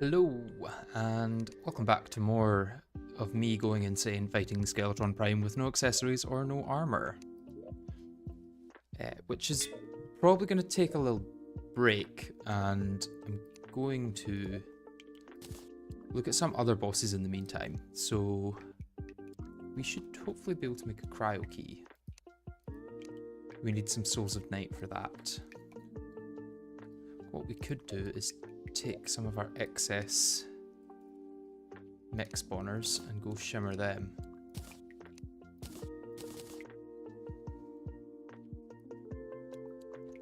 Hello, and welcome back to more of me going insane fighting Skeletron Prime with no accessories or no armor. Which is probably going to take a little break, and I'm going to look at some other bosses in the meantime. So we should hopefully be able to make a cryo key. We need some Souls of Night for that. What we could do is take some of our excess mech spawners and go shimmer them.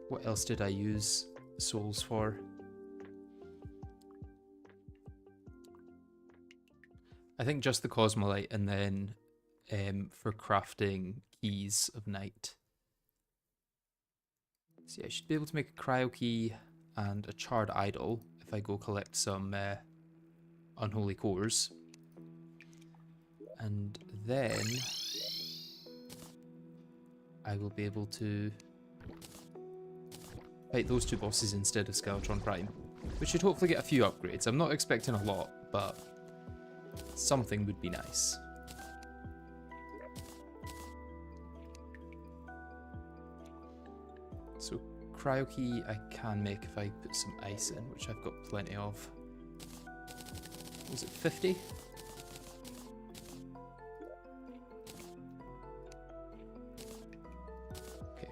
What else did I use souls for? I think just the Cosmolite, and then for crafting keys of night. So yeah, I should be able to make a cryo key and a charred idol if I go collect some unholy cores. And then I will be able to fight those two bosses instead of Skeletron Prime, which should hopefully get a few upgrades. I'm not expecting a lot, but something would be nice. So cryo key I can make if I put some ice in, which I've got plenty of. Was it 50? Okay.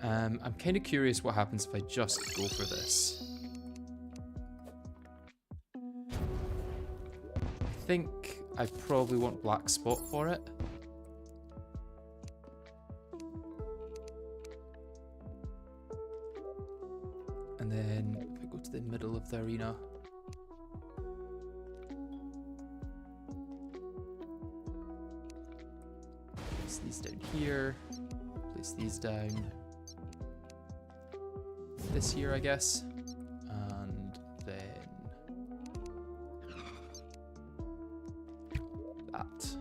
I'm kind of curious what happens if I just go for this. I think I probably want black spot for it. And then if I go to the middle of the arena, place these down here, place these down this here, I guess, and then that.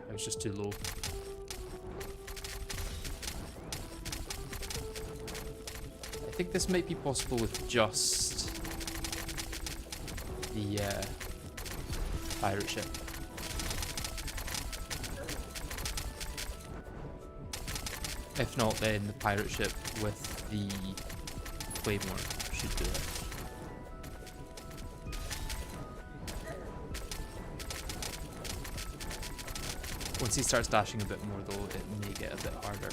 I was just too low. I think this might be possible with just the pirate ship. If not, then the pirate ship with the claymore should do it. Once he starts dashing a bit more though, it may get a bit harder.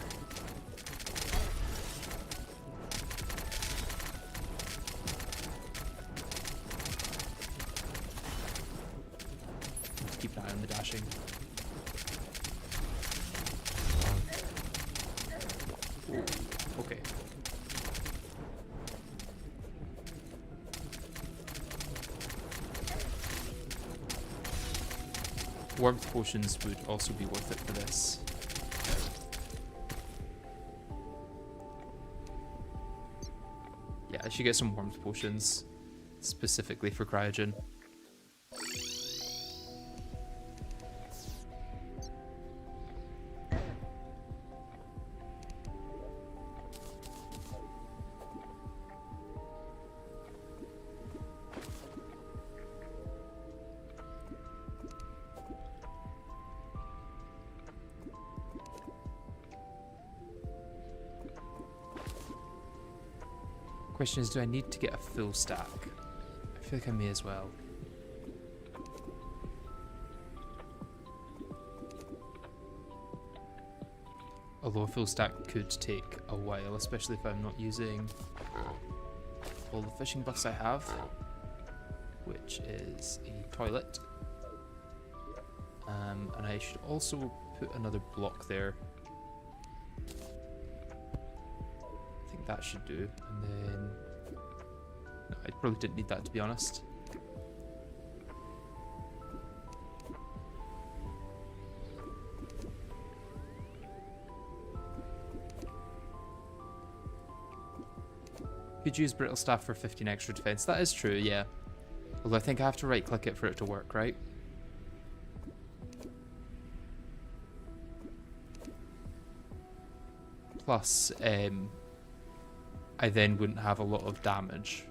Keep an eye on the dashing. Ooh, okay. Warmth potions would also be worth it for this. Yeah, I should get some warmth potions specifically for Cryogen. Question is, do I need to get a full stack? I feel like I may as well. Although a full stack could take a while, especially if I'm not using all the fishing buffs I have, which is a toilet. And I should also put another block there. That should do, and then no, I probably didn't need that, to be honest. Could use brittle staff for 15 extra defense. That is true, yeah. Although I think I have to right click it for it to work, right? plus I then wouldn't have a lot of damage.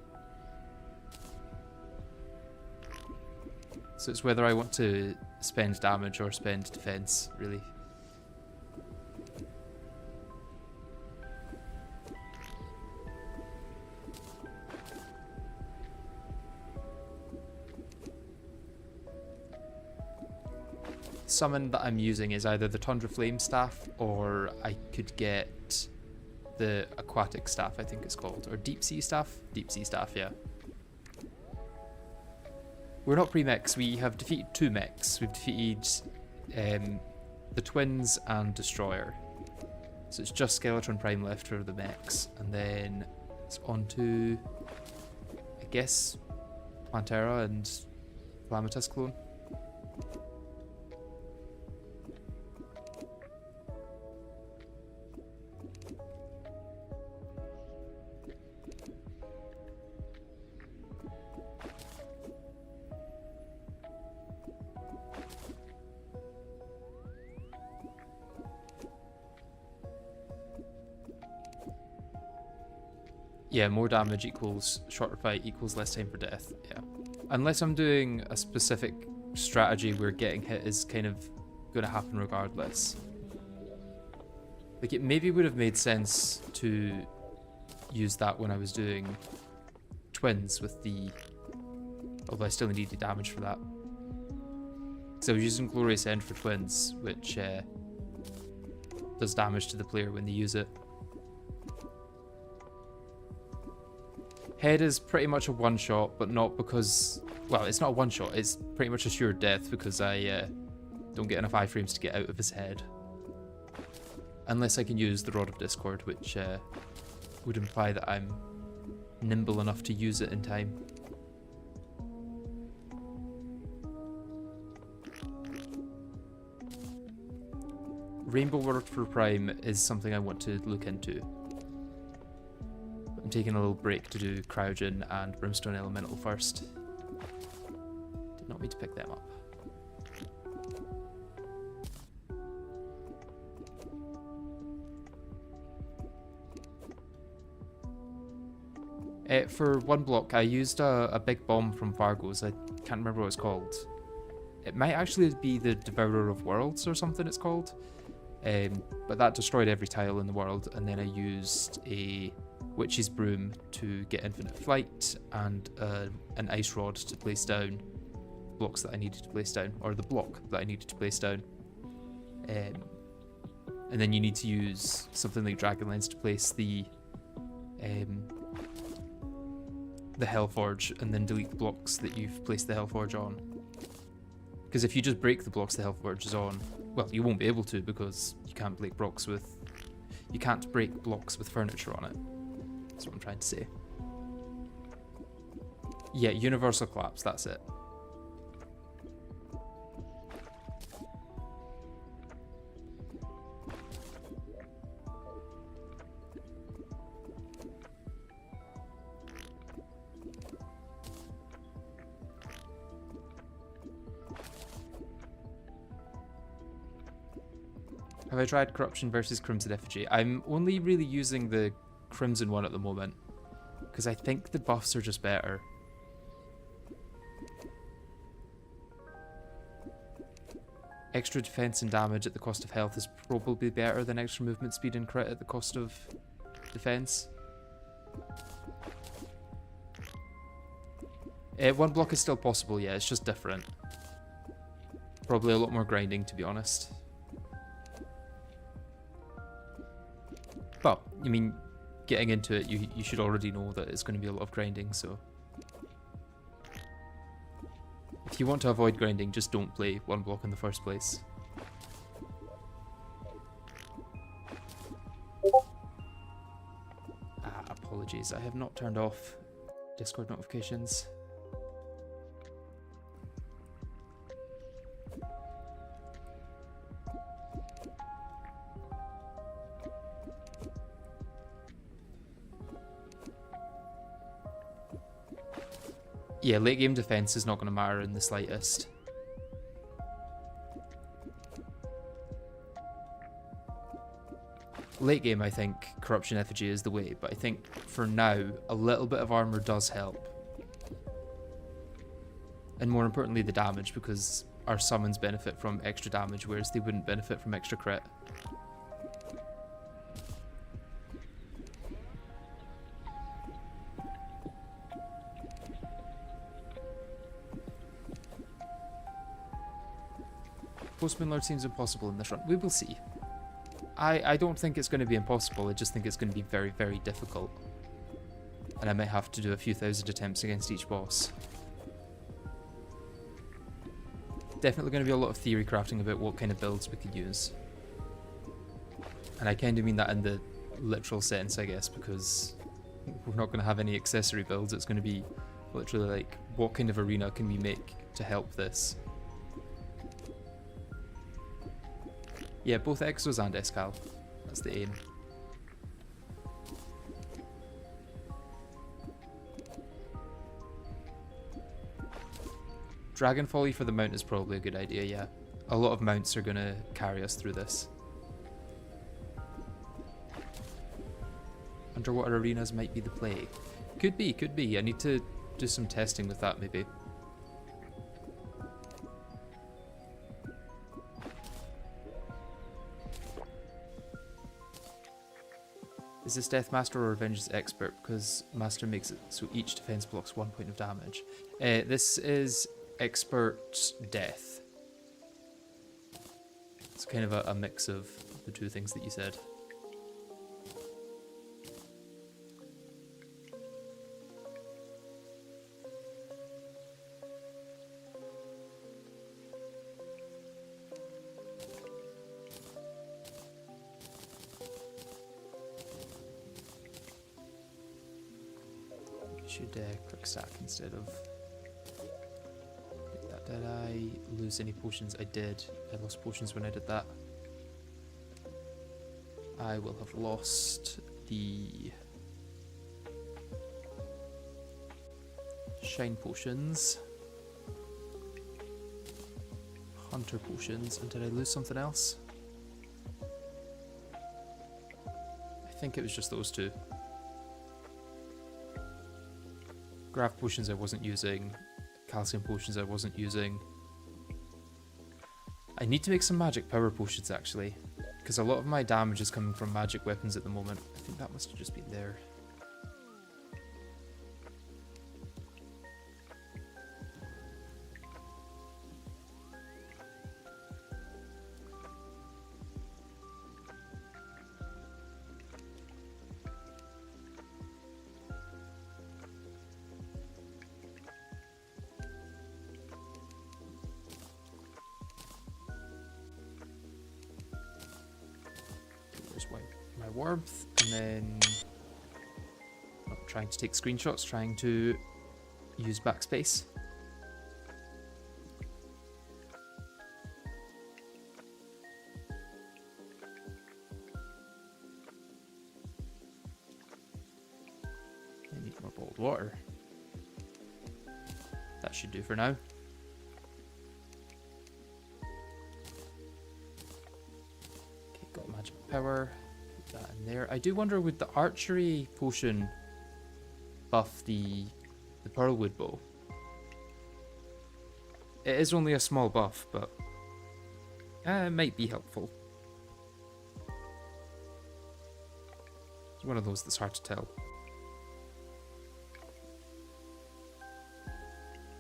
So it's whether I want to spend damage or spend defense, really. Summon that I'm using is either the Tundra Flame Staff, or I could get the Aquatic Staff, I think it's called, or Deep Sea Staff? Deep Sea Staff, yeah. We're not pre-mechs, we have defeated 2 mechs. We've defeated the Twins and Destroyer. So it's just Skeletron Prime left for the mechs, and then it's on to, I guess, Pantera and Calamitas clone. Yeah, more damage equals shorter fight equals less time for death, yeah. Unless I'm doing a specific strategy where getting hit is kind of going to happen regardless. Like, it maybe would have made sense to use that when I was doing Twins with the... Although I still needed damage for that. So I was using Glorious End for Twins, which does damage to the player when they use it. Head is pretty much a one-shot, but not because... Well, it's not a one-shot, it's pretty much a sure death because I don't get enough iframes to get out of his head. Unless I can use the Rod of Discord, which would imply that I'm nimble enough to use it in time. Rainbow Word for Prime is something I want to look into. I'm taking a little break to do Cryogen and Brimstone Elemental first. Did not mean to pick them up. For one block, I used a big bomb from Vargo's. I can't remember what it's called. It might actually be the Devourer of Worlds or something it's called. But that destroyed every tile in the world, and then I used a Witch's Broom to get infinite flight and an ice rod to place down blocks that I needed to place down, or the block that I needed to place down. And then you need to use something like Dragonlance to place the Hellforge, and then delete the blocks that you've placed the Hellforge on. Because if you just break the blocks the Hellforge is on, well, you won't be able to, because you can't break blocks with furniture on it. That's what I'm trying to say. Yeah, Universal Collapse, that's it. Have I tried Corruption versus Crimson Effigy? I'm only really using the Crimson one at the moment, because I think the buffs are just better. Extra defense and damage at the cost of health is probably better than extra movement speed and crit at the cost of defense. One block is still possible, yeah, it's just different. Probably a lot more grinding, to be honest. Well, I mean, getting into it, you should already know that it's going to be a lot of grinding, so... If you want to avoid grinding, just don't play one block in the first place. Apologies, I have not turned off Discord notifications. Yeah, late game defense is not going to matter in the slightest. Late game, I think Corruption Effigy is the way, but I think for now, a little bit of armor does help. And more importantly, the damage, because our summons benefit from extra damage, whereas they wouldn't benefit from extra crit. Postman Lord seems impossible in this run. We will see. I don't think it's going to be impossible, I just think it's going to be very, very difficult. And I might have to do a few thousand attempts against each boss. Definitely going to be a lot of theory crafting about what kind of builds we could use. And I kind of mean that in the literal sense, I guess, because we're not going to have any accessory builds. It's going to be literally like, what kind of arena can we make to help this? Yeah, both Exos and Escal. That's the aim. Dragon Folly for the mount is probably a good idea, yeah. A lot of mounts are going to carry us through this. Underwater arenas might be the play. Could be, could be. I need to do some testing with that, maybe. Is this Death Master or Revenge's Expert? Because Master makes it so each defense blocks 1 point of damage. This is Expert Death. It's kind of a mix of the two things that you said. Should quick sack instead of that. Did I lose any potions? I did. I lost potions when I did that. I will have lost the shine potions, hunter potions, and did I lose something else? I think it was just those two. Grav potions I wasn't using, calcium potions I wasn't using. I need to make some magic power potions actually, because a lot of my damage is coming from magic weapons at the moment. I think that must have just been there. My warmth, and then not trying to take screenshots, trying to use backspace. I need more bottled water. That should do for now. Okay, got magic power. That in there. I do wonder, would the archery potion buff the pearlwood bow? It is only a small buff, but it might be helpful. It's one of those that's hard to tell.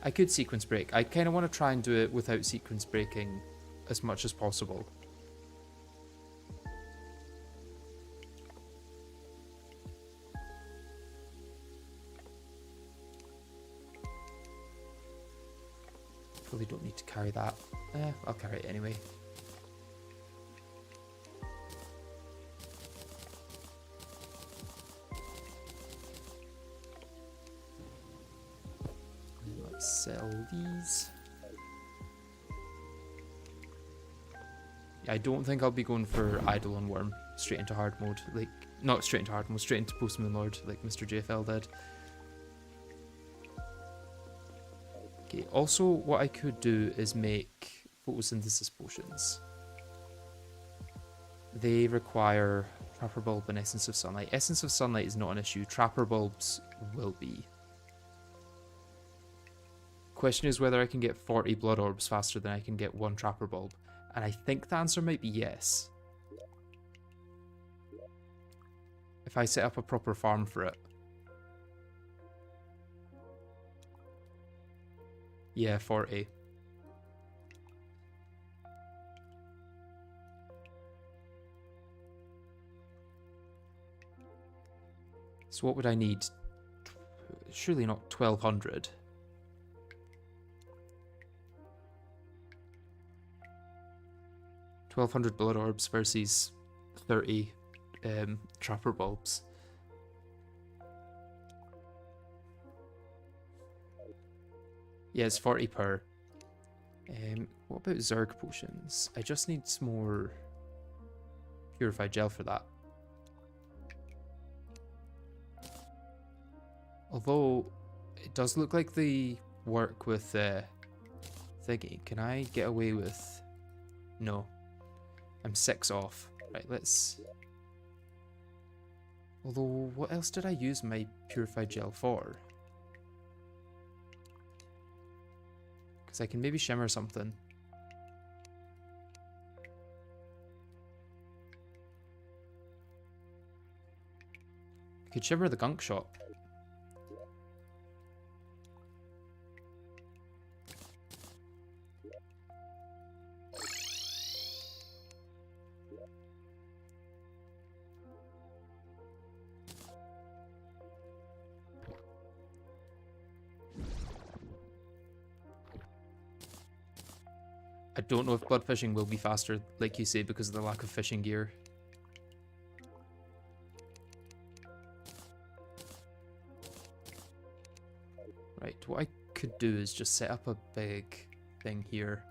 I could sequence break. I kind of want to try and do it without sequence breaking as much as possible. Probably don't need to carry that. I'll carry it anyway. Let's sell these. Yeah, I don't think I'll be going for Eidolon Worm straight into hard mode. Like, not straight into hard mode, straight into Postman Lord like Mr. JFL did. Okay, also what I could do is make photosynthesis potions. They require Trapper bulb and essence of sunlight. Essence of sunlight is not an issue. Trapper bulbs will be. Question is whether I can get 40 blood orbs faster than I can get one trapper bulb. And I think the answer might be yes. If I set up a proper farm for it. Yeah, 40. So what would I need? Surely not 1200. $1,200 blood orbs versus 30 trapper bulbs. Yeah, it's 40 per. What about Zerg potions? I just need some more purified gel for that. Although, it does look like they work with thingy. Can I get away with... No. I'm 6 off. Right, let's... Although, what else did I use my purified gel for? Because I can maybe shimmer something. I could shimmer the gunk shop. I don't know if blood fishing will be faster, like you say, because of the lack of fishing gear. Right, what I could do is just set up a big thing here.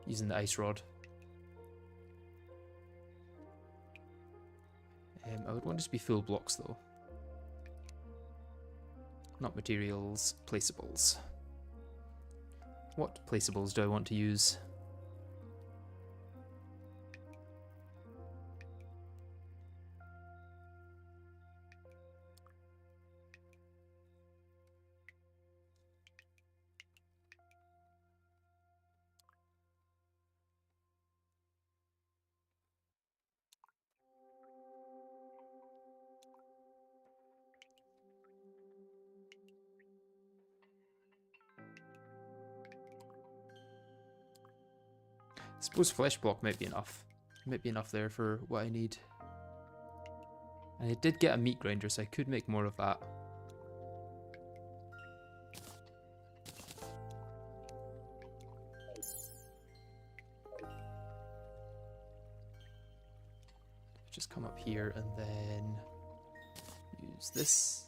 Using the ice rod. I would want it to be full blocks though. Not materials, placeables. What placeables do I want to use? I suppose flesh block might be enough. Might be enough there for what I need. And I did get a meat grinder, so I could make more of that. Just come up here and then use this.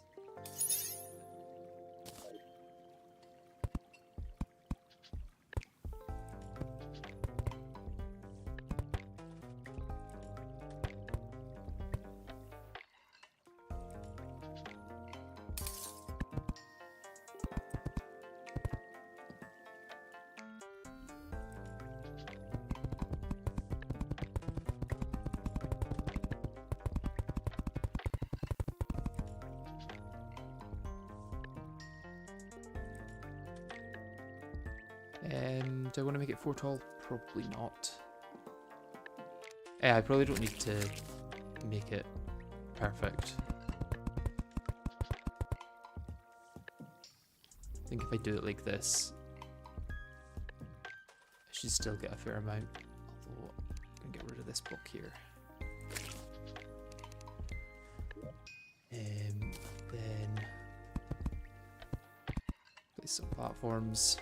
Do I want to make it 4 tall? Probably not. Yeah, I probably don't need to make it perfect. I think if I do it like this, I should still get a fair amount. Although, I'm going to get rid of this block here. Then place some platforms.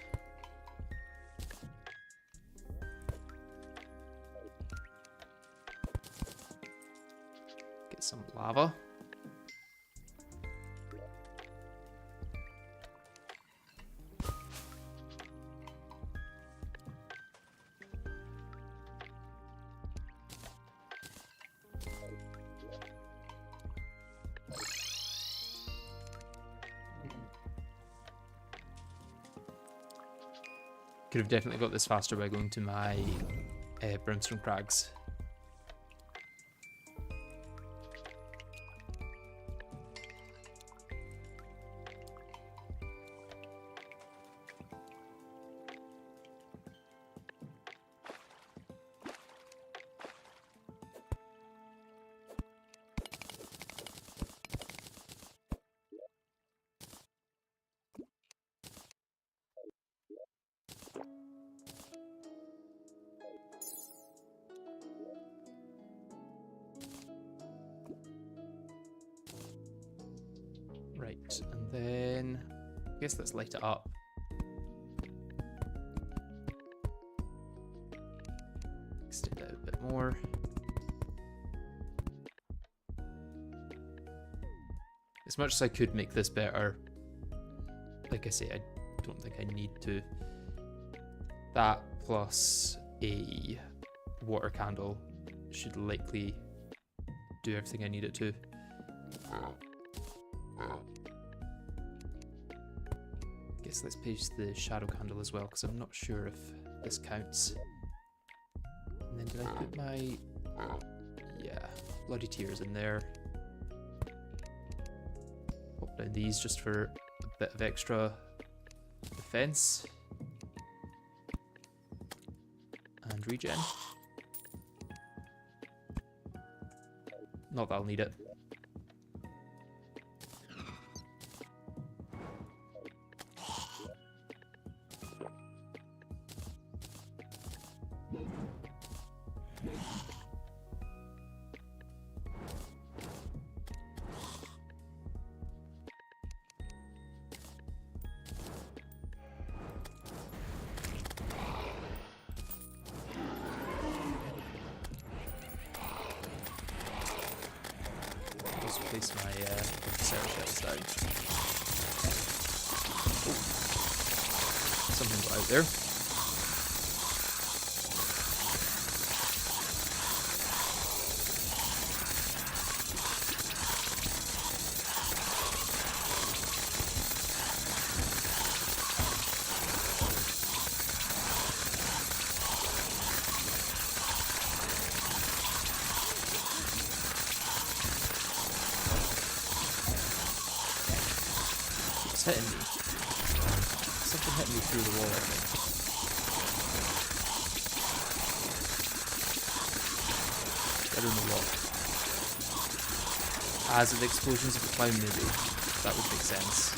Get some lava. Could have definitely got this faster by going to my Brimstone Crags. Right, and then I guess let's light it up. Extend it out a bit more. As much as I could make this better, like I say, I don't think I need to. That plus a water candle should likely do everything I need it to. Guess let's paste the shadow candle as well, because I'm not sure if this counts. And then did I put my... yeah, bloody tears in there. Pop down these just for a bit of extra defense. And regen. Not that I'll need it. Place my sarah shells down. Oh. Something got out there. Hitting me. Something hit me through the wall, I think. I don't know what. As the explosions of the clown, maybe. That would make sense.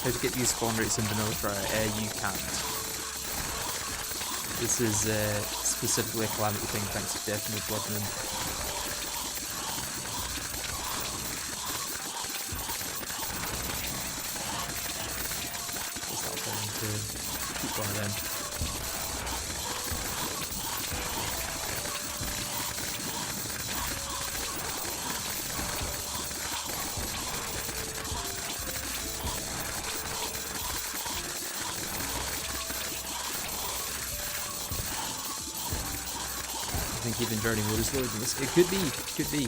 How to get these spawn rates in vanilla Fry? You can't. This is specifically a Calamity thing thanks to Death Mode Blood Moon. Guess that'll turn into keep one of them. I think even Journey Mode is loading this. It could be, could be.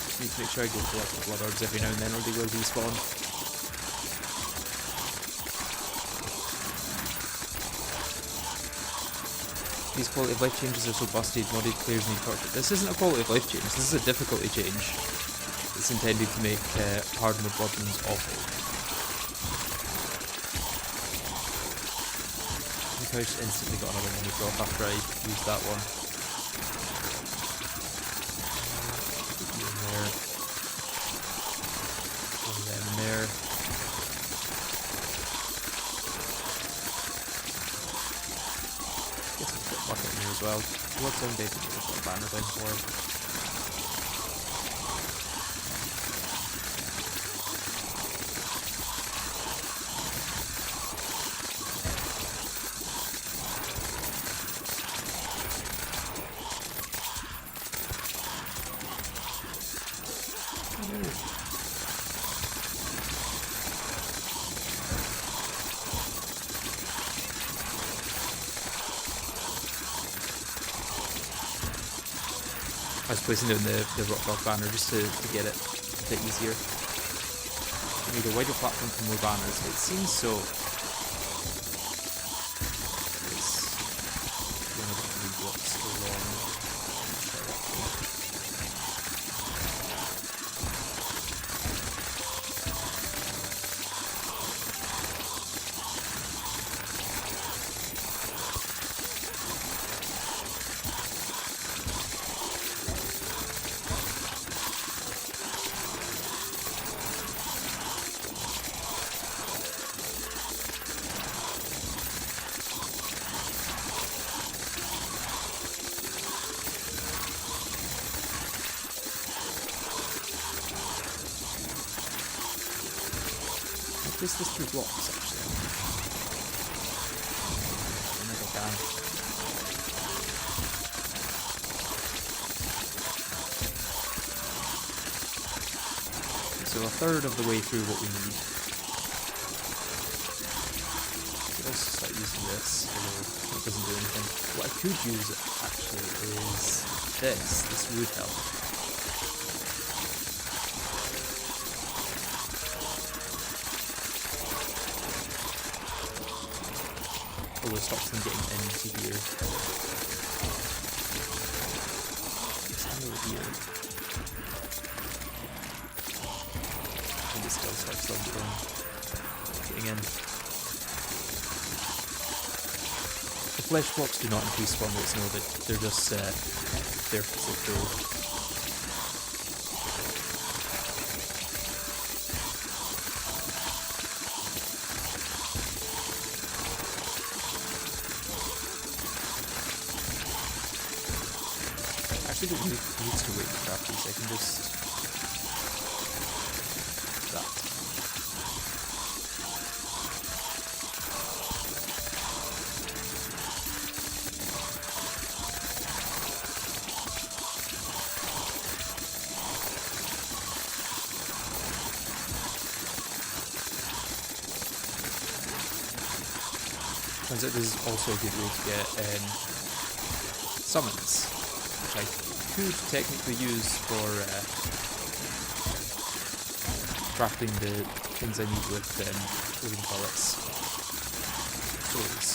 Just need to make sure I go collect the blood orbs every now and then or they will respawn. These quality of life changes are so busted, modded players need torture. This isn't a quality of life change, this is a difficulty change. It's intended to make Hardmode weapons awful. I think I just instantly got another mini drop after I used that one. Put you in there. One of them in there. well. What's on David? There's a banner down for. I was placing it in the rock dog banner just to get it a bit easier. We need a wider platform for more banners. It seems so. It's one of the 3 blocks long. This is 3 blocks actually. I think I can. So a third of the way through what we need. We could also start using this, although it doesn't do anything. What I could use actually is this would help. Although it stops them getting into here. Stand over here. And it still stops them from getting in. The flesh blocks do not increase spawn rates, no, but they're just there because they grow. I don't need to wait to craft these, I can just that. Turns out this is also a good way to get summons, which I could technically use for crafting the things I need with, what do you call it, souls.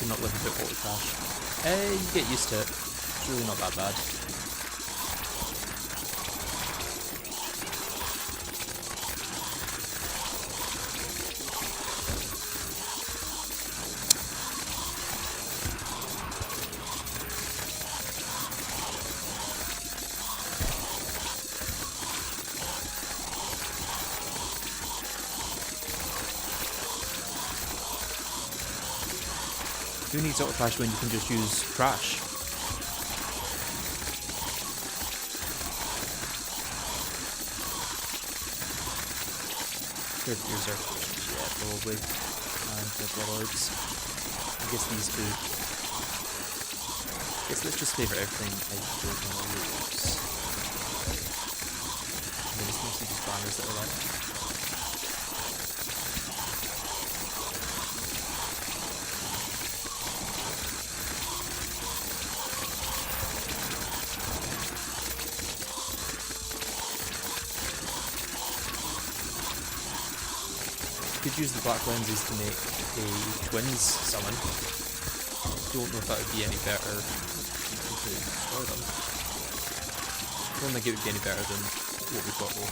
Not living bit water crash. You get used to it. It's really not that bad. Who needs auto crash when you can just use crash? Here's our potions, yeah, probably. And the blood orbs. I guess these two. I guess let's just favourite everything I don't want to lose. I mean, it's mostly just banners that are left. Could use the black lenses to make a twins summon. Don't know if that would be any better. To destroy them. I don't think it would be any better than what we've got though.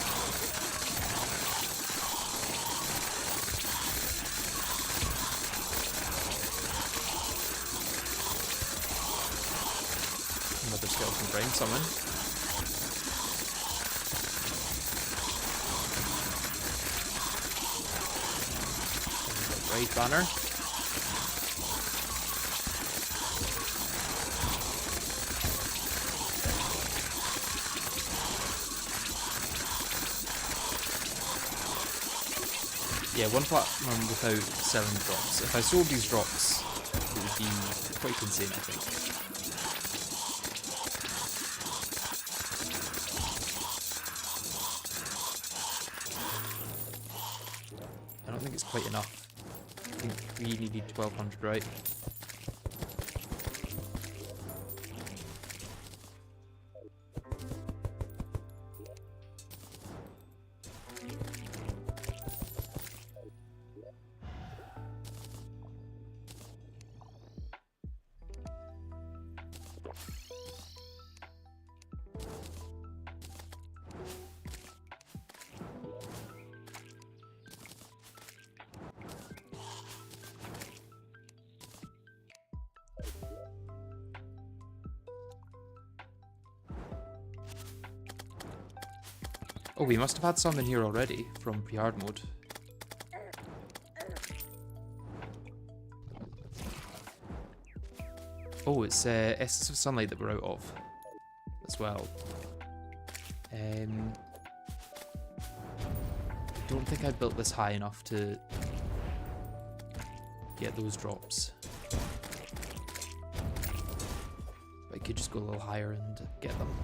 Another Skeleton Prime summon. Right banner. Yeah, one platform without selling drops. If I sold these drops, it would be quite insane, I think. I don't think it's quite enough. I think we needed 1200, right? Oh, we must have had some in here already from pre-Hardmode. Oh, it's Essence of Sunlight that we're out of as well. I don't think I built this high enough to get those drops. But I could just go a little higher and get them.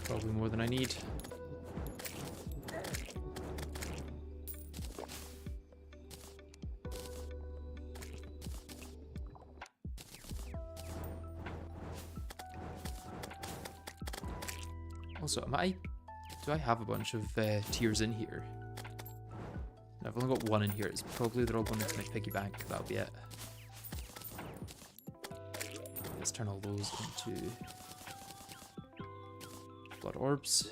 Probably more than I need. Also, do I have a bunch of tiers in here? No, I've only got one in here. It's probably they're all going into my piggy bank. That'll be it. Let's turn all those into blood orbs.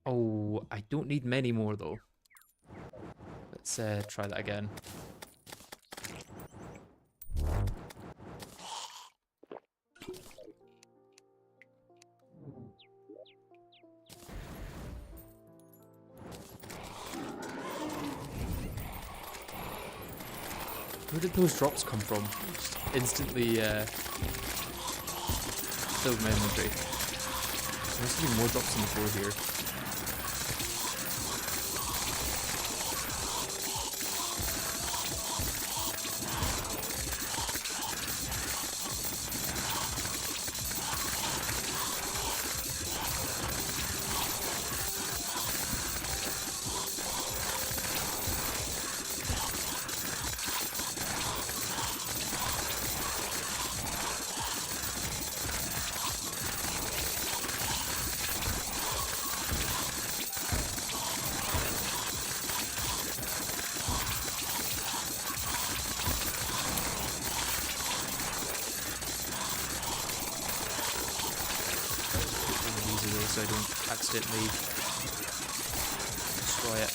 Oh, I don't need many more though. Let's try that again. Where did those drops come from? Just instantly filled my inventory. There must be more drops on the floor here. So I don't accidentally destroy it.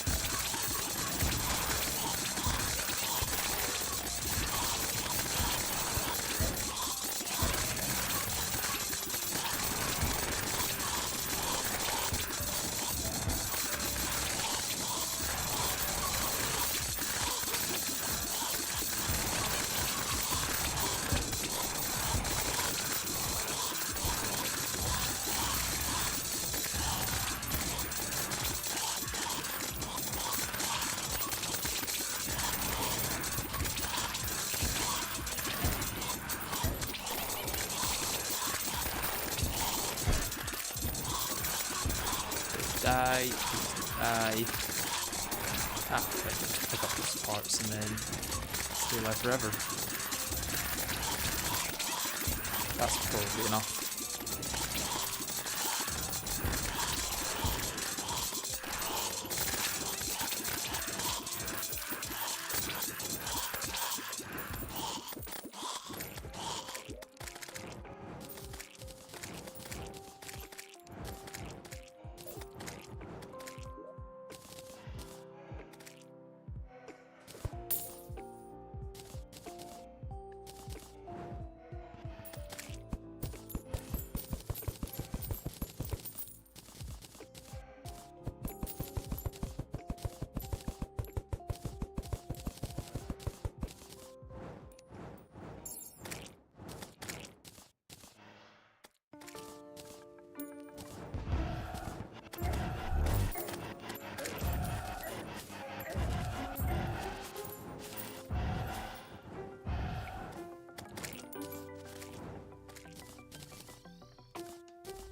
Die. Die. Ah, right. Pick up those parts and then stay alive forever. That's probably enough.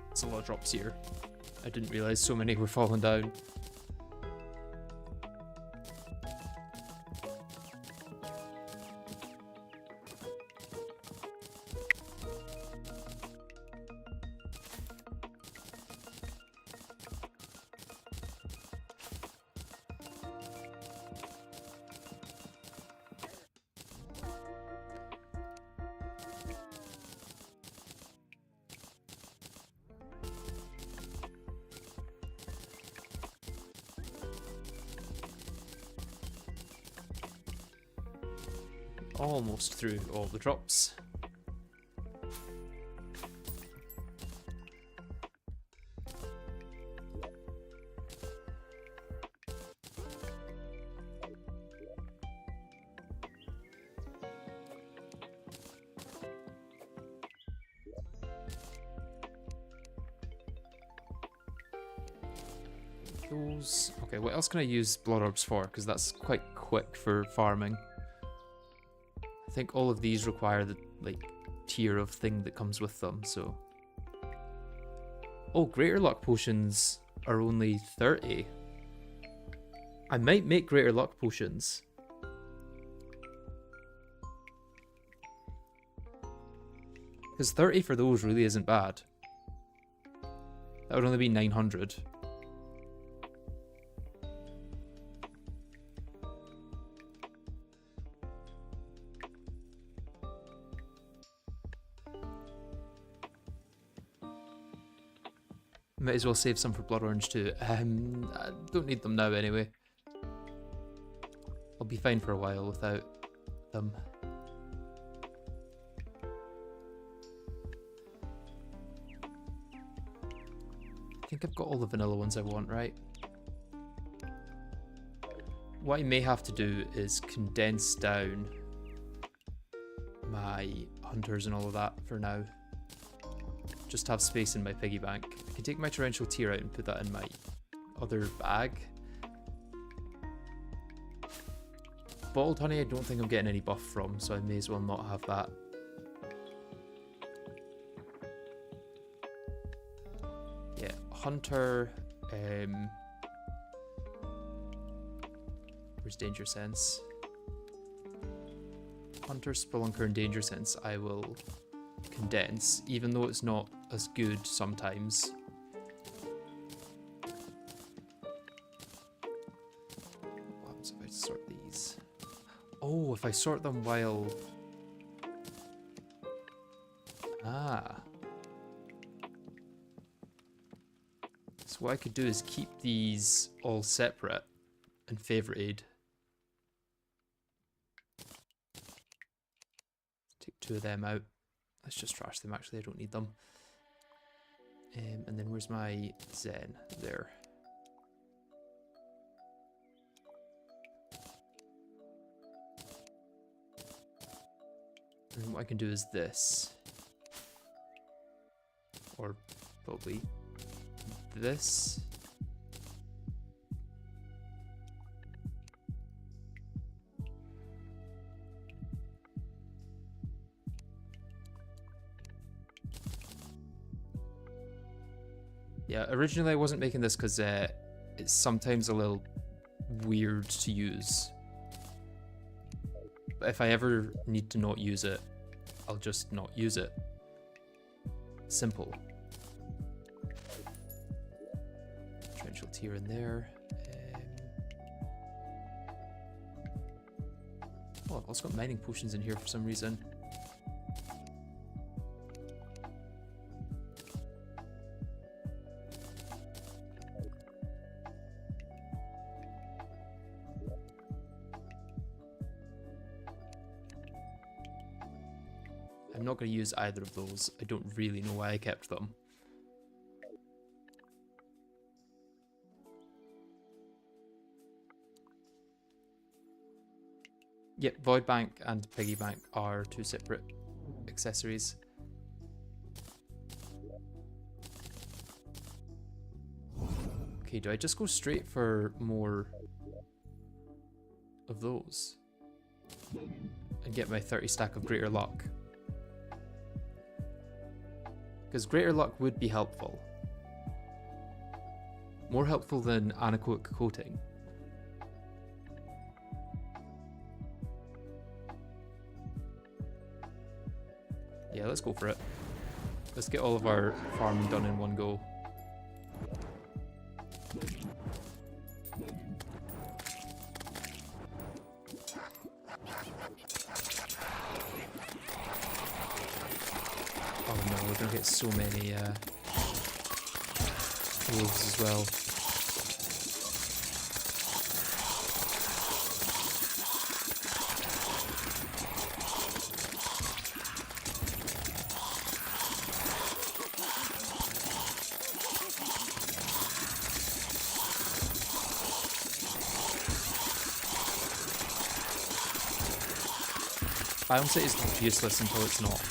It's a lot of drops here. I didn't realize so many were falling down. Almost through all the drops. Those... Okay, what else can I use blood orbs for? Because that's quite quick for farming. I think all of these require the, like, tier of thing that comes with them, so... Oh, greater luck potions are only 30. I might make greater luck potions. Because 30 for those really isn't bad. That would only be 900. Might as well save some for Blood Orange too. I don't need them now anyway. I'll be fine for a while without them. I think I've got all the vanilla ones I want, right? What I may have to do is condense down my hunters and all of that for now. Just to have space in my piggy bank. I can take my torrential tear out and put that in my other bag. Bottled honey I don't think I'm getting any buff from, so I may as well not have that. Yeah, hunter, where's danger sense? Hunter, spelunker, and danger sense I will condense, even though it's not as good sometimes. What happens if I sort these? Oh, if I sort them while... Ah. So what I could do is keep these all separate and favorited. Take 2 of them out. Let's just trash them, actually, I don't need them. And then where's my Zen? There. And what I can do is this. Or probably this. Yeah, originally I wasn't making this because it's sometimes a little weird to use. But if I ever need to not use it, I'll just not use it. Simple. Torrential tier in there. Oh, I've also got mining potions in here for some reason. I'm not going to use either of those. I don't really know why I kept them. Yep, Void Bank and Piggy Bank are two separate accessories. Okay, do I just go straight for more of those? And get my 30 stack of Greater Luck? Because Greater Luck would be helpful. More helpful than anechoic coating. Yeah, let's go for it. Let's get all of our farming done in one go. Oh no, we're gonna get so many wolves as well. Biome City is useless until it's not.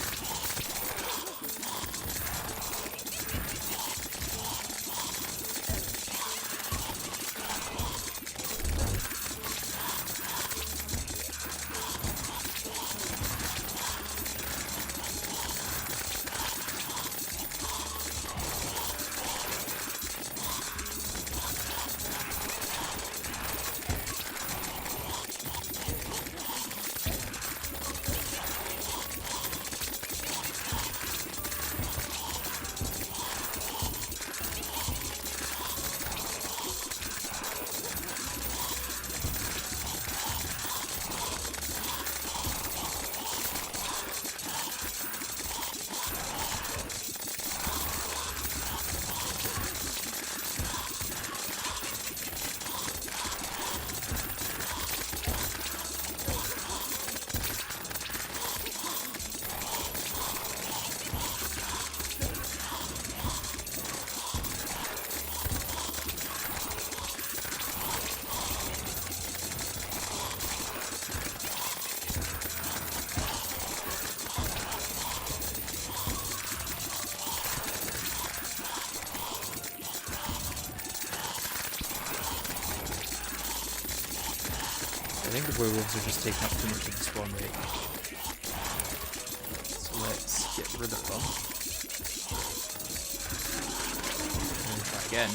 I think the werewolves are just taking up too much of the spawn rate. So let's get rid of them. And try again.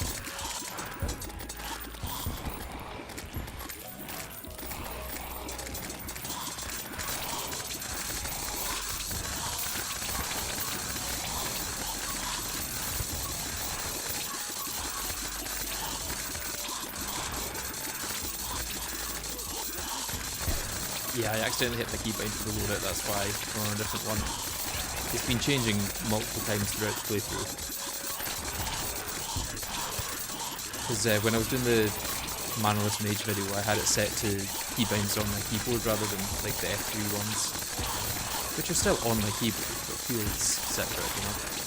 Yeah, I accidentally hit the keybind to reload it, that's why we're on a different one. It's been changing multiple times throughout the playthrough. Because when I was doing the Manaless Mage video, I had it set to keybinds on my keyboard rather than like the F3 ones. Which are still on my keyboard, but feels separate, you know?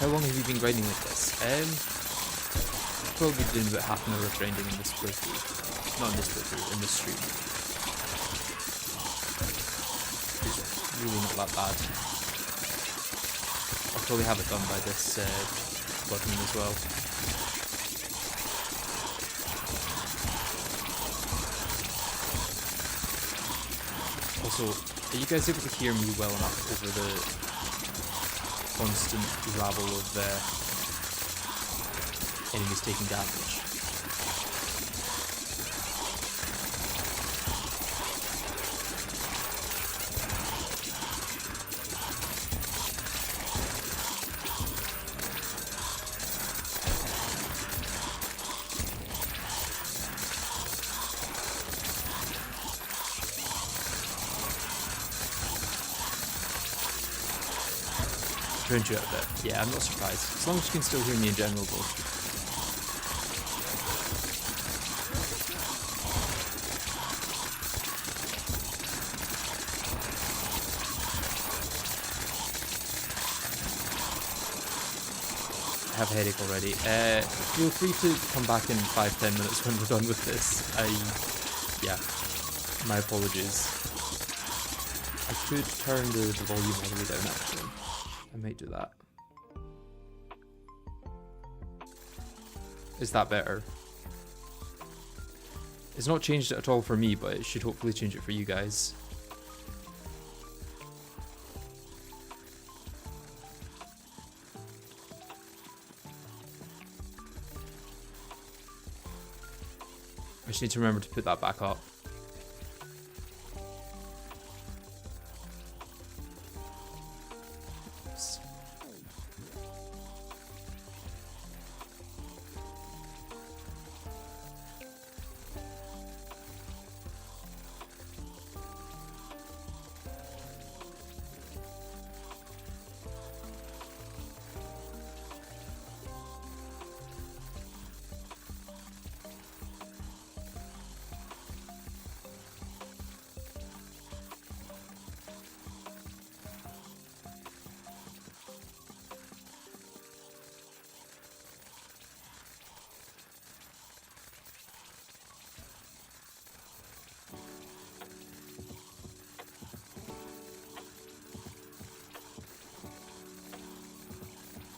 How long have you been grinding like this? probably be doing about half an hour of grinding in this playthrough. Not in this playthrough, in this stream. It's really not that bad. I'll probably have it done by this button as well. Also, are you guys able to hear me well enough over the constant rabble of enemies taking damage? Drowned you out a bit. Yeah, I'm not surprised. As long as you can still hear me in general, though. I have a headache already. Feel free to come back in 5-10 minutes when we're done with this. Yeah, my apologies. I could turn the volume all the way down, actually. I might do that. Is that better? It's not changed it at all for me, but it should hopefully change it for you guys. I just need to remember to put that back up.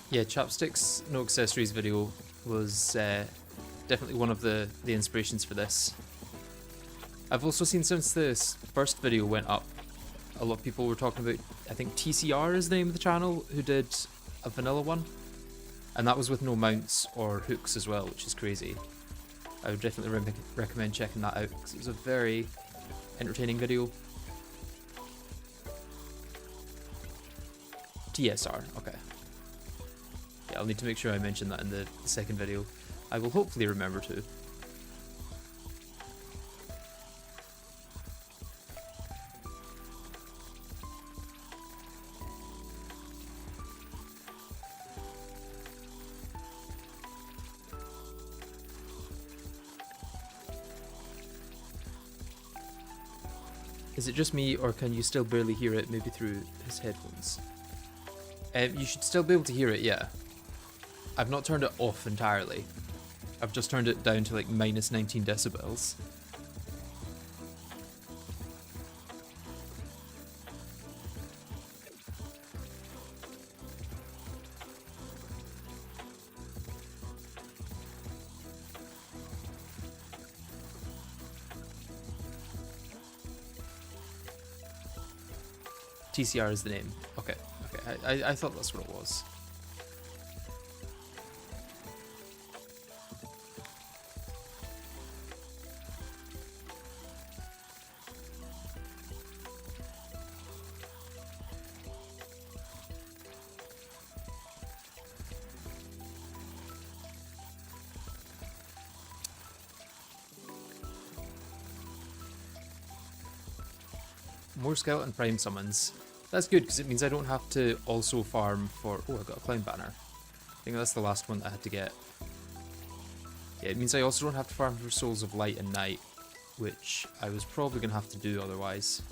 Yeah, Chapsticks No Accessories video was definitely one of the inspirations for this. I've also seen since this first video went up, a lot of people were talking about, I think TCR is the name of the channel, who did a vanilla one. And that was with no mounts or hooks as well, which is crazy. I would definitely recommend checking that out, because it was a very entertaining video. TSR, okay. Yeah, I'll need to make sure I mention that in the second video. I will hopefully remember to. Is it just me, or can you still barely hear it, maybe through his headphones? You should still be able to hear it, yeah. I've not turned it off entirely. I've just turned it down to like minus 19 decibels. TCR is the name. Okay, okay. I thought that's what it was. More Skeleton Prime summons. That's good, because it means I don't have to also farm for... Oh, I got a clown banner. I think that's the last one that I had to get. Yeah, it means I also don't have to farm for Souls of Light and Night, which I was probably going to have to do otherwise.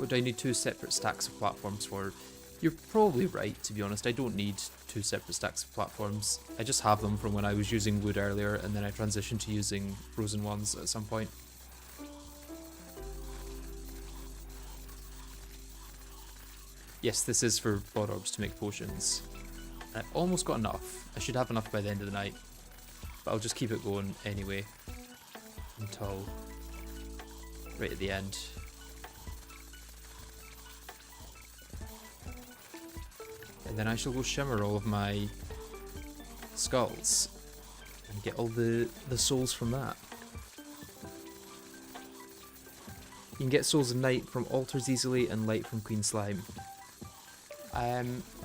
What do I need 2 separate stacks of platforms for? You're probably right, to be honest. I don't need 2 separate stacks of platforms. I just have them from when I was using wood earlier, and then I transitioned to using frozen ones at some point. Yes, this is for blood orbs to make potions. I've almost got enough. I should have enough by the end of the night. But I'll just keep it going anyway. Until right at the end. And then I shall go shimmer all of my skulls. And get all the souls from that. You can get souls of night from altars easily and light from Queen Slime.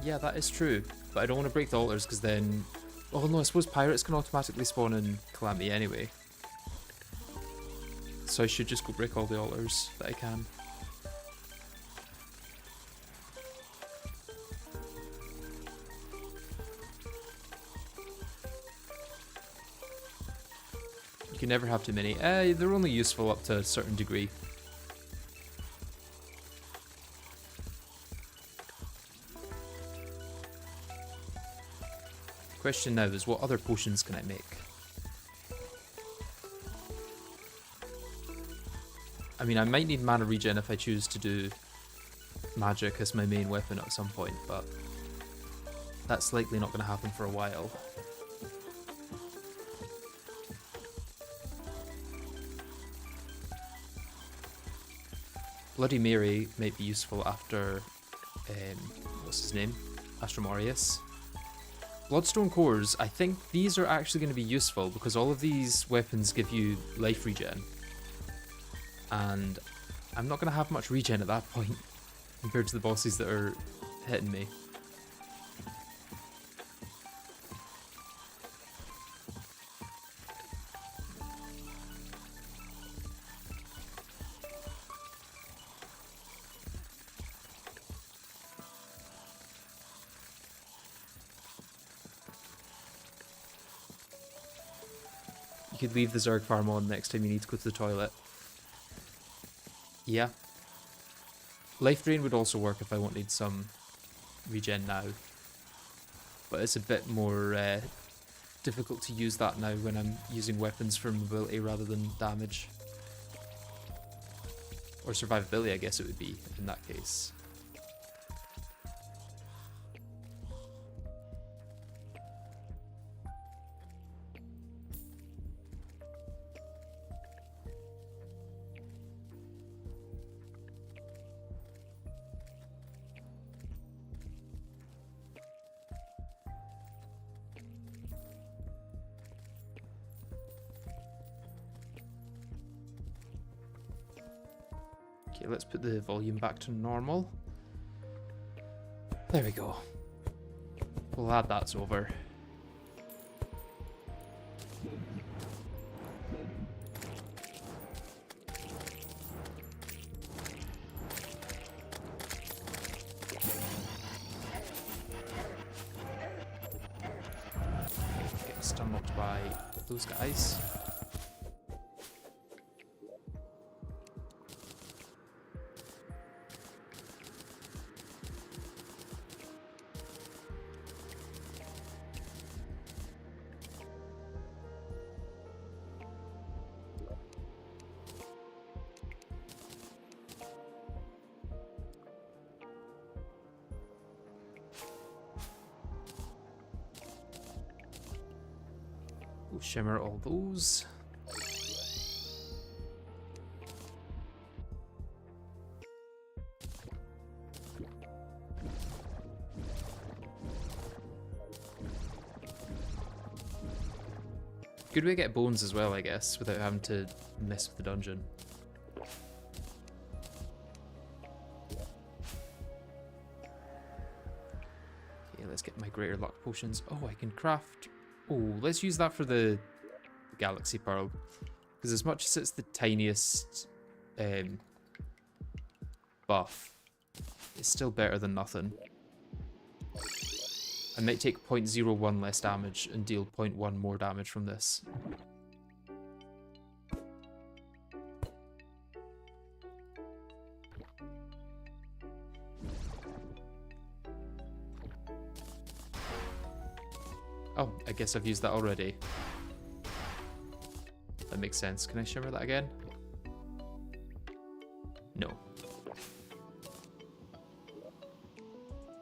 Yeah, that is true. But I don't want to break the altars because then... Oh no, I suppose pirates can automatically spawn in Calamity anyway. So I should just go break all the altars that I can. You can never have too many. They're only useful up to a certain degree. Question now is, what other potions can I make? I mean, I might need mana regen if I choose to do magic as my main weapon at some point, but that's likely not going to happen for a while. Bloody Mary might be useful after, what's his name? Astromorius. Bloodstone cores, I think these are actually going to be useful because all of these weapons give you life regen. And I'm not going to have much regen at that point compared to the bosses that are hitting me. You could leave the Zerg farm on next time you need to go to the toilet. Yeah. Life Drain would also work if I wanted some regen now. But it's a bit more difficult to use that now when I'm using weapons for mobility rather than damage. Or survivability, I guess it would be in that case. Okay, let's put the volume back to normal. There we go. We'll add that's over. Get stun locked by those guys. We'll shimmer all those. Good way to get bones as well, I guess, without having to mess with the dungeon. Okay, let's get my greater luck potions. Oh, I can craft... Oh, let's use that for the Galaxy Pearl. Because as much as it's the tiniest buff, it's still better than nothing. I might take 0.01 less damage and deal 0.1 more damage from this. Oh, I guess I've used that already. That makes sense. Can I shimmer that again? No.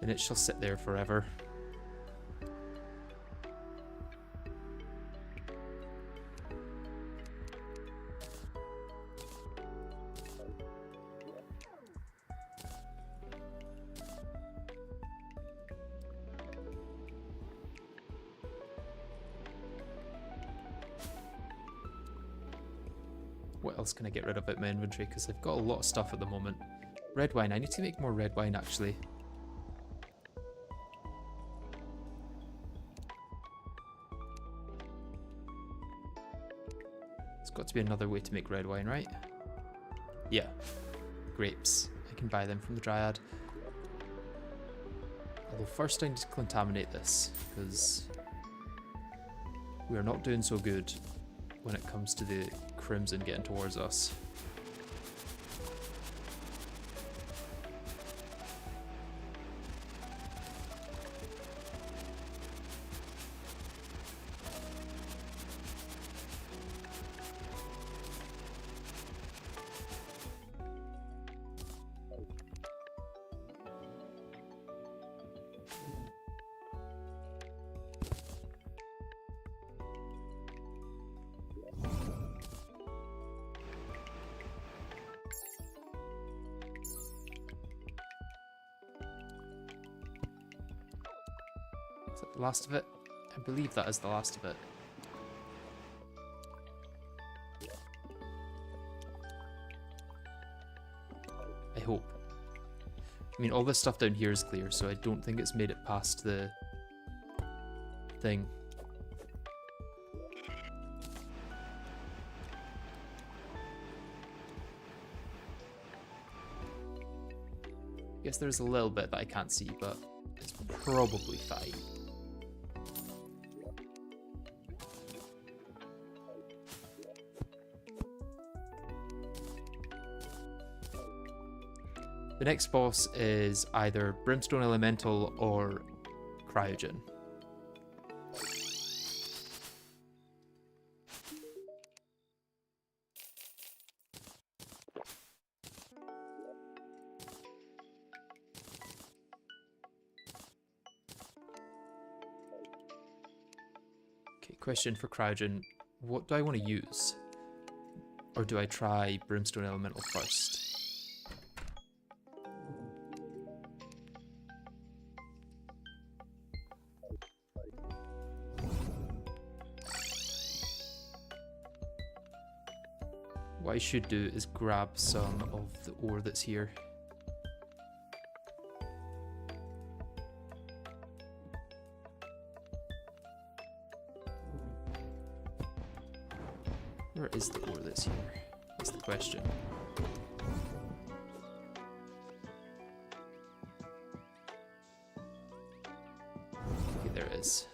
Then it shall sit there forever. What else can I get rid of out my inventory? Because I've got a lot of stuff at the moment. Red wine. I need to make more red wine, actually. There's got to be another way to make red wine, right? Yeah. Grapes. I can buy them from the Dryad. Although first I need to contaminate this, because we are not doing so good when it comes to the Crimson getting towards us. Is that the last of it? I believe that is the last of it. I hope. I mean, all this stuff down here is clear, so I don't think it's made it past the thing. I guess there's a little bit that I can't see, but it's probably fine. The next boss is either Brimstone Elemental or Cryogen. Okay, question for Cryogen. What do I want to use? Or do I try Brimstone Elemental first? What I should do is grab some of the ore that's here. Where is the ore that's here? That's the question. Okay, there it is.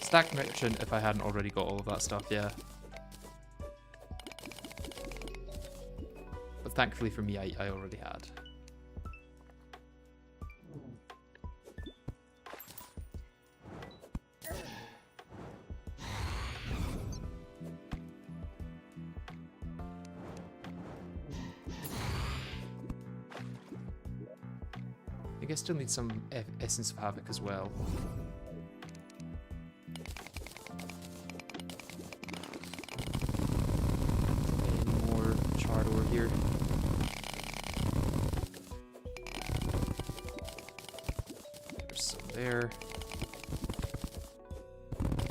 Stack merchant if I hadn't already got all of that stuff, yeah. But thankfully for me, I already had. I think I still need some Essence of Havoc as well. Here. There's some there.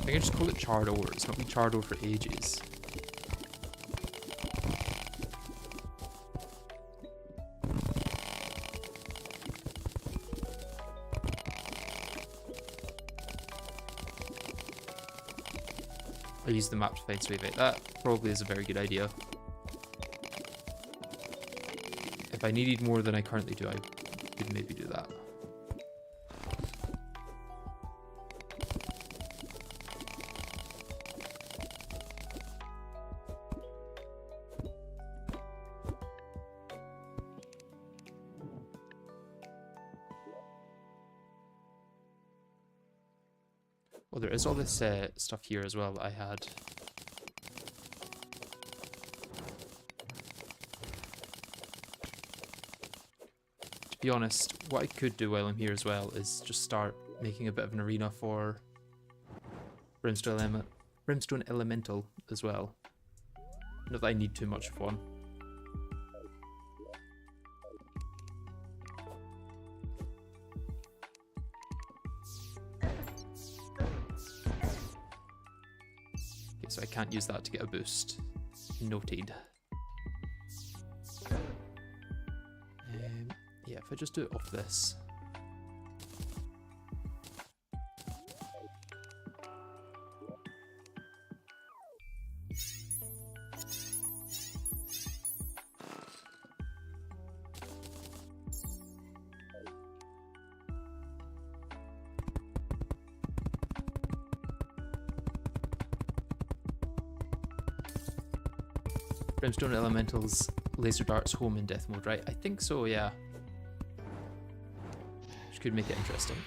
I can just call it charred ore. It's not been charred ore for ages. Or use the map to find Swayvite. That probably is a very good idea. If I needed more than I currently do, I could maybe do that. Well, there is all this stuff here as well that I had. To be honest, what I could do while I'm here as well is just start making a bit of an arena for Brimstone Elemental as well. Not that I need too much of one. So I can't use that to get a boost. Noted. Yeah, if I just do it off this. Brimstone Elemental's laser darts home in death mode, right? I think so, yeah. Which could make it interesting.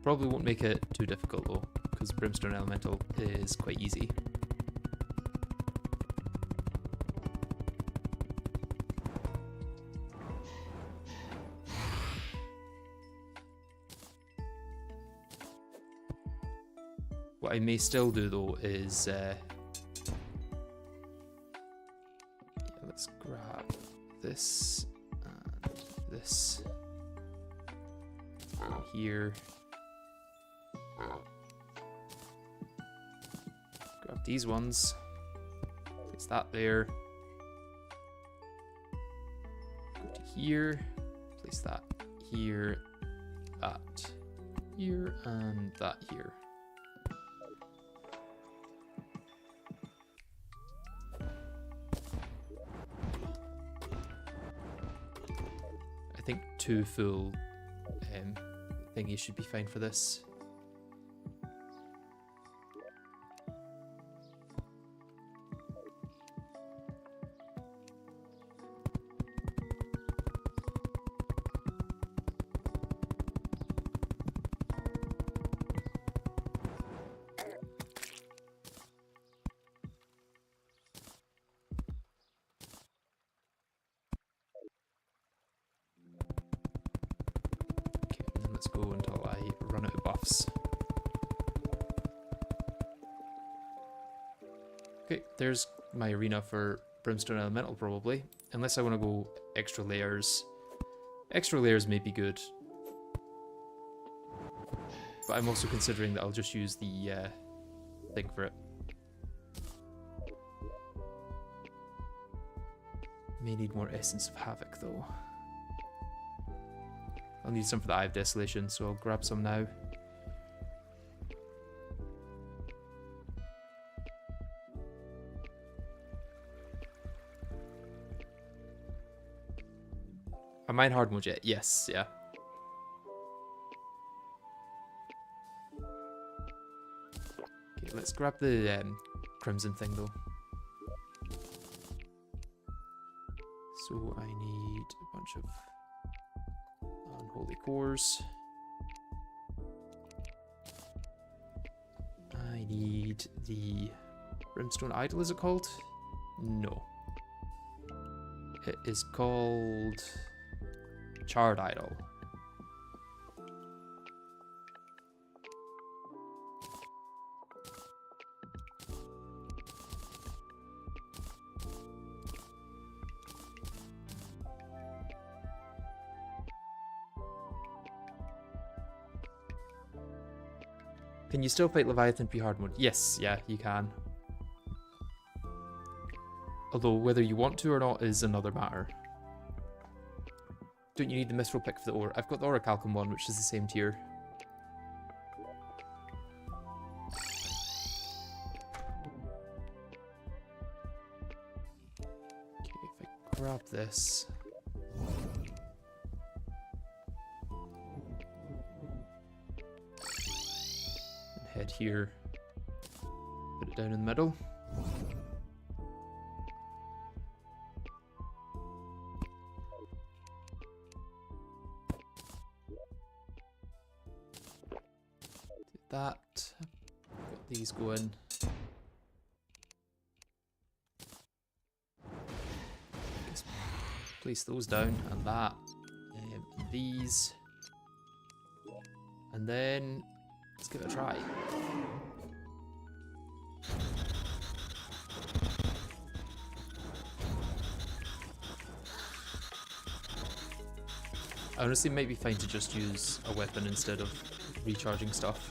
Probably won't make it too difficult though, because Brimstone Elemental is quite easy. What I may still do though is let's grab this and this here. Grab these ones. Place that there. Go to here. Place that here. That here and that here. I think 2 full thingies should be fine for this. Let's go until I run out of buffs. Okay, there's my arena for Brimstone Elemental probably. Unless I want to go extra layers. Extra layers may be good. But I'm also considering that I'll just use the thing for it. May need more Essence of Havoc though. I'll need some for the Eye of Desolation, so I'll grab some now. Am I in hard mode yet? Yes, yeah. Okay, let's grab the crimson thing though. So I need a bunch of unholy cores. I need the Brimstone Idol, is it called? No. It is called Charred Idol. Can you still fight Leviathan pre-hard mode? Yes, yeah, you can. Although whether you want to or not is another matter. Don't you need the Mithril pick for the ore? I've got the Orichalcum one, which is the same tier. grab this. And head here. Put it down in the middle. Do that. Got these going. Place those down, and that, and these, and then let's give it a try. I honestly might be fine to just use a weapon instead of recharging stuff.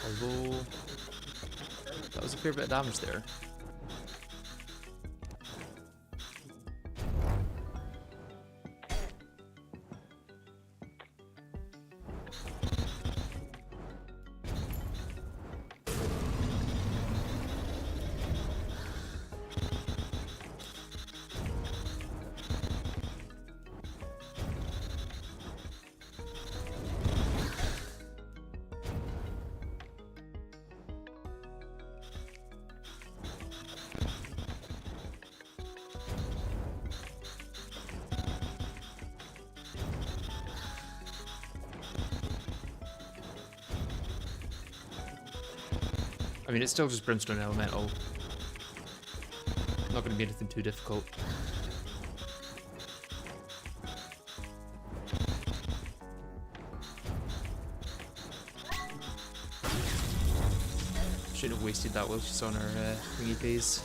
Although that was a fair bit of damage there. I mean, it's still just Brimstone Elemental. Not going to be anything too difficult. Shouldn't have wasted that while she's on her thingy phase.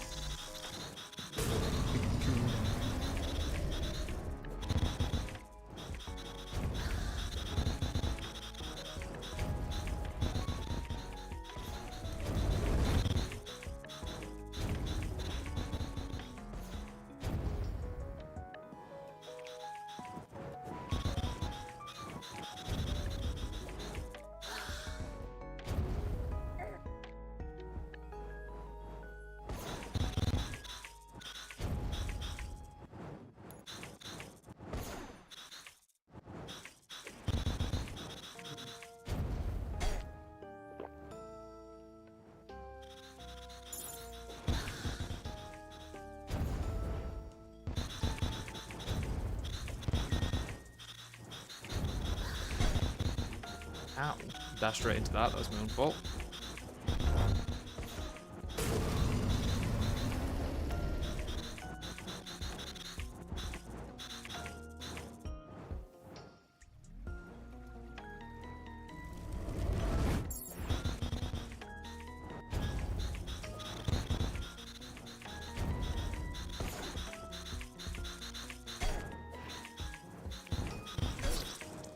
Ow. Dashed right into that. That was my own fault.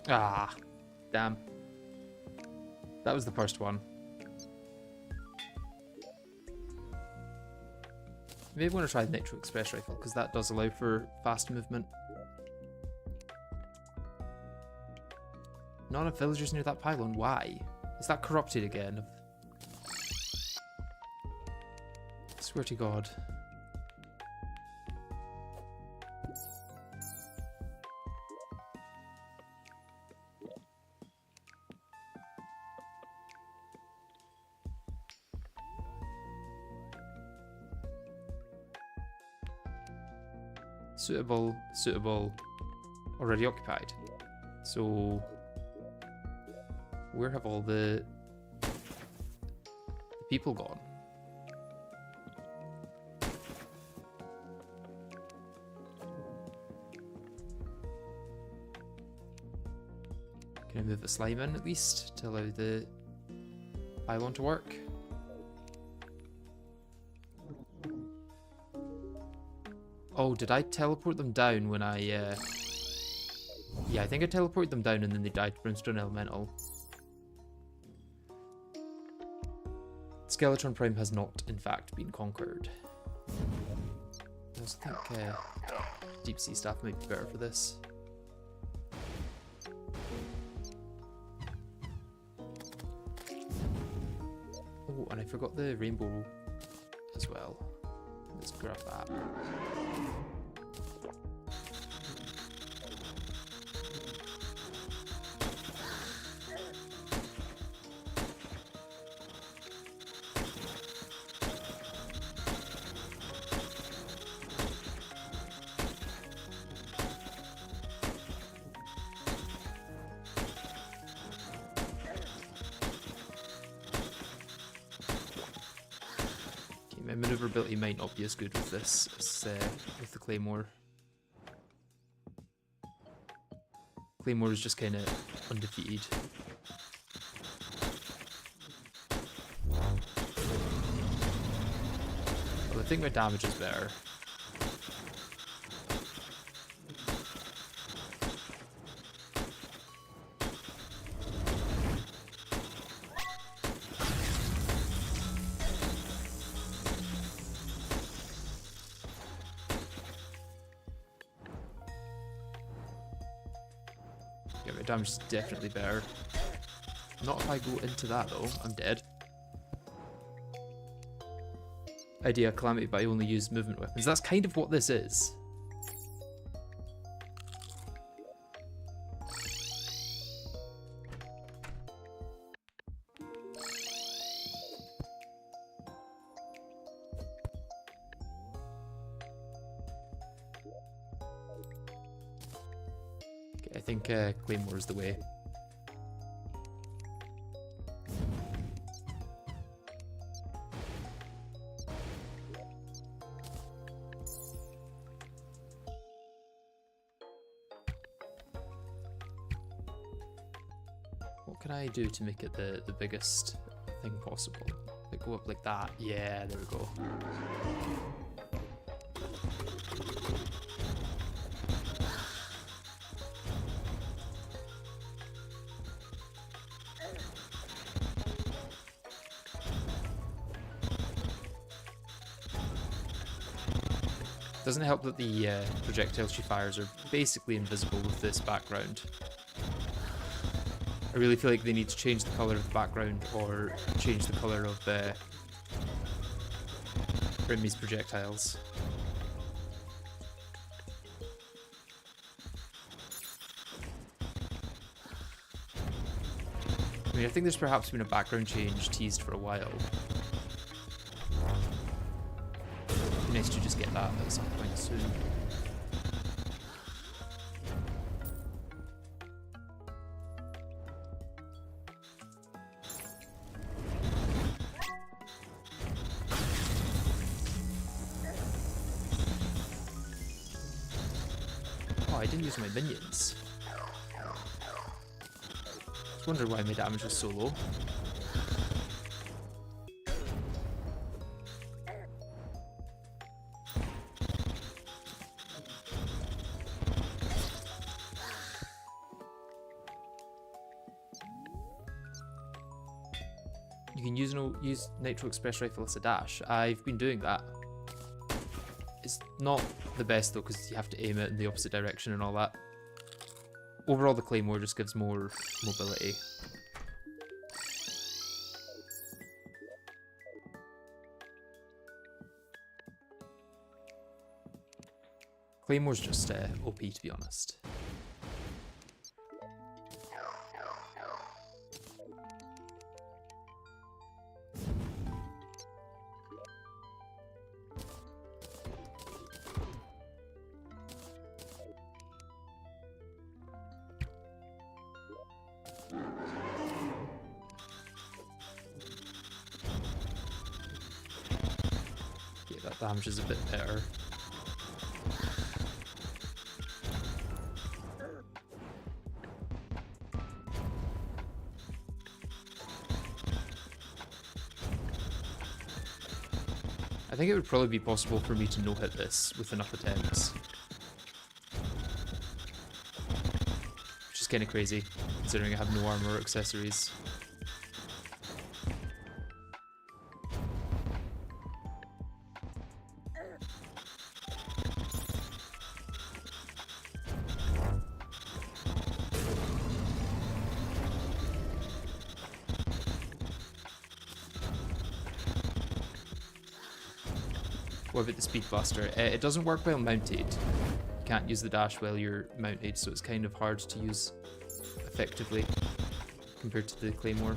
Ah, damn. That was the first one. Maybe I want to try the Nitro Express Rifle, because that does allow for fast movement. Not enough villagers near that pylon. Why? Is that corrupted again? I swear to God. Suitable, suitable, already occupied. So, where have all the people gone? Can I move the slime in at least to allow the pylon to work? Oh, did I teleport them down when I, Yeah, I think I teleported them down and then they died to Brimstone Elemental. Skeletron Prime has not, in fact, been conquered. I also think Deep Sea Staff might be better for this. Oh, Oh, and I forgot the rainbow as well. Let's grab that. My maneuverability might not be as good with this as with the Claymore. Claymore is just kind of undefeated. Well, I think my damage is better. Yeah, my damage is definitely better. Not if I go into that though, I'm dead. Idea Calamity, but I only use movement weapons. That's kind of what this is. Okay, I think Claymore is the way. What can I do to make it the biggest thing possible? Like go up like that. Yeah, there we go. Doesn't help that the projectiles she fires are basically invisible with this background. I really feel like they need to change the colour of the background or change the colour of Brimmy's projectiles. I mean, I think there's perhaps been a background change teased for a while. It'd be nice to just get that at some point soon. Oh, I didn't use my minions. I was wondering why my damage was so low. You can use Nitro Express Rifle as a dash. I've been doing that. It's not the best though, because you have to aim it in the opposite direction and all that. Overall, the Claymore just gives more mobility. Claymore's just OP, to be honest. That damage is a bit better. I think it would probably be possible for me to no-hit this with enough attempts. Which is kind of crazy, considering I have no armor or accessories. What about the Speed Blaster? It doesn't work while mounted. You can't use the dash while you're mounted, so it's kind of hard to use effectively compared to the Claymore.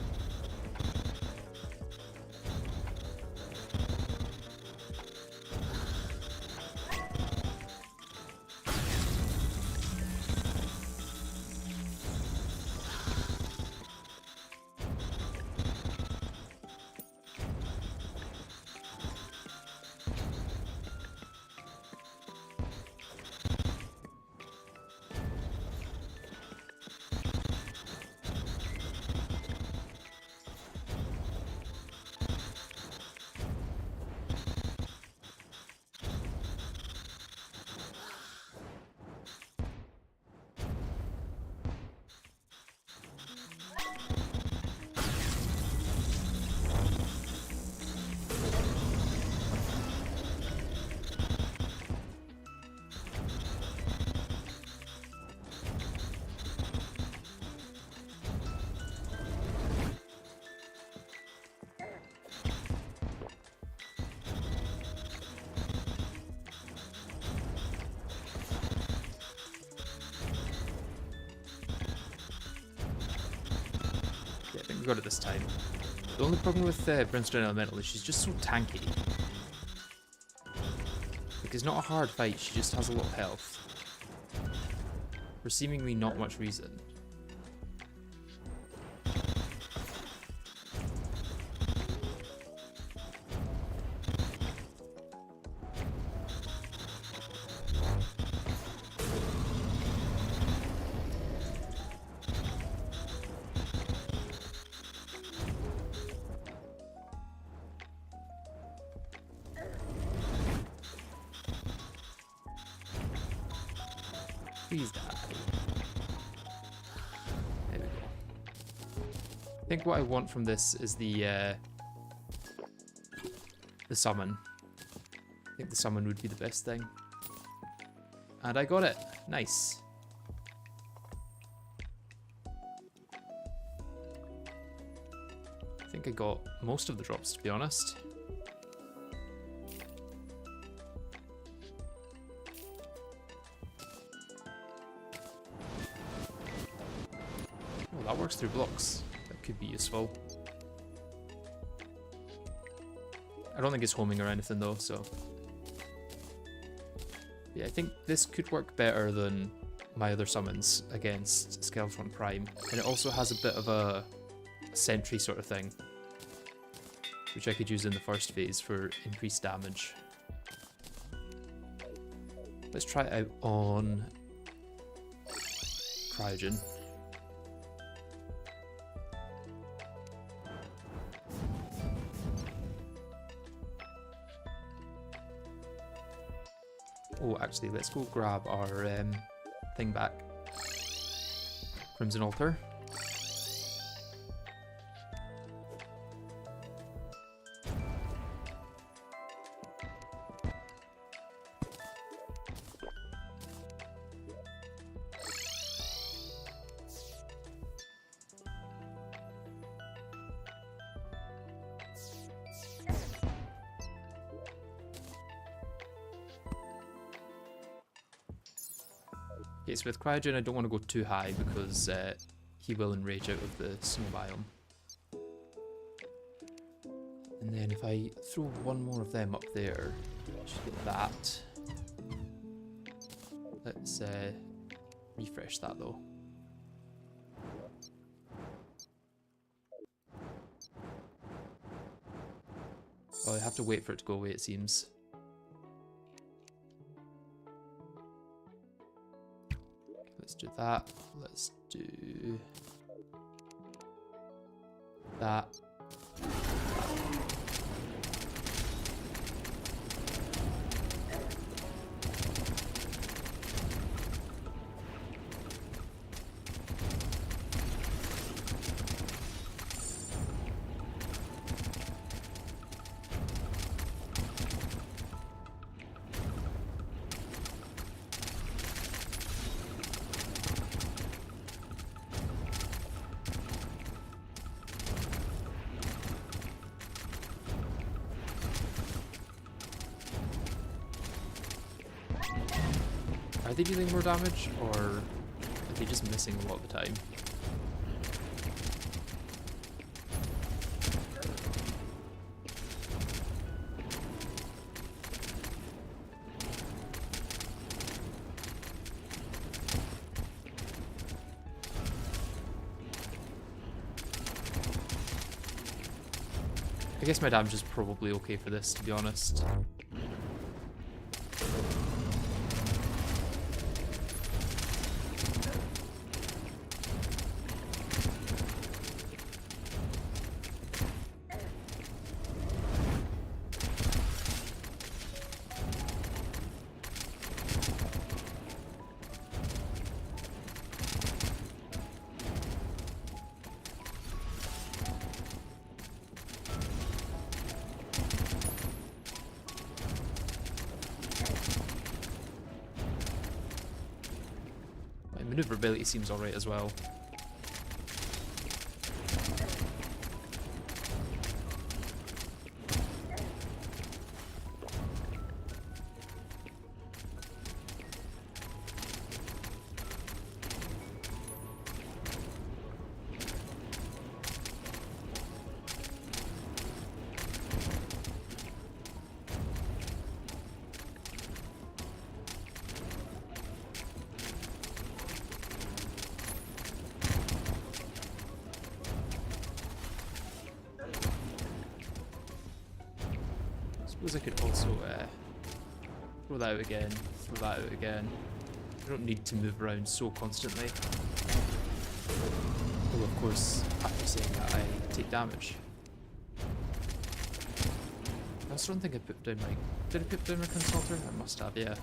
Got it this time. The only problem with Brimstone Elemental is she's just so tanky. Like, it's not a hard fight, she just has a lot of health. For seemingly not much reason. Please die. There we go. I think what I want from this is the summon. I think the summon would be the best thing. And I got it. Nice. I think I got most of the drops, to be honest. That works through blocks. That could be useful. I don't think it's homing or anything though, so... Yeah, I think this could work better than my other summons against Skeletron Prime. And it also has a bit of a sentry sort of thing, which I could use in the first phase for increased damage. Let's try it out on Cryogen. Oh, actually, let's go grab our thing back. Crimson Altar. Okay, so with Cryogen I don't want to go too high because he will enrage out of the snow biome. And then if I throw one more of them up there, I should get that. Let's refresh that though. Oh, I have to wait for it to go away, it seems. Let's do that. Let's do that. they dealing more damage, or are they just missing a lot of the time? I guess my damage is probably okay for this, to be honest. Maneuverability seems alright as well. I could also throw that out again, throw that out again. I don't need to move around so constantly. Although of course, after saying that, I take damage. I also don't think I put down my... Did I put down my consultor? I must have, yeah.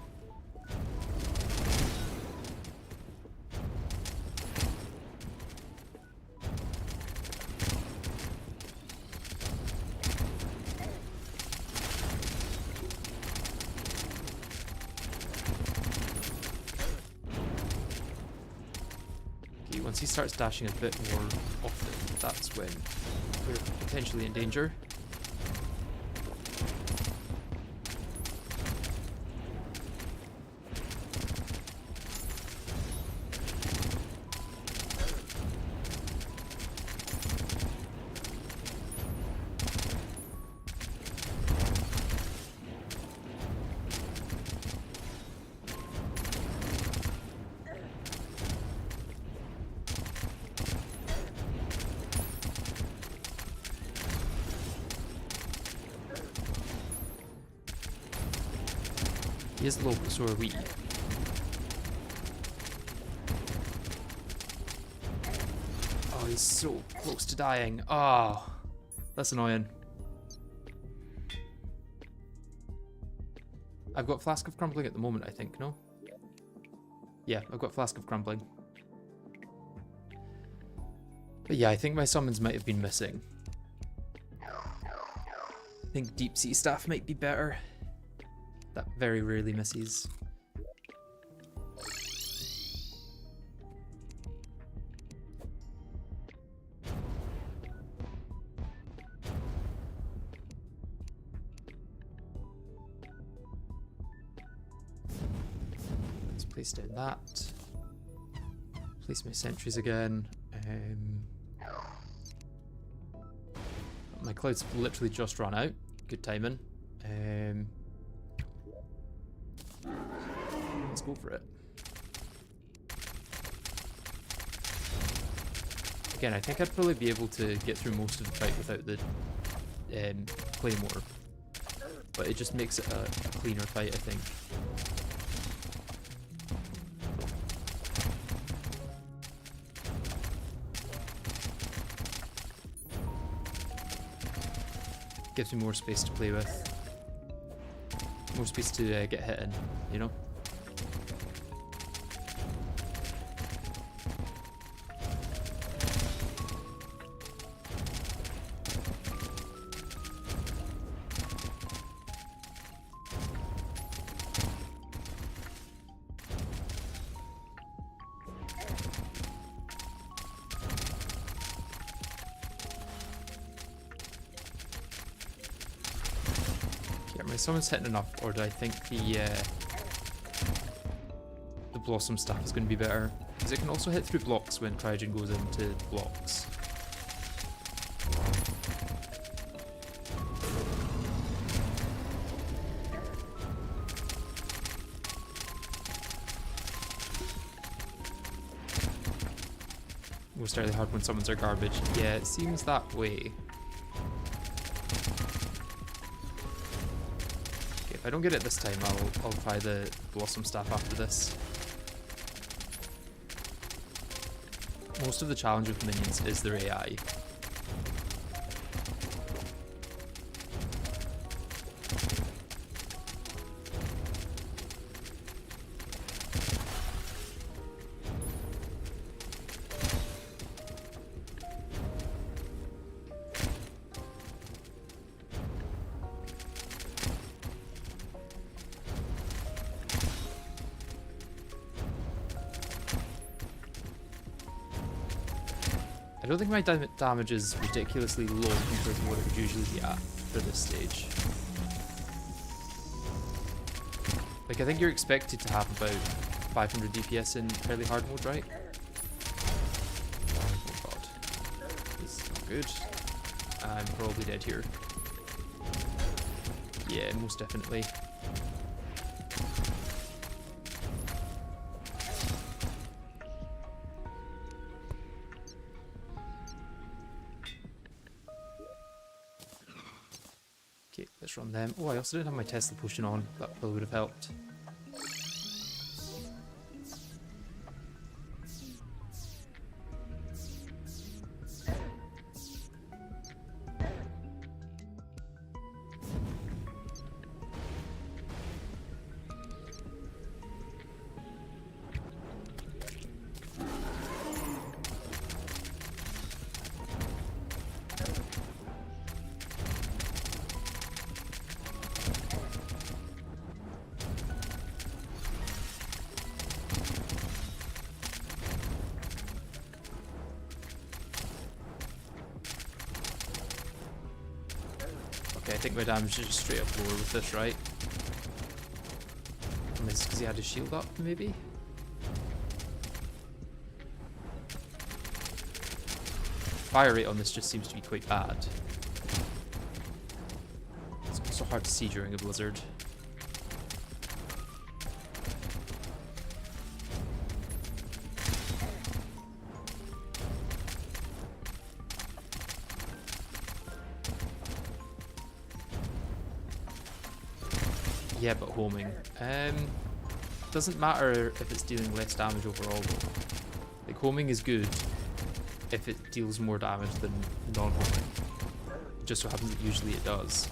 Once he starts dashing a bit more often, that's when we're potentially in danger. He is low, but so are we. Oh, he's so close to dying. Oh, that's annoying. I've got Flask of Crumbling at the moment, I think, no? Yeah, I've got Flask of Crumbling. But yeah, I think my summons might have been missing. I think Deep Sea Staff might be better. That very rarely misses. Let's place down that. Place my sentries again. My clouds have literally just run out. Good timing. Let's go for it. Again, I think I'd probably be able to get through most of the fight without the Claymore. But it just makes it a cleaner fight, I think. Gives me more space to play with. More space to get hit in, you know? My summon's hitting enough, or do I think the Blossom Staff is going to be better, because it can also hit through blocks when Cryogen goes into blocks. Most early hard when summons are garbage. Yeah, it seems that way. Okay, if I don't get it this time, I'll try the Blossom Staff after this. Most of the challenge with minions is their AI. I don't think my damage is ridiculously low compared to what it would usually be at for this stage. Like, I think you're expected to have about 500 DPS in fairly hard mode, right? Oh god. This is not good. I'm probably dead here. Yeah, most definitely. Okay, let's run them. Oh, I also didn't have my Tesla potion on. That probably would have helped. Okay, I think my damage is just straight up lower with this, right? And this is because he had his shield up, maybe? Fire rate on this just seems to be quite bad. It's also hard to see during a blizzard. Yeah, but homing. Doesn't matter if it's dealing less damage overall though. Like, homing is good if it deals more damage than non-homing. It just so happens that usually it does.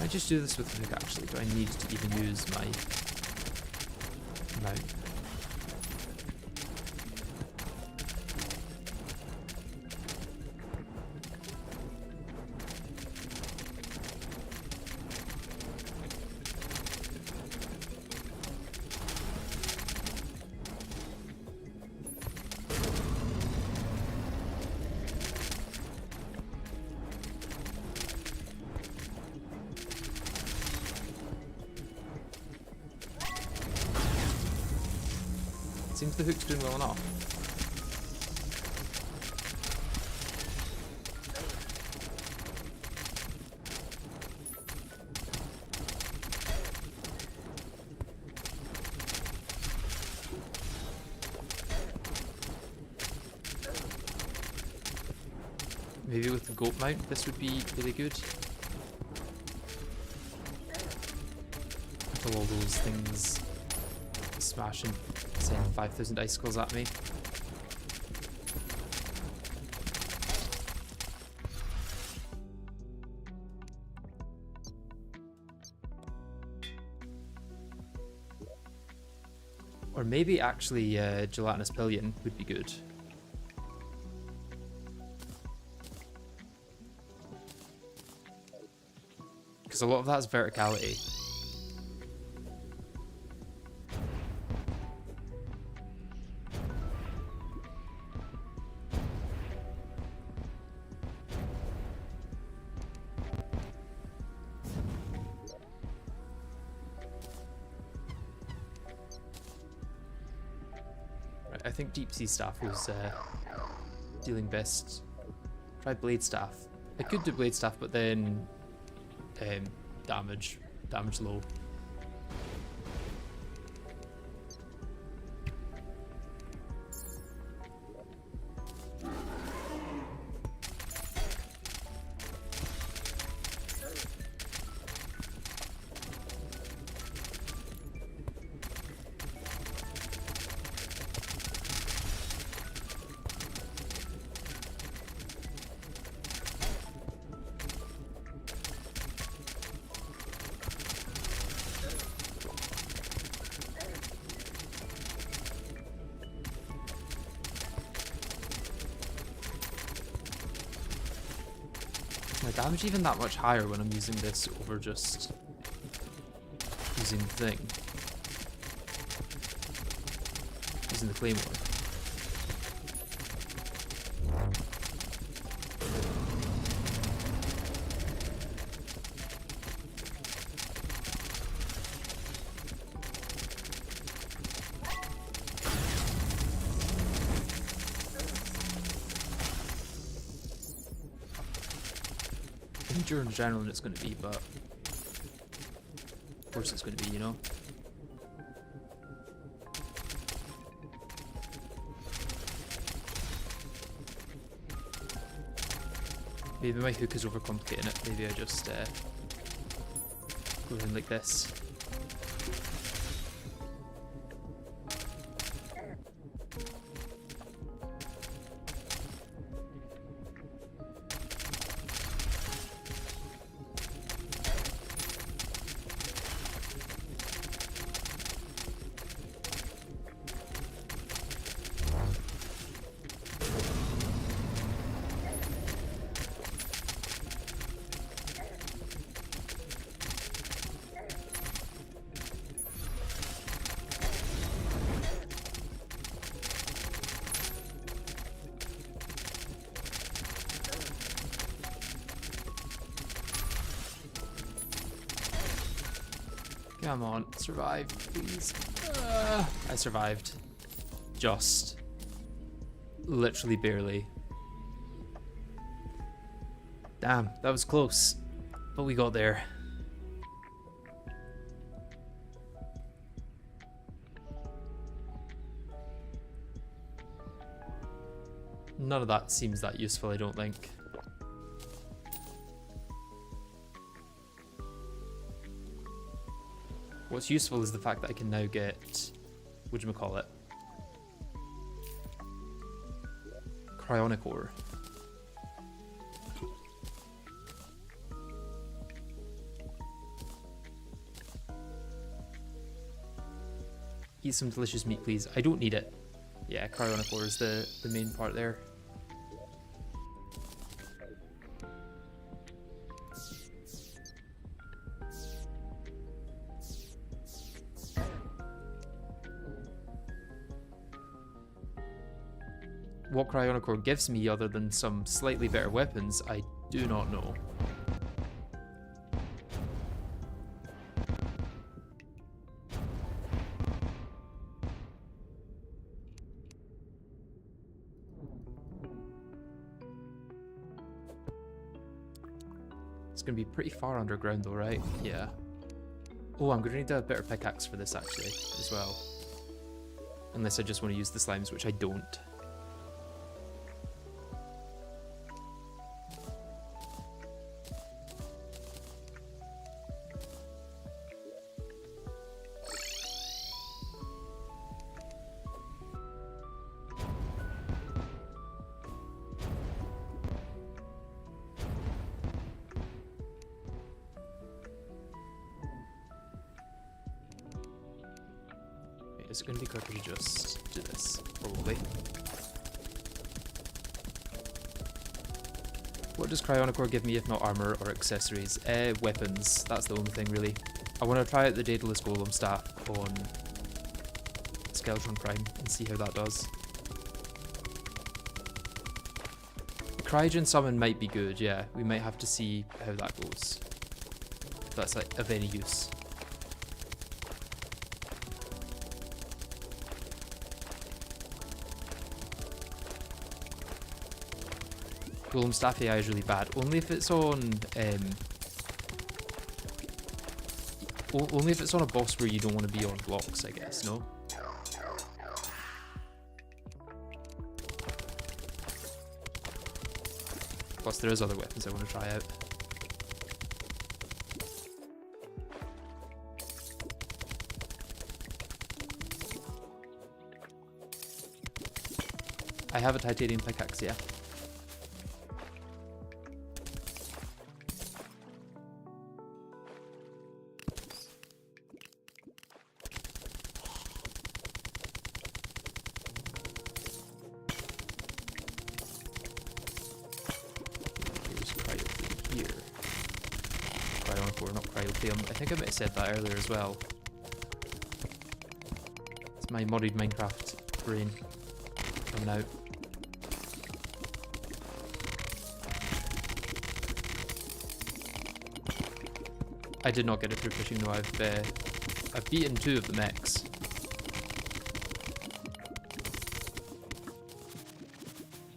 I just do this with the hook actually? Do I need to even use my mount? Seems the hook's doing well enough. Maybe with the goat mount this would be really good. Until all those things smash and send 5,000 icicles at me. Or maybe actually gelatinous pillion would be good. Because because a lot of that's verticality. Right, I think Deep Sea Staff was dealing best. Try Blade Staff. I could do Blade Staff, but then damage low. My damage even that much higher when I'm using this over just using the thing. Using the claymore. In general it's going to be, but of course it's going to be, you know. Maybe my hook is overcomplicating it. Maybe I just go in like this. Come on, survive, please. I survived. Just. Literally barely. Damn, that was close. But we got there. None of that seems that useful, I don't think. What's useful is the fact that I can now get, whatchamacallit, cryonic ore. Eat some delicious meat, please. I don't need it. Yeah, cryonic ore is the main part there. What cryonic ore gives me other than some slightly better weapons, I do not know. It's going to be pretty far underground though, right? Yeah. Oh, I'm going to need a better pickaxe for this actually, as well. Unless I just want to use the slimes, which I don't. Is it going to be quicker to just do this? Probably. What does Cryonicore give me if not armor or accessories? Weapons. That's the only thing really. I want to try out the Daedalus Golem stat on Skeletron Prime and see how that does. The Cryogen summon might be good, yeah. We might have to see how that goes. If that's like of any use. Golem staff AI is really bad. Only if it's on only if it's on a boss where you don't want to be on blocks, I guess, no? Plus there is other weapons I want to try out. I have a titanium pickaxe, yeah. I think I might have said that earlier as well. It's my modded Minecraft brain coming out. I did not get it through fishing though. I've beaten 2 of the mechs.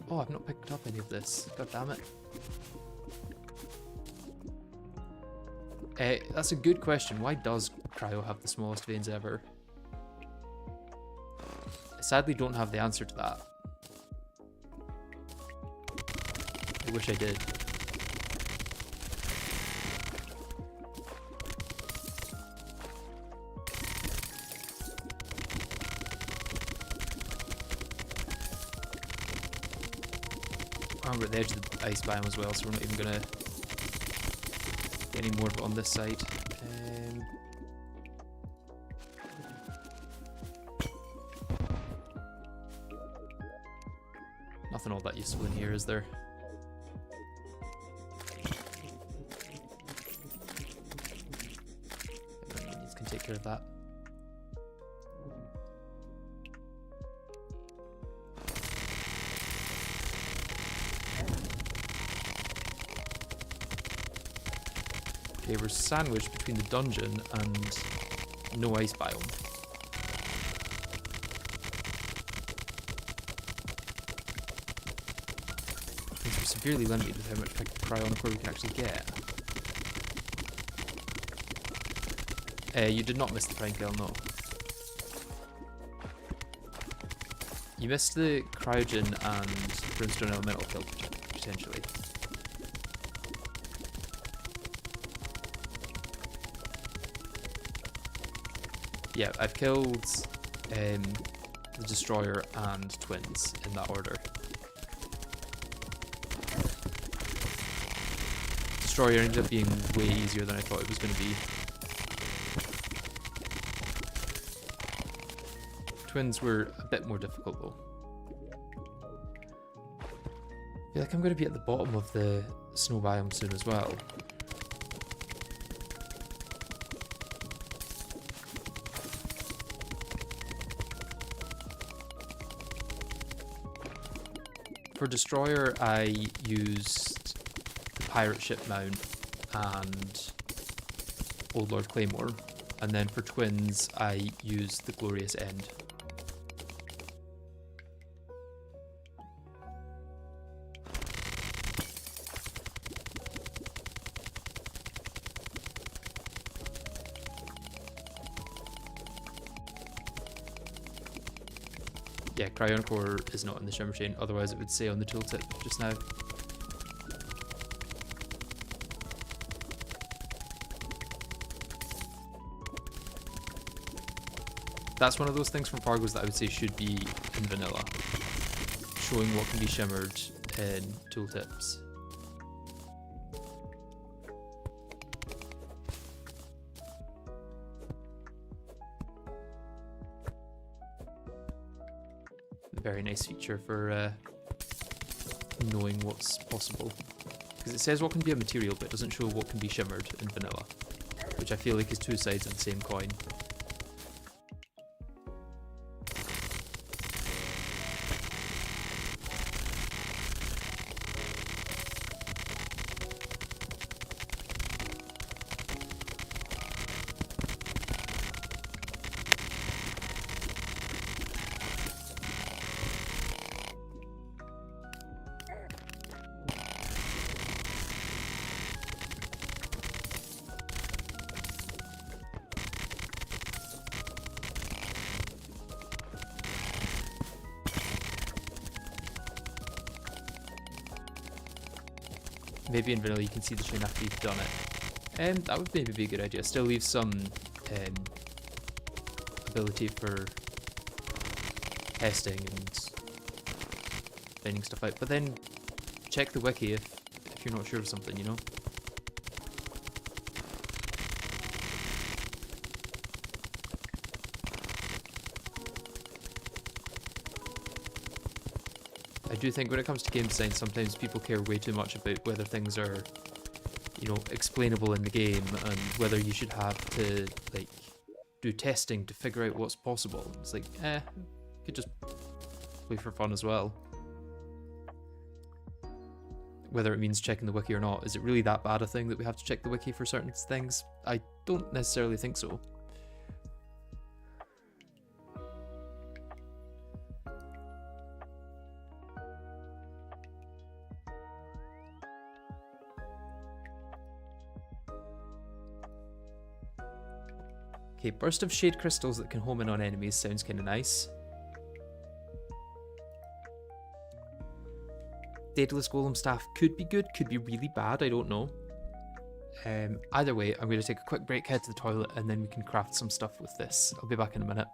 Oh, I've not picked up any of this. God damn it. That's a good question. Why does Cryo have the smallest veins ever? I sadly don't have the answer to that. I wish I did. Oh, we're at the edge of the ice biome as well, so we're not even gonna any more of it on this side. Nothing all that useful in here, is there? Minions can take care of that. Okay, we're sandwiched between the dungeon and no ice biome. Means we're severely limited with how much Cryonicore we can actually get. You did not miss the prime kill, no. You missed the Cryogen and Brimstone Elemental kill, potentially. Yeah, I've killed the Destroyer and Twins in that order. Destroyer ended up being way easier than I thought it was going to be. Twins were a bit more difficult though. I feel like I'm going to be at the bottom of the snow biome soon as well. For Destroyer, I used Pirate Ship Mount and Old Lord Claymore, and then for Twins, I used the Glorious End. Yeah, Cryocore is not in the shimmer chain, otherwise it would say on the tooltip just now. That's one of those things from Fargo's that I would say should be in vanilla, showing what can be shimmered in tooltips. Very nice feature for knowing what's possible. because it says what can be a material, but it doesn't show what can be shimmered in vanilla, which I feel like is two sides of the same coin. Maybe in vanilla you can see the chain after you've done it. That would maybe be a good idea. Still leave some ability for testing and finding stuff out. But then check the wiki if you're not sure of something, you know? I do think when it comes to game design, sometimes people care way too much about whether things are, you know, explainable in the game, and whether you should have to, like, do testing to figure out what's possible. It's like, you could just play for fun as well. Whether it means checking the wiki or not, is it really that bad a thing that we have to check the wiki for certain things? I don't necessarily think so. Okay, burst of shade crystals that can home in on enemies sounds kind of nice. Daedalus Golem Staff could be good, could be really bad, I don't know. Either way, I'm going to take a quick break, head to the toilet, and then we can craft some stuff with this. I'll be back in a minute.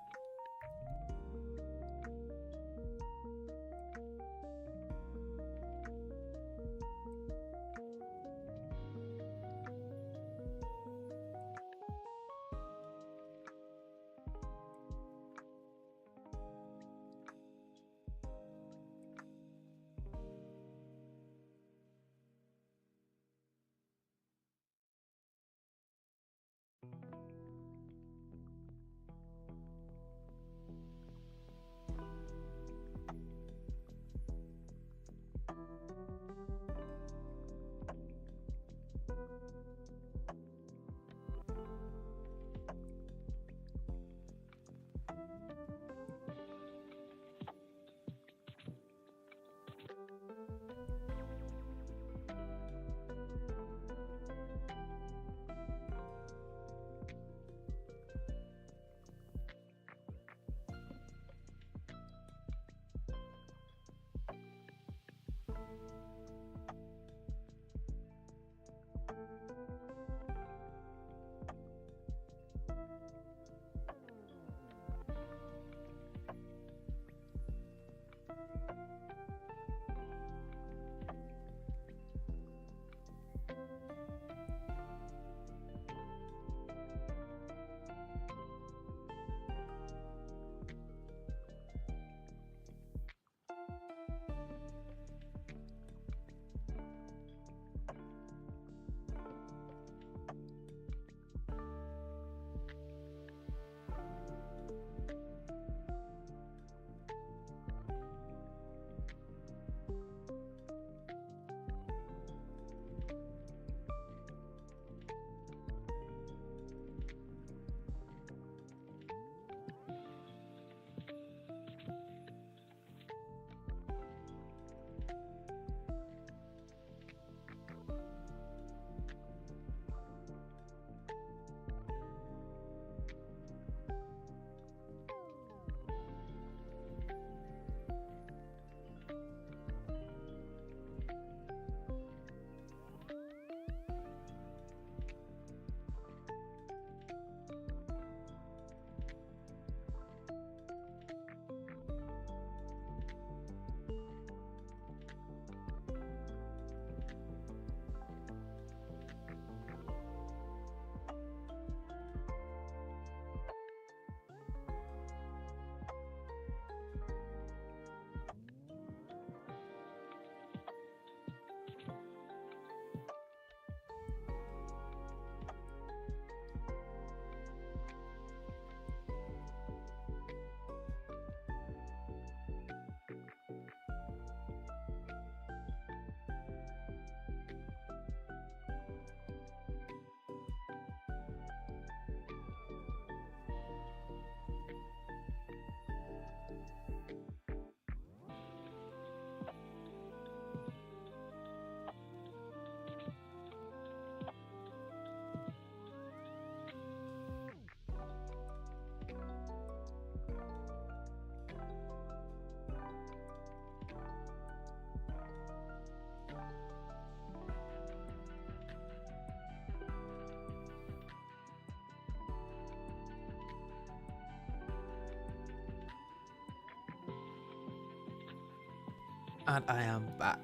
And I am back.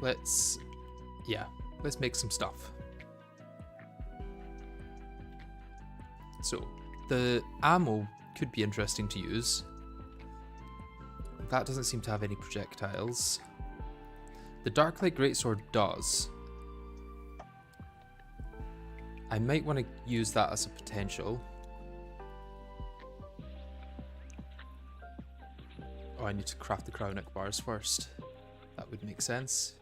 Let's make some stuff. So, the ammo could be interesting to use. That doesn't seem to have any projectiles. The Darklight Greatsword does. I might want to use that as a potential. Oh, I need to craft the cryonic bars first. That would make sense.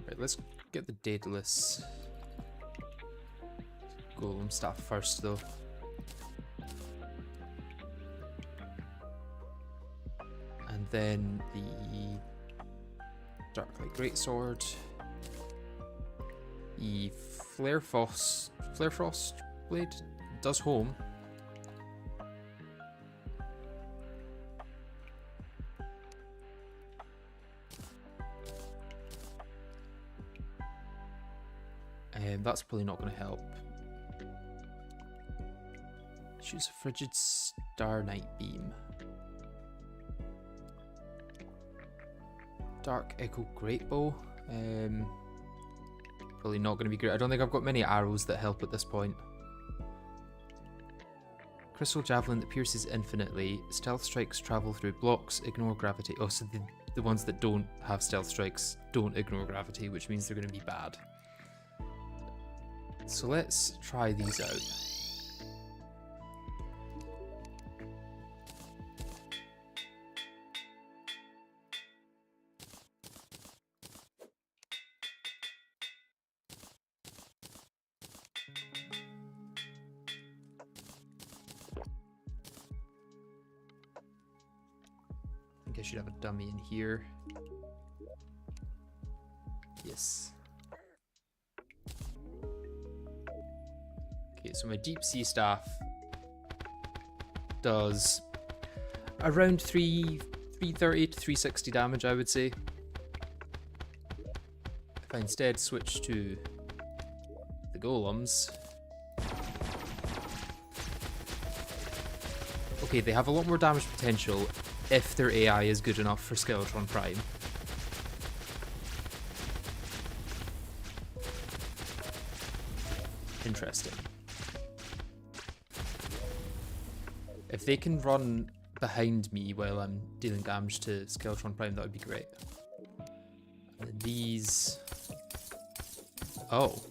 Right, let's get the Daedalus golem stuff first, though. And then the Darklight Greatsword. The Flare Frost Blade does home. That's probably not going to help. Choose a Frigid Star Night Beam. Dark Echo Greatbow. Probably not going to be great. I don't think I've got many arrows that help at this point. Crystal Javelin that pierces infinitely. Stealth strikes travel through blocks, ignore gravity. Oh, so the ones that don't have stealth strikes don't ignore gravity, which means they're going to be bad. So let's try these out. I think I should have a dummy in here. Yes. Okay, so my deep sea staff does around 330 to 360 damage, I would say. If I instead switch to the golems. Okay, they have a lot more damage potential if their AI is good enough for Skeletron Prime. Interesting. If they can run behind me while I'm dealing damage to Skeletron Prime, that would be great. And then these... Oh.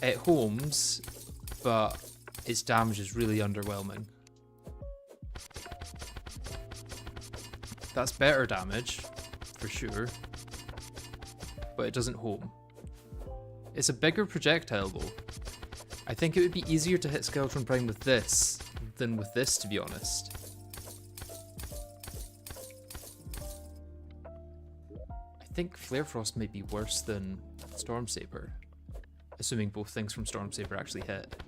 It homes, but its damage is really underwhelming. That's better damage, for sure. But it doesn't home. It's a bigger projectile, though. I think it would be easier to hit Skeletron Prime with this than with this, to be honest. I think Flare Frost might be worse than Storm Saber, assuming both things from Storm Saber actually hit.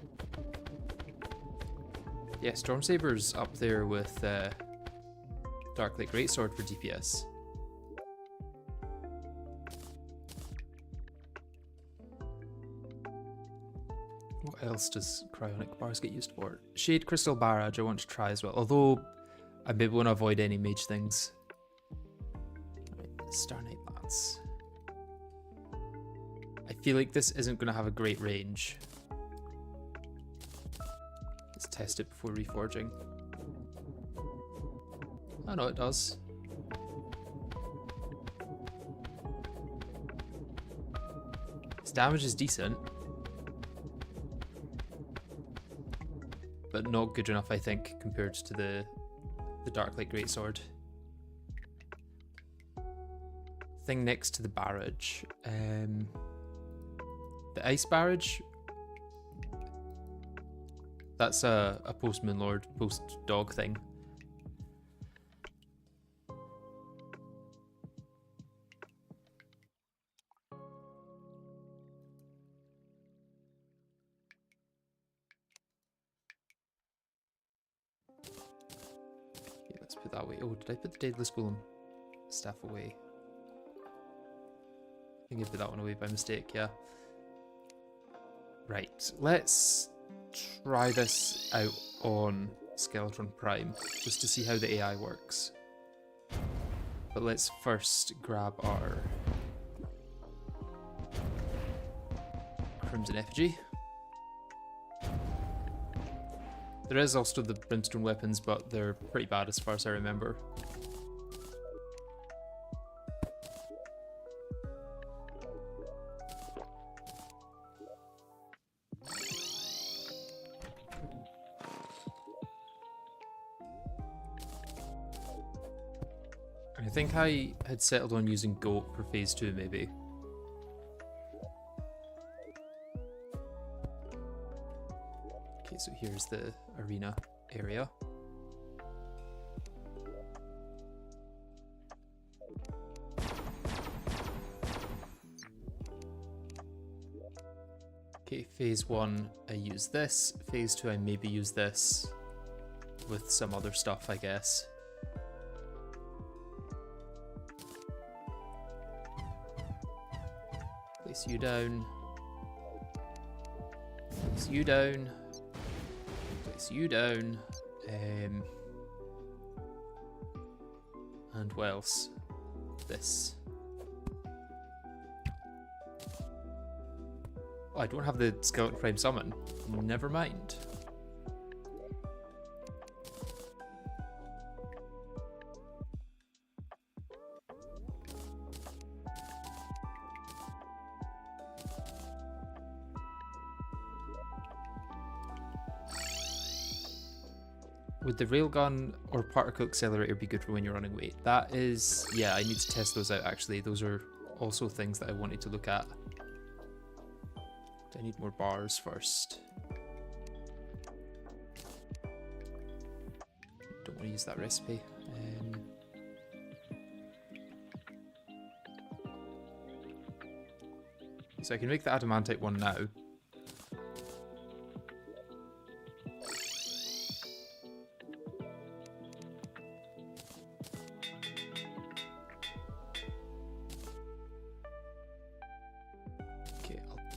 Yeah, Storm Saber's up there with Darklight Greatsword for DPS. What else does cryonic bars get used for? Shade Crystal Barrage I want to try as well, although I maybe want to avoid any mage things. Right, Star Knight Lance. I feel like this isn't going to have a great range. Let's test it before reforging. Oh no, it does. Its damage is decent. But not good enough, I think, compared to the Darklight Greatsword. Thing next to the barrage. The Ice Barrage. That's a post-Moon Lord, post-dog thing. Let's put that away. Oh, did I put the Daedalus Golem staff away? I think I put that one away by mistake, yeah. Right, let's try this out on Skeletron Prime, just to see how the AI works. But let's first grab our Crimson Effigy. There is also the Brimstone weapons, but they're pretty bad as far as I remember. I think I had settled on using Goat for phase 2 maybe. Okay, so here's the arena area. Okay, phase 1 I use this, phase 2 I maybe use this with some other stuff, I guess. Place you down. Place you down. Place you down. And what else? This. Oh, I don't have the Skeletron Prime summon. Never mind. Would the railgun or particle accelerator be good for when you're running weight? That is, yeah, I need to test those out actually. Those are also things that I wanted to look at. I need more bars first. Don't want to use that recipe. So I can make the adamantite one now.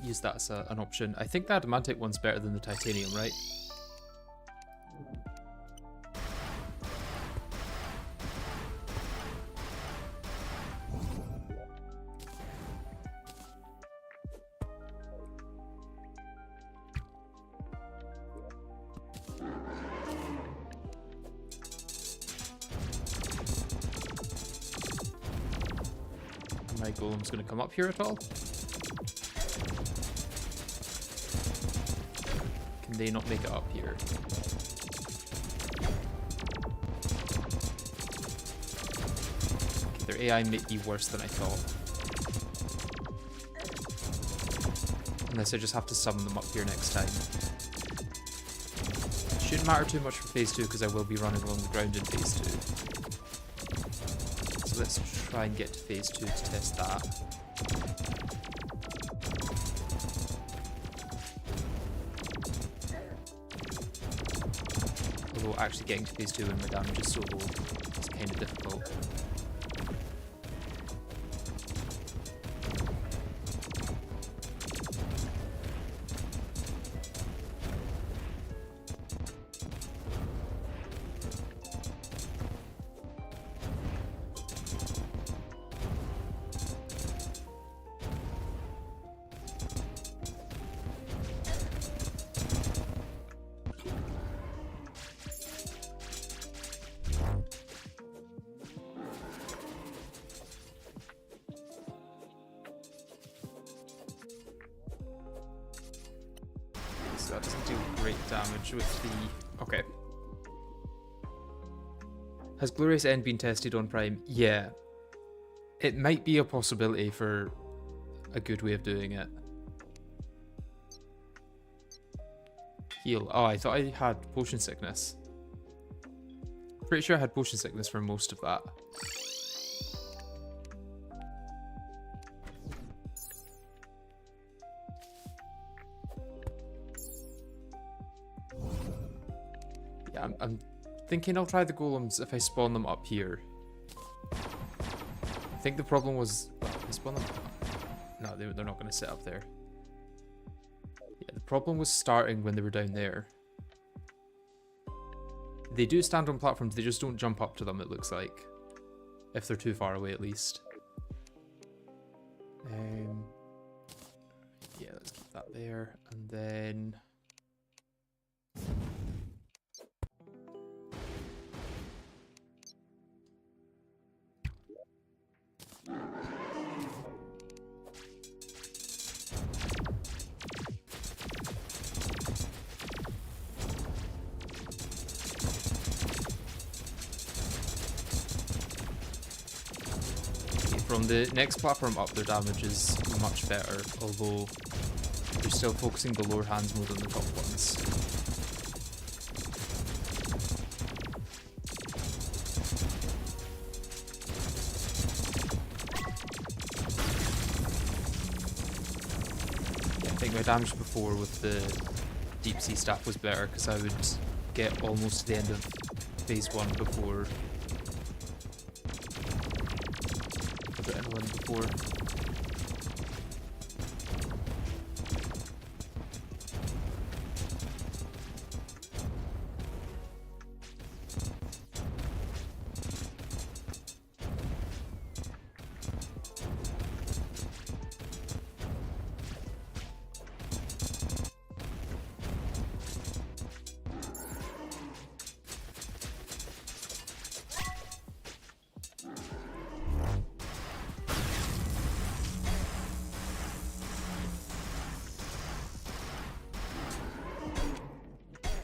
Use that as an option. I think the adamantite one's better than the titanium, right? My golem's gonna come up here at all? They not make it up here. Okay, their AI may be worse than I thought. Unless I just have to summon them up here next time. Shouldn't matter too much for phase 2 because I will be running along the ground in phase 2. So let's try and get to phase 2 to test that. Actually getting to phase 2 when my damage is so low is kind of difficult. So that doesn't do great damage with the... Okay. Has Glorious End been tested on Prime? Yeah. It might be a possibility for a good way of doing it. Heal. Oh, I thought I had Potion Sickness. Pretty sure I had Potion Sickness for most of that. I'm thinking I'll try the golems if I spawn them up here. I think the problem was... Well, if I spawn them... No, they're not going to sit up there. Yeah, the problem was starting when they were down there. They do stand on platforms, they just don't jump up to them, it looks like. If they're too far away, at least. Yeah, let's keep that there. And then... From the next platform up, their damage is much better, although they're still focusing the lower hands mode on the top ones. Yeah, I think my damage before with the deep sea staff was better because I would get almost to the end of phase 1 before before.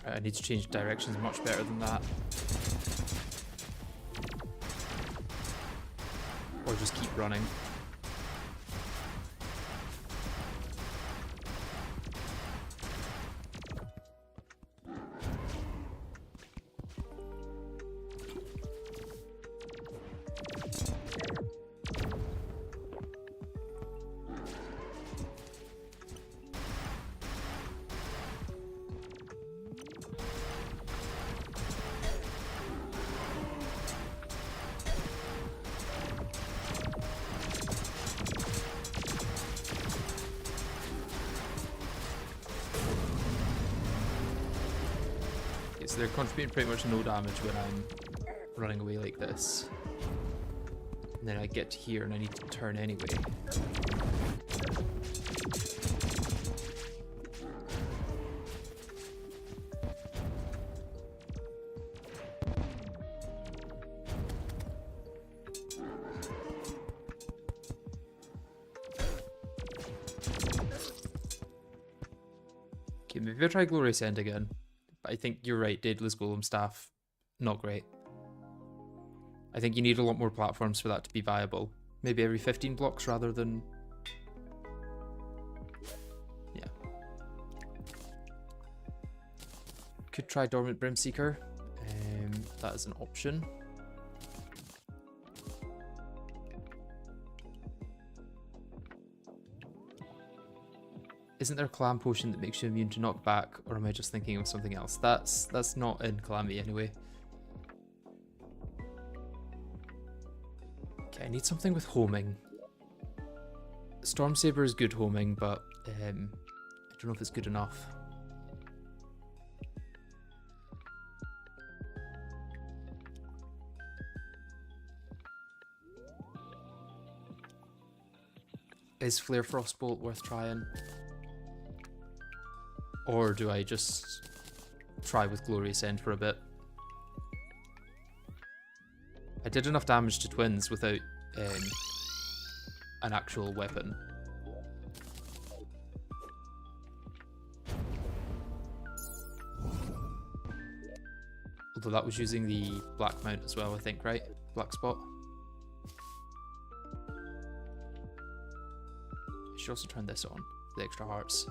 I need to change directions much better than that. Or just keep running. So they're contributing pretty much no damage when I'm running away like this. And then I get to here and I need to turn anyway. Okay, maybe I'll try Glorious End again. I think you're right, Daedalus Golem Staff, not great. I think you need a lot more platforms for that to be viable. Maybe every 15 blocks rather than... Yeah. Could try Dormant Brimseeker. That is an option. Isn't there a clam potion that makes you immune to knockback, or am I just thinking of something else? That's not in Calamity anyway. Okay, I need something with homing. Storm Saber is good homing, but I don't know if it's good enough. Is Flare Frostbolt worth trying? Or do I just try with Glorious End for a bit? I did enough damage to twins without an actual weapon. Although that was using the black mount as well, I think, right? Black spot. I should also turn this on, the extra hearts.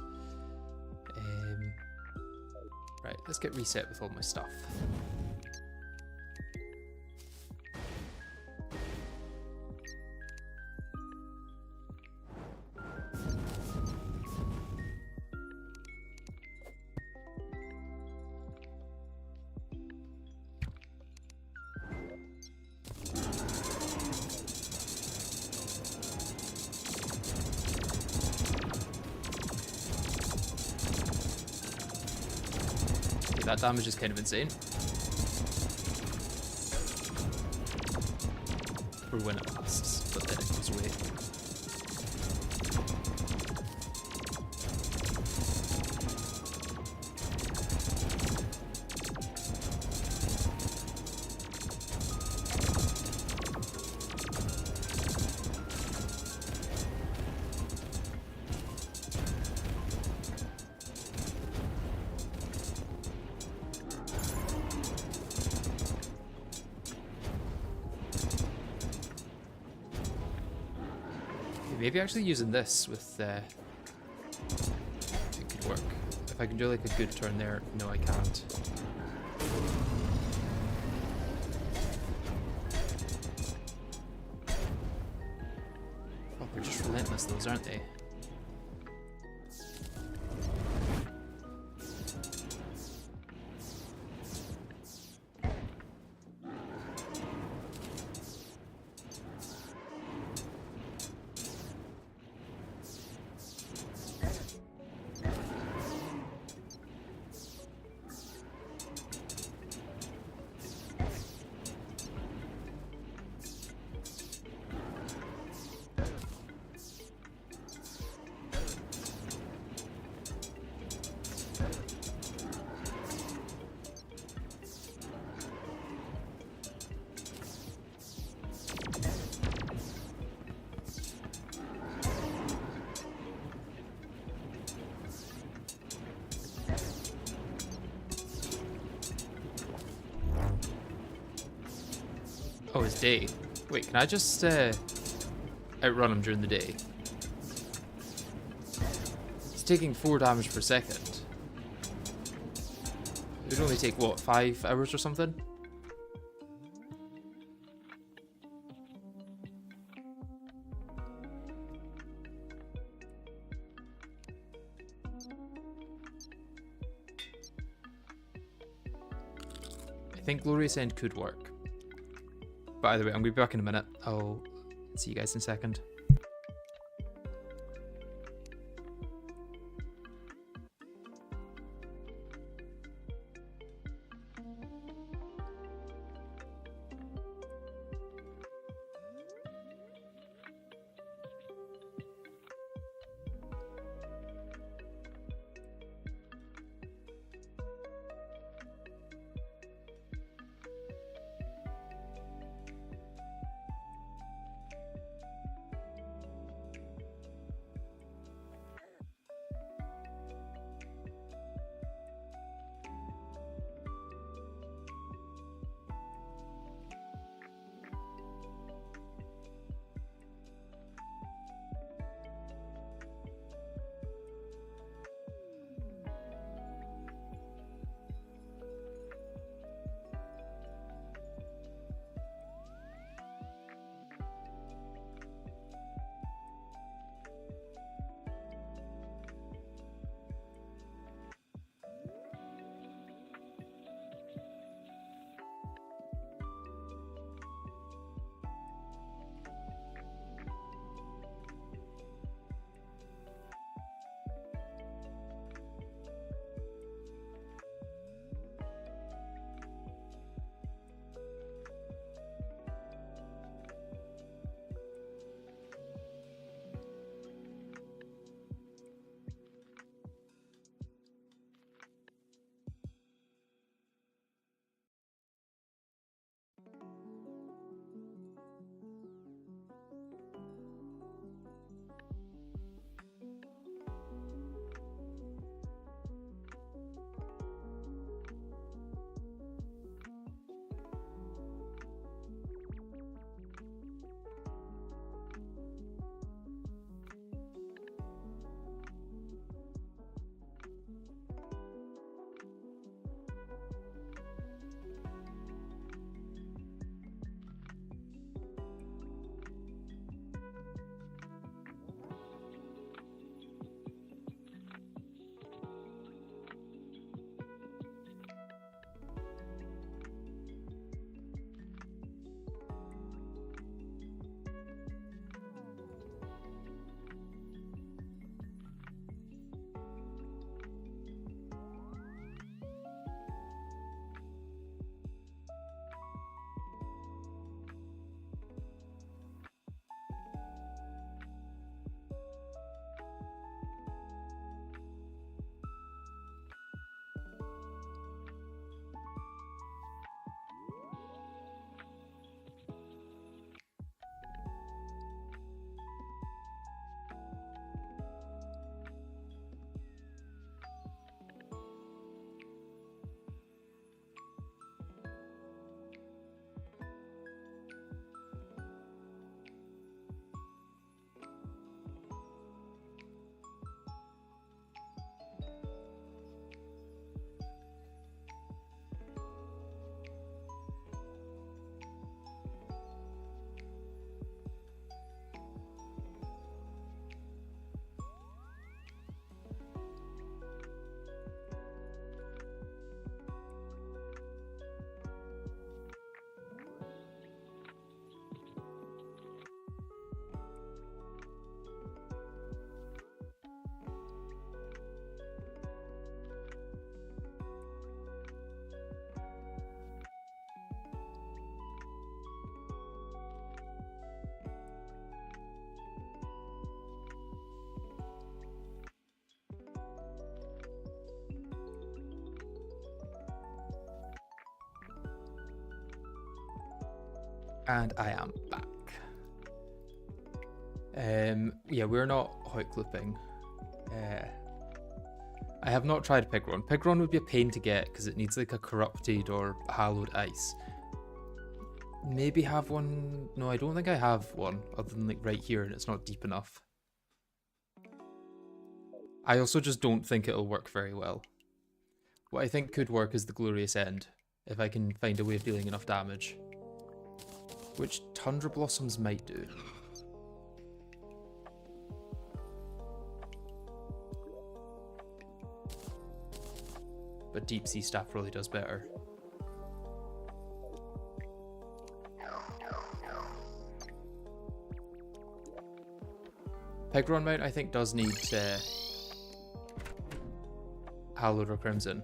Right, let's get reset with all my stuff. Okay, that damage is kind of insane. For when it lasts, but then it goes away. Maybe actually using this with it could work. If I can do like a good turn there, no I can't. Oh, they're just relentless those, aren't they? Oh, it's day. Wait, can I just outrun him during the day? It's taking 4 damage per second. It would only take, what, 5 hours or something? I think Glorious End could work. By the way, I'm going to be back in a minute. I'll see you guys in a second. And I am back. Yeah, we're not hot clipping. I have not tried Pigron. Pigron would be a pain to get because it needs like a corrupted or hallowed ice. Maybe have one. No, I don't think I have one other than like right here, and it's not deep enough. I also just don't think it'll work very well. What I think could work is the Glorious End, if I can find a way of dealing enough damage. Which Tundra Blossoms might do. But Deep Sea Staff probably does better. Pigron Mount I think does need Hallowed or Crimson.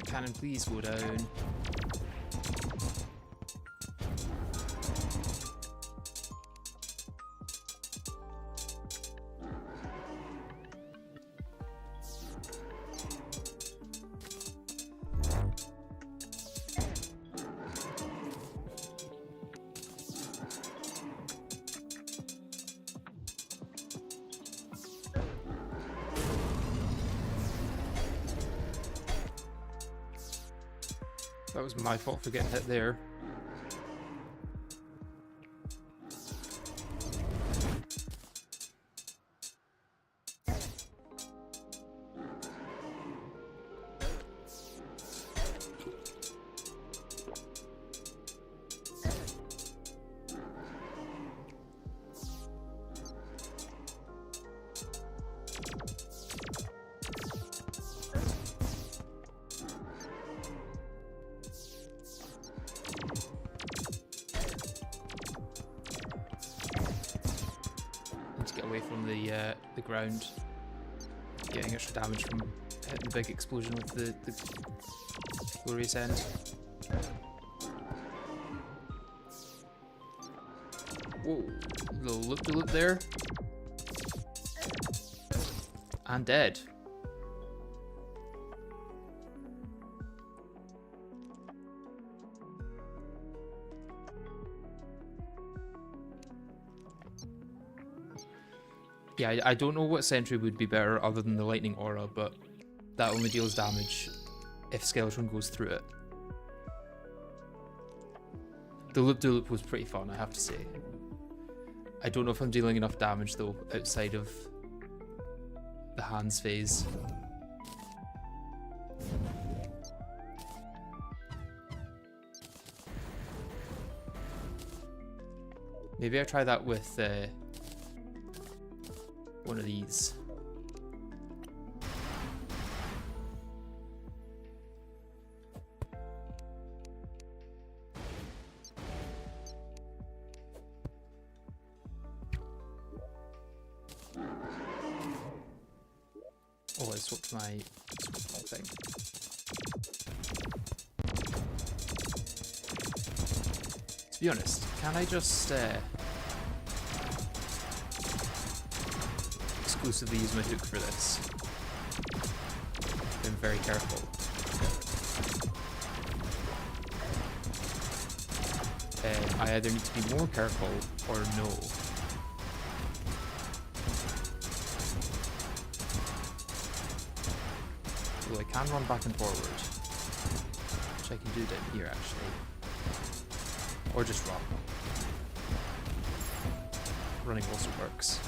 Cannon, please go down. That was my fault for getting hit there. The ground, getting extra damage from hitting the big explosion with the Glorious End. Whoa, little loop-de-loop there. And dead. Yeah, I don't know what sentry would be better other than the lightning aura, but that only deals damage if Skeletron goes through it. The loop-de-loop was pretty fun, I have to say. I don't know if I'm dealing enough damage though, outside of the hands phase. Maybe I try that with one of these. Oh, I swapped my thing. To be honest, can I just exclusively use my hook for this? I'm very careful. I either need to be more careful or no. Although I can run back and forward, which I can do down here actually. Or just run. Running also works.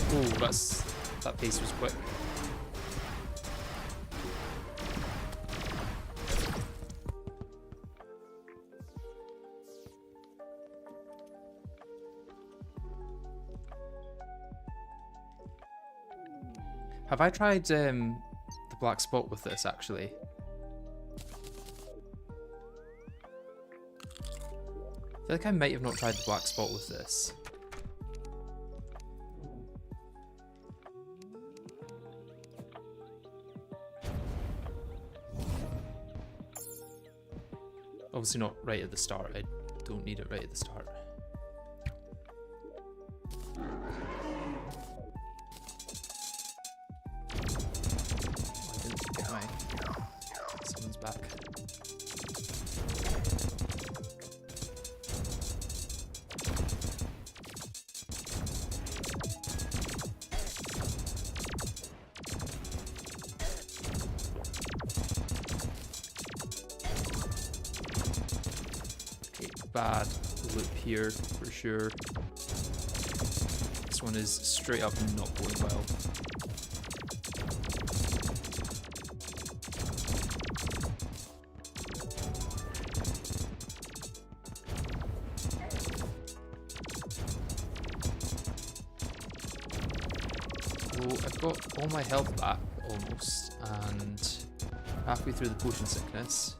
Oh, that pace was quick. Have I tried the black spot with this actually? I feel like I might have not tried the black spot with this. Obviously not right at the start. I don't need it right at the start. Oh, I didn't get my... Someone's back. Bad loop here for sure. This one is straight up not going well. So I've got all my health back almost, and halfway through the potion sickness.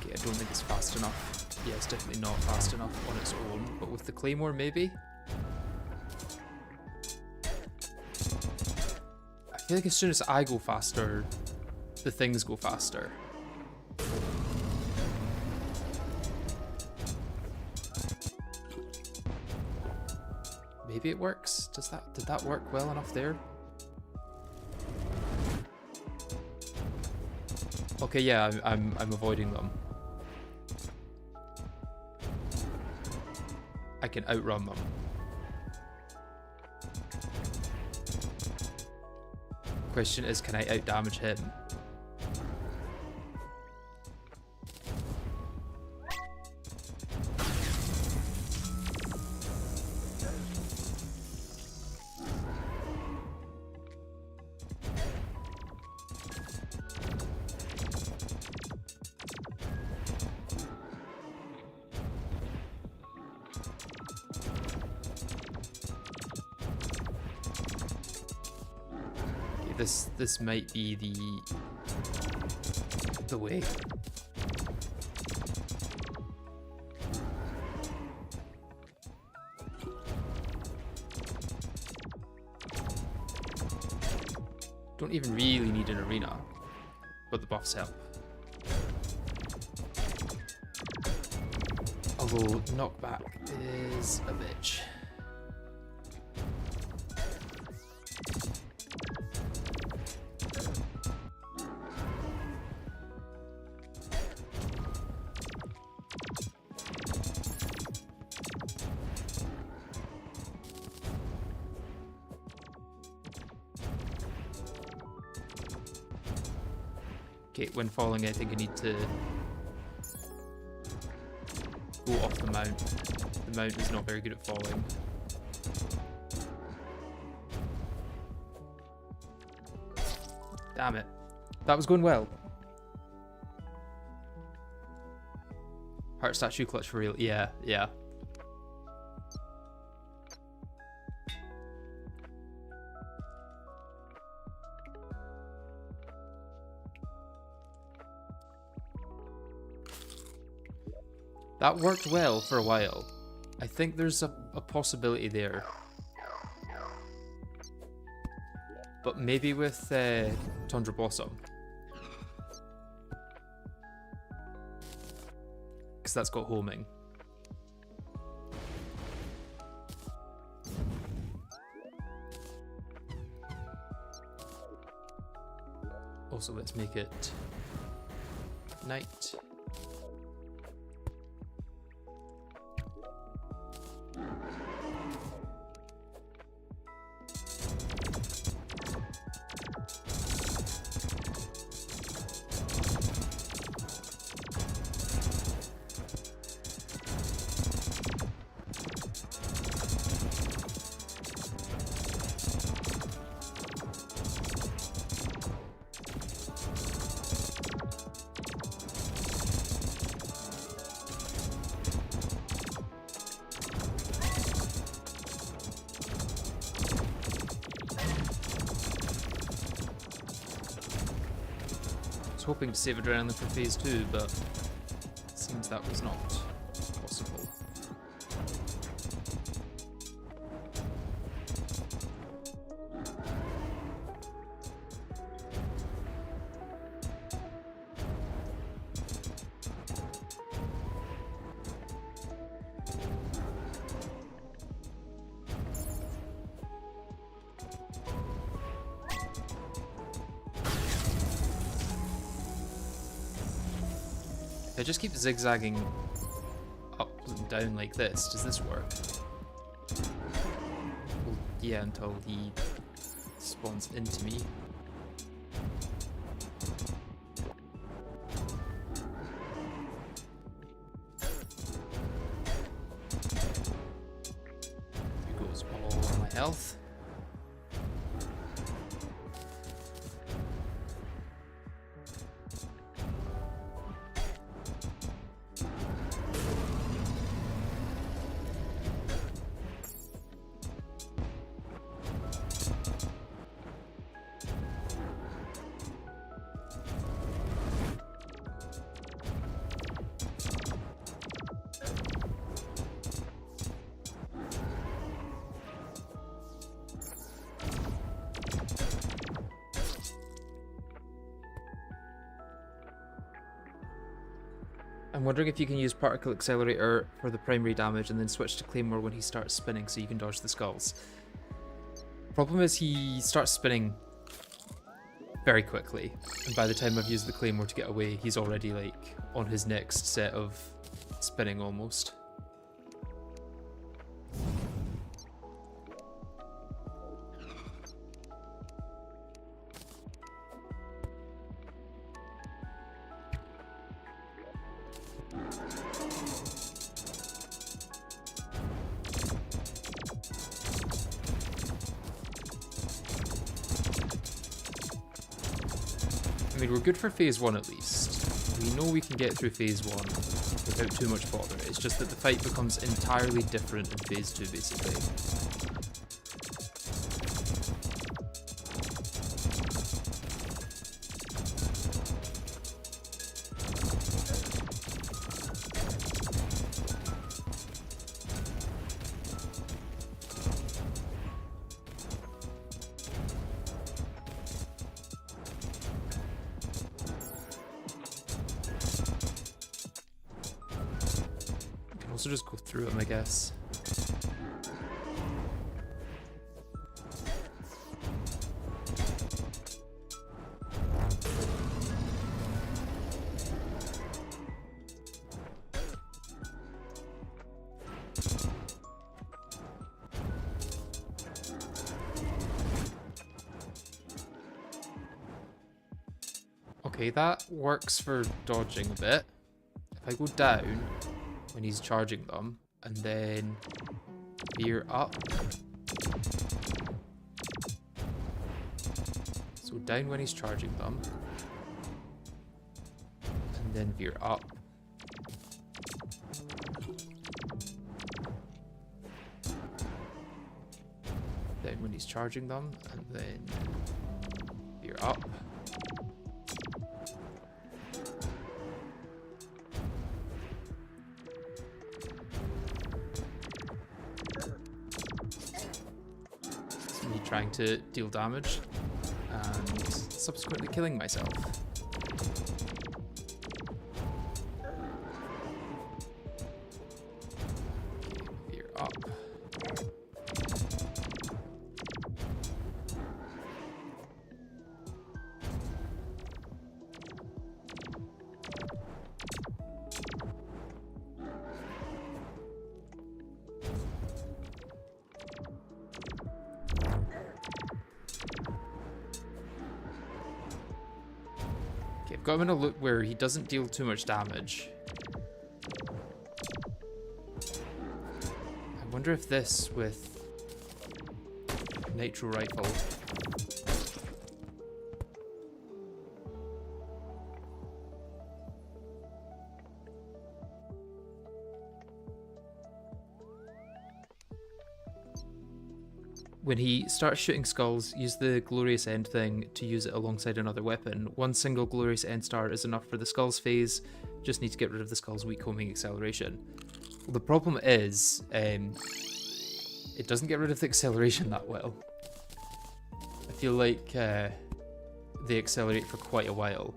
I don't think it's fast enough. Yeah, it's definitely not fast enough on its own, but with the claymore maybe? I feel like as soon as I go faster, the things go faster. Maybe it works? Did that work well enough there? Okay, yeah, I'm avoiding them. I can outrun them. Question is, can I outdamage him? This might be the way. Don't even really need an arena, but the buffs help. Although knockback is a bitch. Okay, when falling, I think I need to go off the mount. The mount is not very good at falling. Damn it. That was going well. Heart statue clutch for real. Yeah, yeah. That worked well for a while. I think there's a possibility there. But maybe with Tundra Blossom. Because that's got homing. Also, let's make it night. Hoping to save adrenaline for phase 2, but it seems that was not possible. If I just keep zigzagging up and down like this, does this work? Well, yeah, until he spawns into me. There goes all my health. I'm wondering if you can use Particle Accelerator for the primary damage and then switch to Claymore when he starts spinning so you can dodge the skulls. Problem is he starts spinning very quickly, and by the time I've used the Claymore to get away, he's already like on his next set of spinning almost. I mean, we're good for phase 1 at least. We know we can get through phase 1 without too much bother. It's just that the fight becomes entirely different in phase 2, basically. Also just go through them, I guess. Okay, that works for dodging a bit. If I go down when he's charging them, and then veer up. So down when he's charging them, and then veer up. Down when he's charging them, and then veer up. trying to deal damage and subsequently killing myself. Okay, veer up. I've got him in a look where he doesn't deal too much damage. I wonder if this with Nitro Rifle. When he starts shooting skulls, use the Glorious End thing to use it alongside another weapon. One single Glorious End star is enough for the skulls phase. Just need to get rid of the skull's weak homing acceleration. Well, the problem is, it doesn't get rid of the acceleration that well. I feel like they accelerate for quite a while.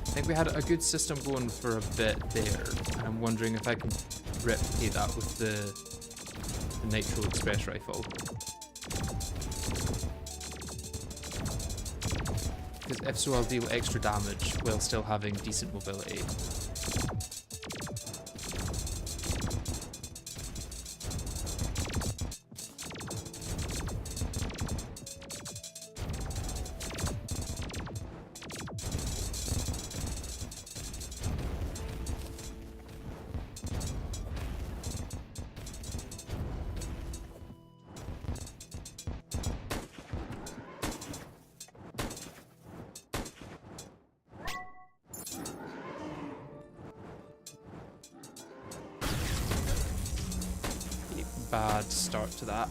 I think we had a good system going for a bit there, and I'm wondering if I can replicate that with the Nitro Express Rifle. Because if so, I'll deal extra damage while still having decent mobility. Bad start to that.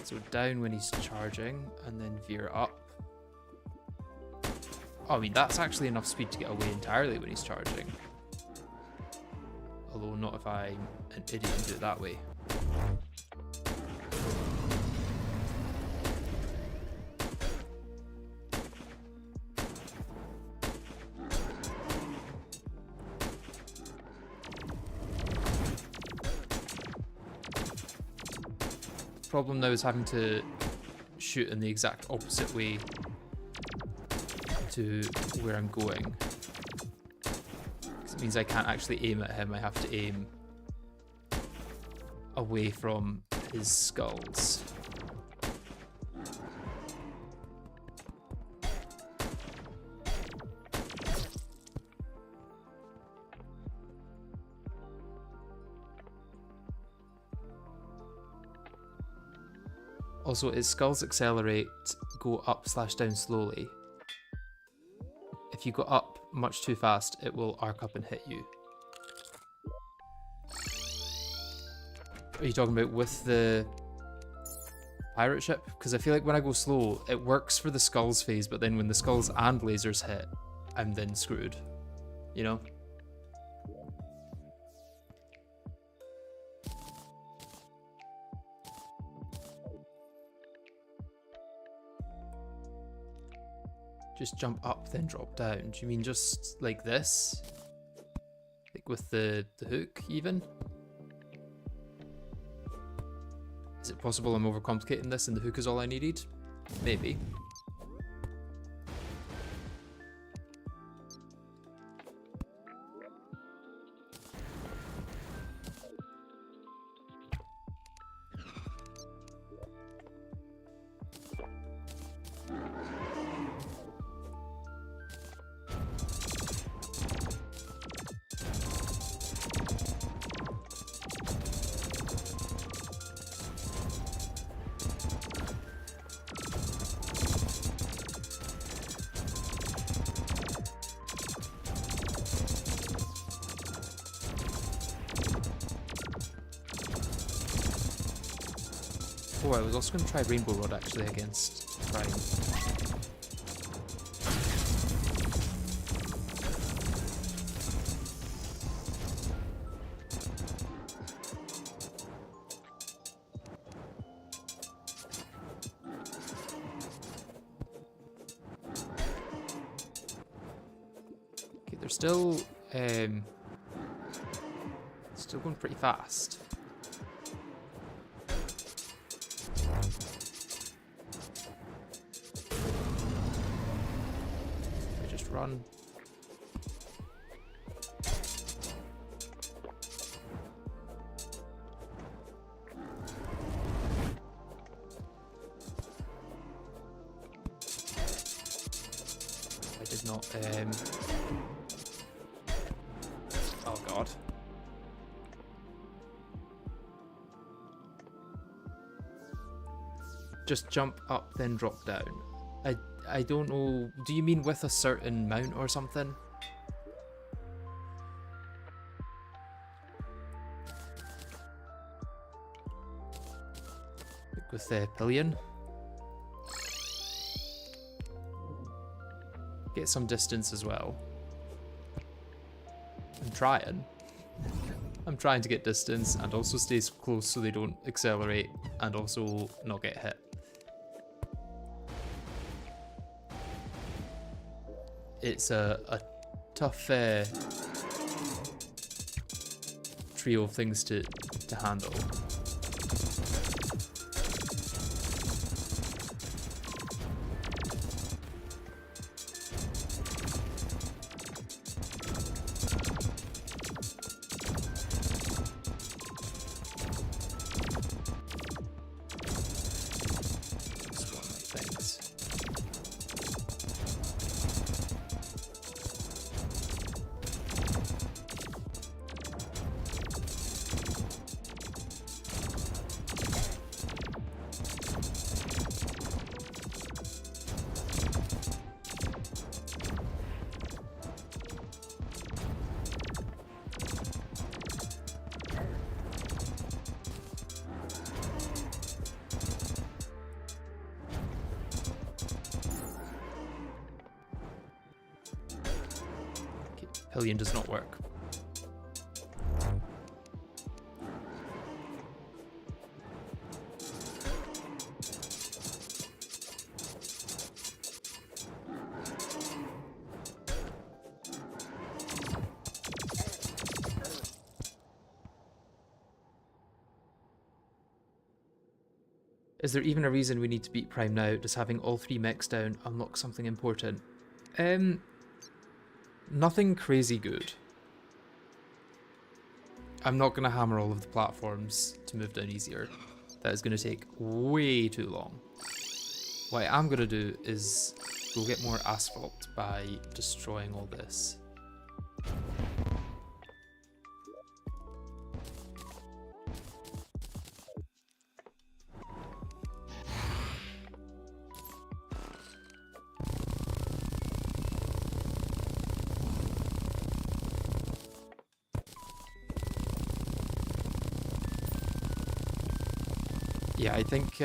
So down when he's charging, and then veer up. Oh, I mean, that's actually enough speed to get away entirely when he's charging. Although not if I'm an idiot and do it that way. Problem now is having to shoot in the exact opposite way to where I'm going. 'Cause it means I can't actually aim at him, I have to aim away from his skulls. Also, his skulls accelerate, go up/down slowly. If you go up much too fast, it will arc up and hit you. Are you talking about with the pirate ship? Because I feel like when I go slow, it works for the skulls phase, but then when the skulls and lasers hit, I'm then screwed. You know? Just jump up, then drop down. Do you mean just like this? Like with the hook, even? Is it possible I'm overcomplicating this and the hook is all I needed? Maybe. Oh, I was also going to try Rainbow Rod actually against Prime. Okay, they're still going pretty fast. Run. I did not. Oh god. Just jump up, then drop down. I don't know. Do you mean with a certain mount or something? Like with the pillion? Get some distance as well. I'm trying. I'm trying to get distance and also stay close so they don't accelerate and also not get hit. It's a tough trio of things to handle. Pillion does not work. Is there even a reason we need to beat Prime now? Does having all 3 mechs down unlock something important? Nothing crazy good. I'm not going to hammer all of the platforms to move down easier. That is going to take way too long. What I am going to do is go get more asphalt by destroying all this. Yeah, I think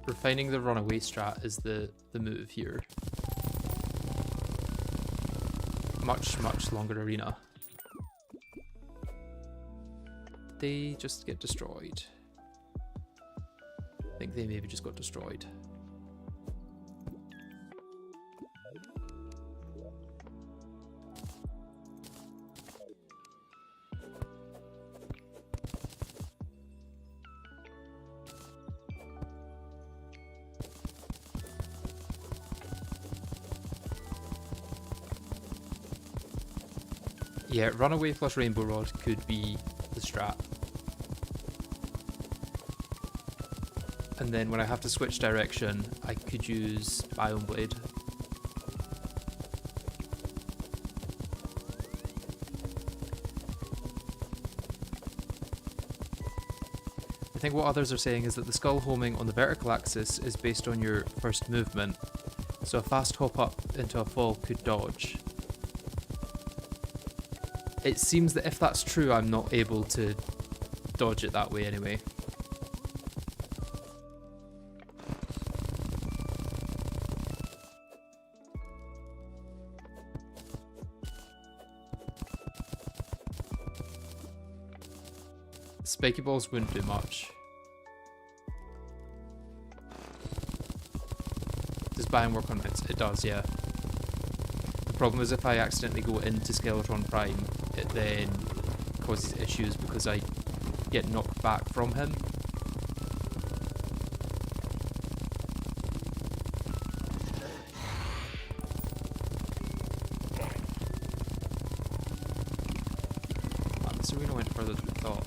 refining the runaway strat is the move here. Much longer arena. Did they just get destroyed? I think they maybe just got destroyed. Yeah, runaway plus rainbow rod could be the strat. And then when I have to switch direction, I could use Biome Blade. I think what others are saying is that the skull homing on the vertical axis is based on your first movement, so a fast hop up into a fall could dodge. It seems that if that's true, I'm not able to dodge it that way anyway. Spiky balls wouldn't do much. Does buying work on it? It does, yeah. The problem is if I accidentally go into Skeletron Prime, it then causes issues because I get knocked back from him. Man, this arena went further than I thought.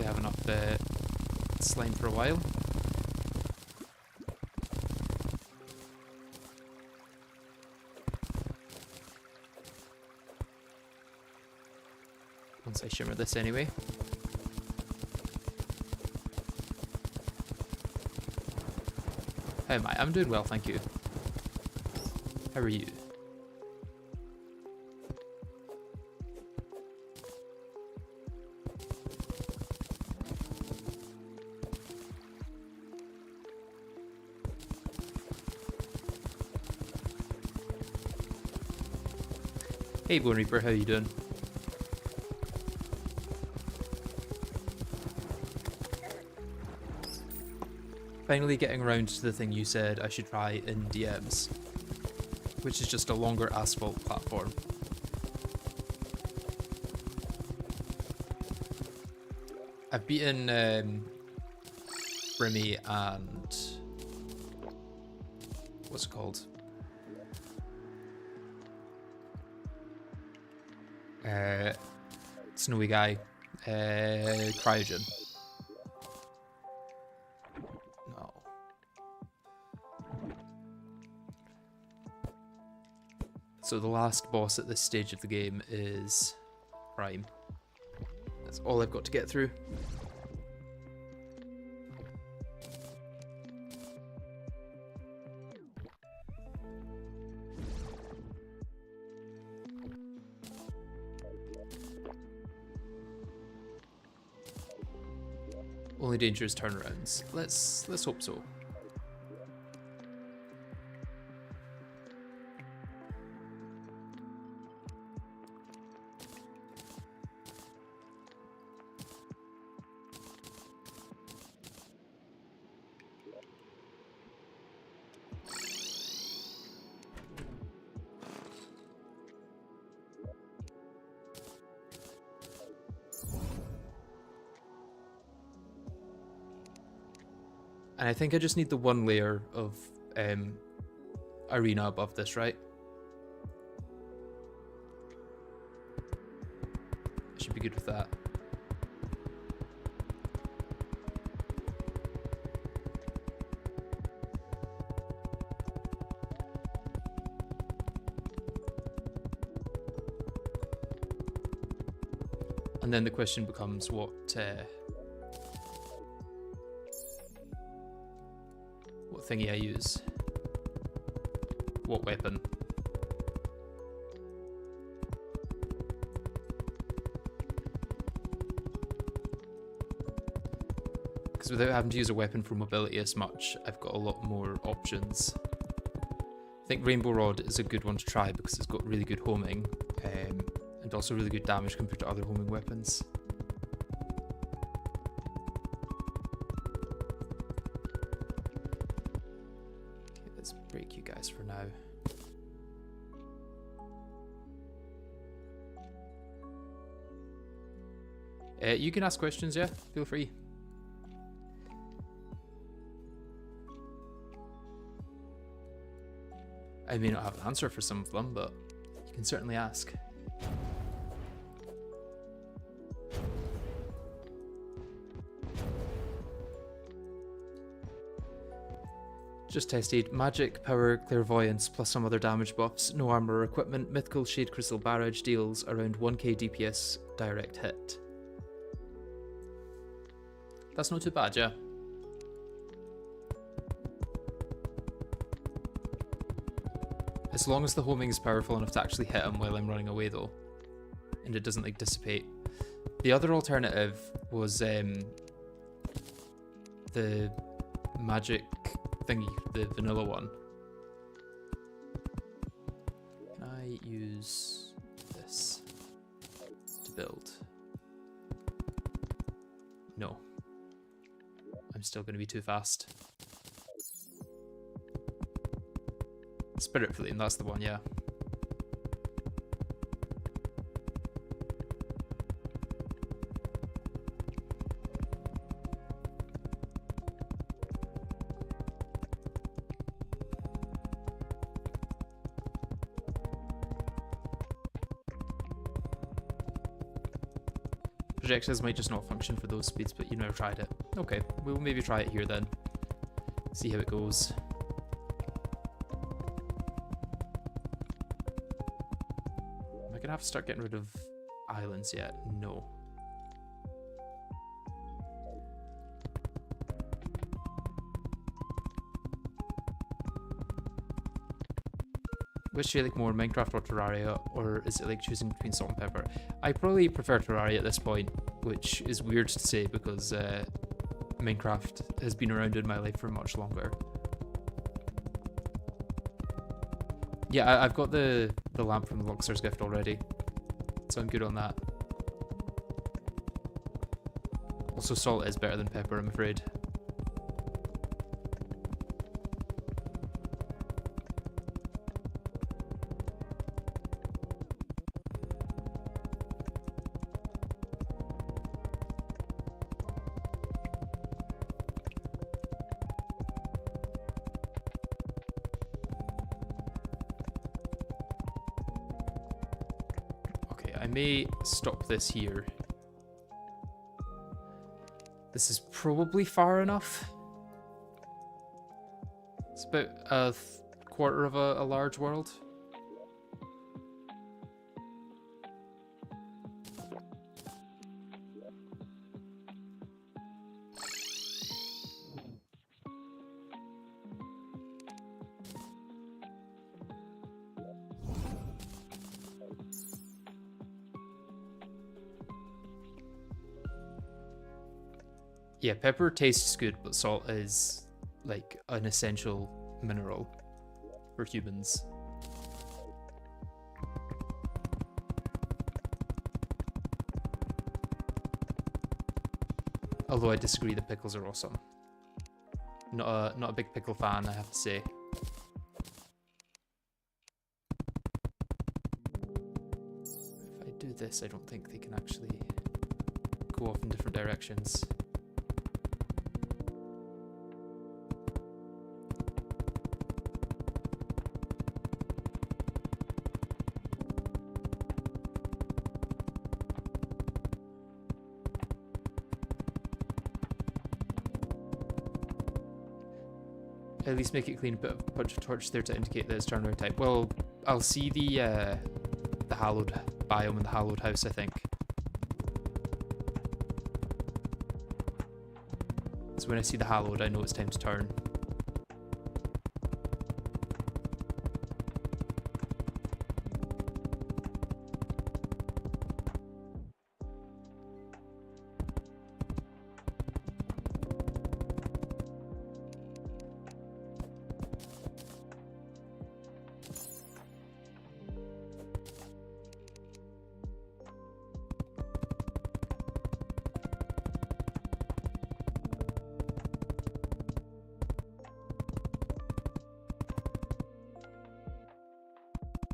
Have enough slime for a while. Once I shimmer this anyway. How am I? I'm doing well, thank you. How are you? Hey Bone Reaper, how you doing? Finally getting around to the thing you said I should try in DMs, which is just a longer asphalt platform. I've beaten Brimmy and what's it called? Snowy guy, Cryogen. No. So the last boss at this stage of the game is Prime. That's all I've got to get through. Only danger is turnarounds. Let's hope so. And I think I just need the one layer of arena above this, right? I should be good with that. And then the question becomes what thingy I use. What weapon? Because without having to use a weapon for mobility as much, I've got a lot more options. I think Rainbow Rod is a good one to try because it's got really good homing, and also really good damage compared to other homing weapons. Break you guys for now. You can ask questions, yeah? Feel free. I may not have an answer for some of them, but you can certainly ask. Just tested magic, power, clairvoyance, plus some other damage buffs, no armor or equipment. Mythical Shade Crystal Barrage deals around 1k DPS direct hit. That's not too bad, yeah. As long as the homing is powerful enough to actually hit him while I'm running away though, and it doesn't like dissipate. The other alternative was the magic thingy, the vanilla one. Can I use this to build? No. I'm still going to be too fast. Spirit Flame, that's the one, yeah. Projectiles might just not function for those speeds, but you never tried it. Okay, we'll maybe try it here then. See how it goes. Am I gonna have to start getting rid of islands yet? No. Which do you like more, Minecraft or Terraria, or is it like choosing between salt and pepper? I probably prefer Terraria at this point, which is weird to say because Minecraft has been around in my life for much longer. Yeah, I've got the lamp from the Luxor's gift already, so I'm good on that. Also, salt is better than pepper, I'm afraid. I may stop this here. This is probably far enough. It's about a quarter of a large world. Yeah, pepper tastes good, but salt is like an essential mineral for humans. Although I disagree, the pickles are awesome. Not a big pickle fan, I have to say. If I do this, I don't think they can actually go off in different directions. At least make it clean, put a bunch of torches there to indicate that it's turnaround time. Well, I'll see the hallowed biome in the hallowed house, I think. So when I see the hallowed, I know it's time to turn.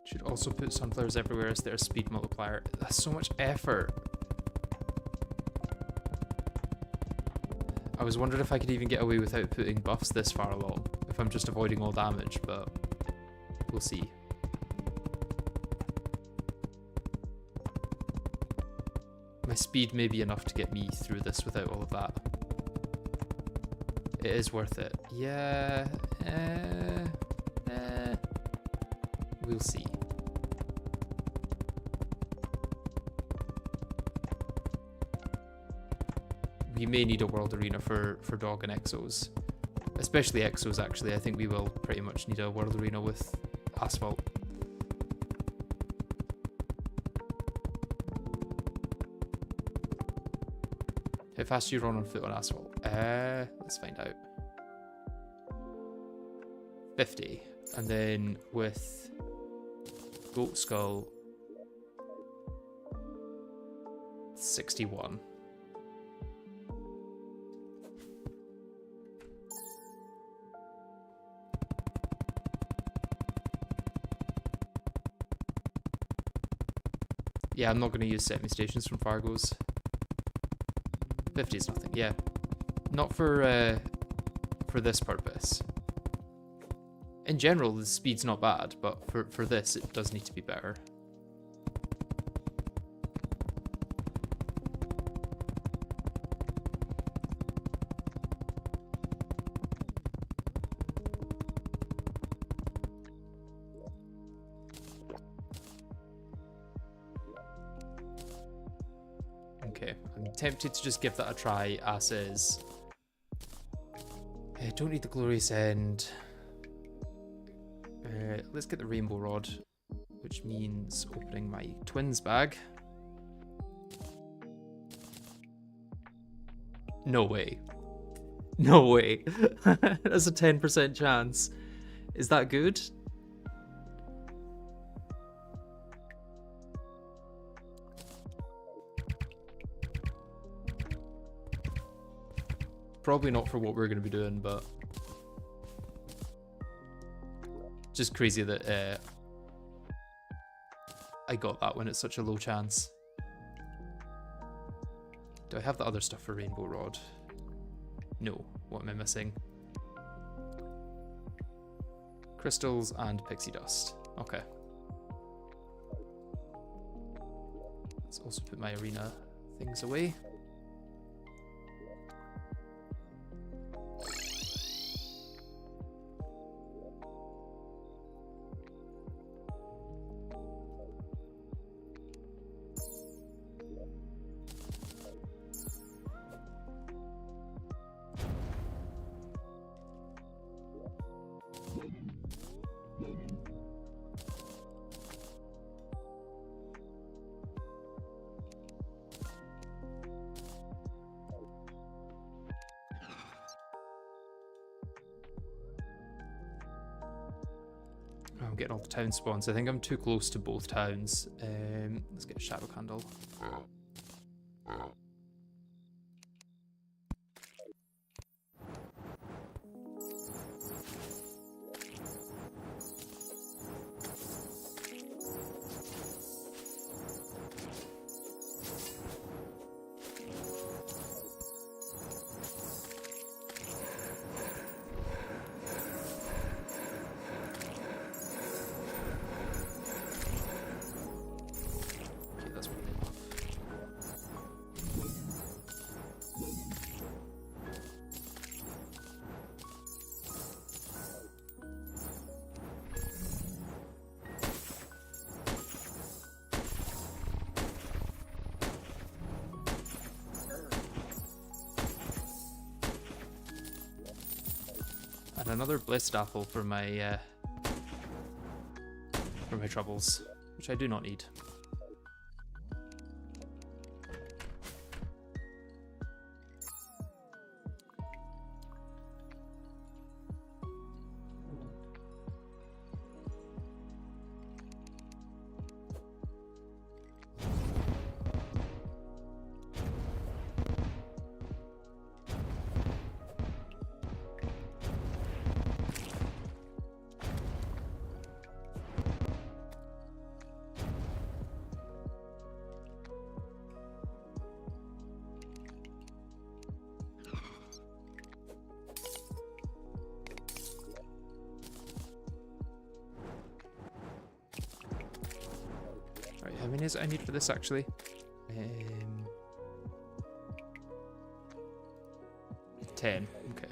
Should also put sunflowers everywhere as their speed multiplier. That's so much effort. I was wondering if I could even get away without putting buffs this far along, if I'm just avoiding all damage, but we'll see. My speed may be enough to get me through this without all of that. It is worth it. Yeah, we'll see. We may need a world arena for dog and exos. Especially exos, actually. I think we will pretty much need a world arena with asphalt. How fast do you run on foot on asphalt? Let's find out. 50. And then with goat skull, 61. Yeah, I'm not going to use set me stations from Fargo's. 50 is nothing. Yeah, not for this purpose. In general, the speed's not bad, but for this, it does need to be better. Okay, I'm tempted to just give that a try as is. I don't need the glorious end. Let's get the rainbow rod, which means opening my twins bag. No way. No way. That's a 10% chance. Is that good? Probably not for what we're going to be doing, but just crazy that I got that when it's such a low chance. Do I have the other stuff for rainbow rod? No. What am I missing? Crystals and pixie dust. Okay. Let's also put my arena things away. I'm getting all the town spawns. I think I'm too close to both towns. Let's get a shadow candle. And another blessed apple for my troubles, which I do not need. How many is it I need for this actually? 10. Okay.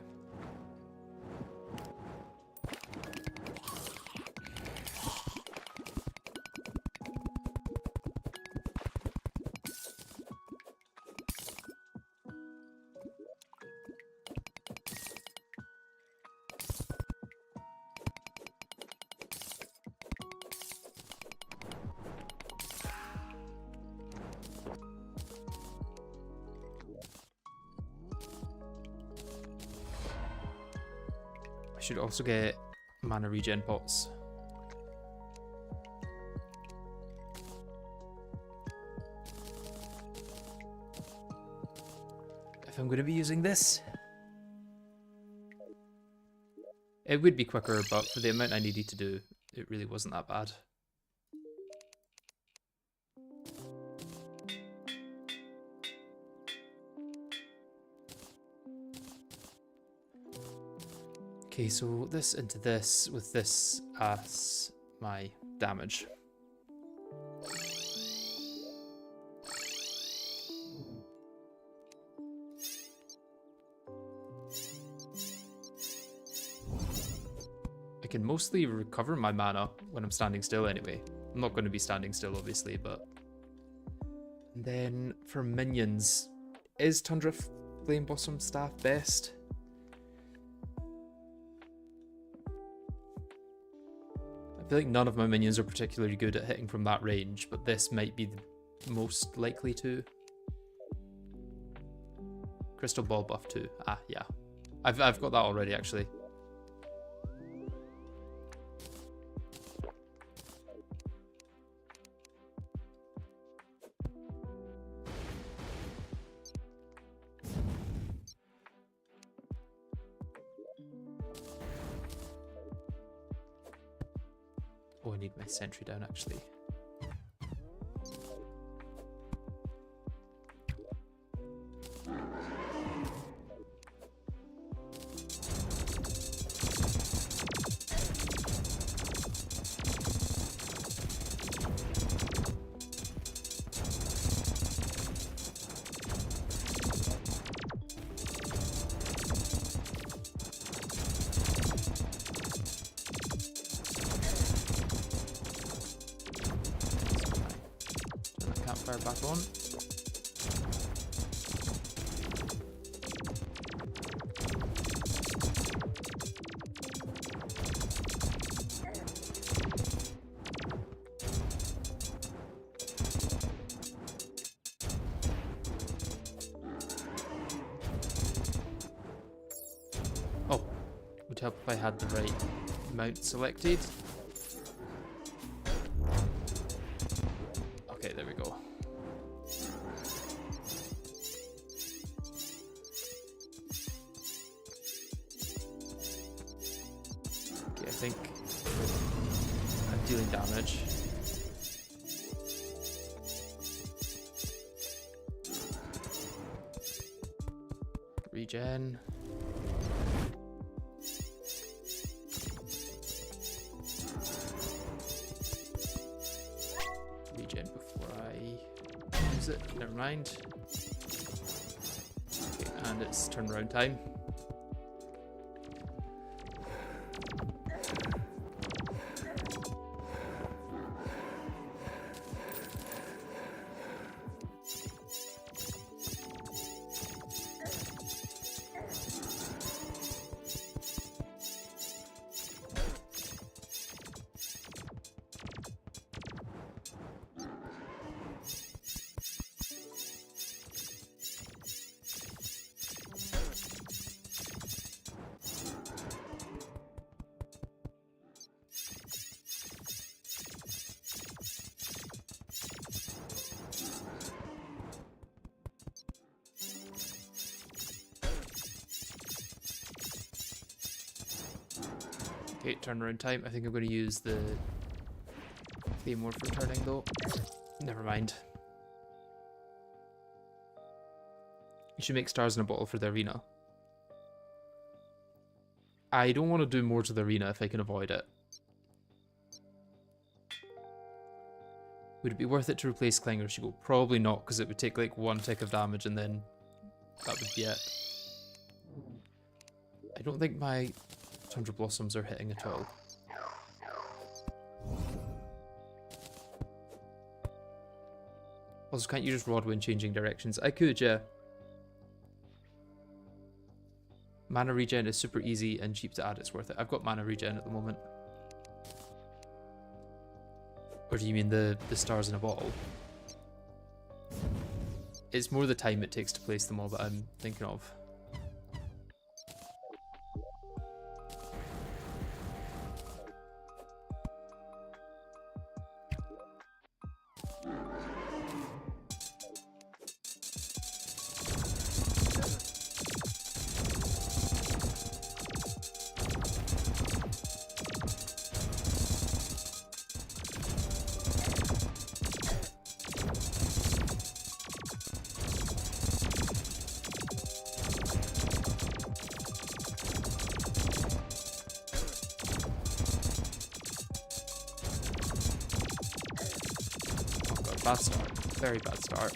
should also get mana regen pots. If I'm going to be using this, it would be quicker, but for the amount I needed to do, it really wasn't that bad. Okay, so this into this with this as my damage. I can mostly recover my mana when I'm standing still anyway. I'm not going to be standing still, obviously, but... And then for minions, is Tundra Flame Blossom Staff best? I feel like none of my minions are particularly good at hitting from that range, but this might be the most likely to. Crystal Ball buff too. Ah, yeah. I've got that already, actually. Oh, I need my sentry down, actually. Fire back on. Oh, would help if I had the right mount selected. Okay, there we go. Okay, I think I'm dealing damage. Regen. Regen before I use it. Never mind. Okay, and it's turnaround time. Okay, turnaround time. I think I'm going to use the Claymore for turning though. Never mind. You should make stars in a bottle for the arena. I don't want to do more to the arena if I can avoid it. Would it be worth it to replace Clanger? She go, probably not, because it would take like one tick of damage and then that would be it. I don't think my Tundra Blossoms are hitting at all. Also, can't you just rod when changing directions? I could, yeah. Mana regen is super easy and cheap to add, it's worth it. I've got mana regen at the moment. Or do you mean the stars in a bottle? It's more the time it takes to place them all that I'm thinking of. bad start. Very bad start.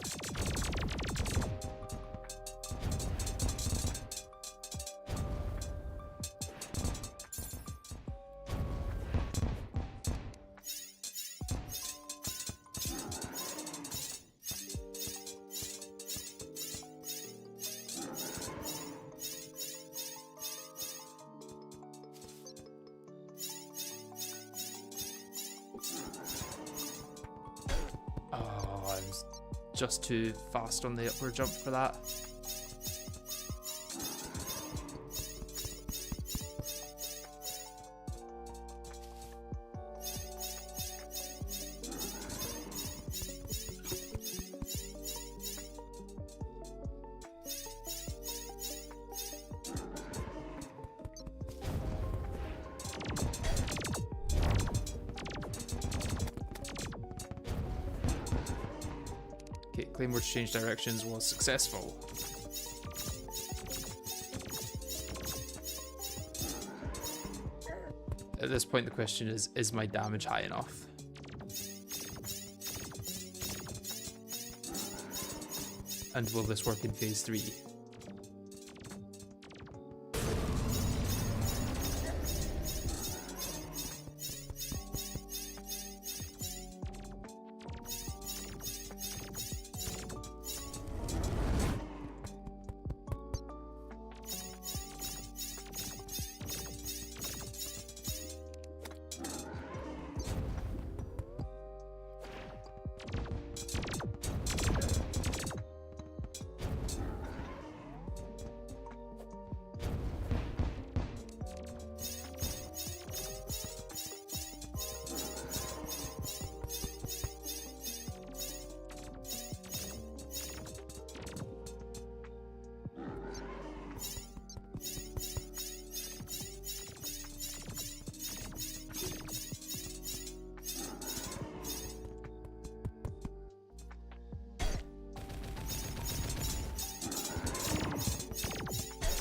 Just too fast on the upward jump for that. Claymore to change directions was successful. At this point, the question is my damage high enough? And will this work in phase 3?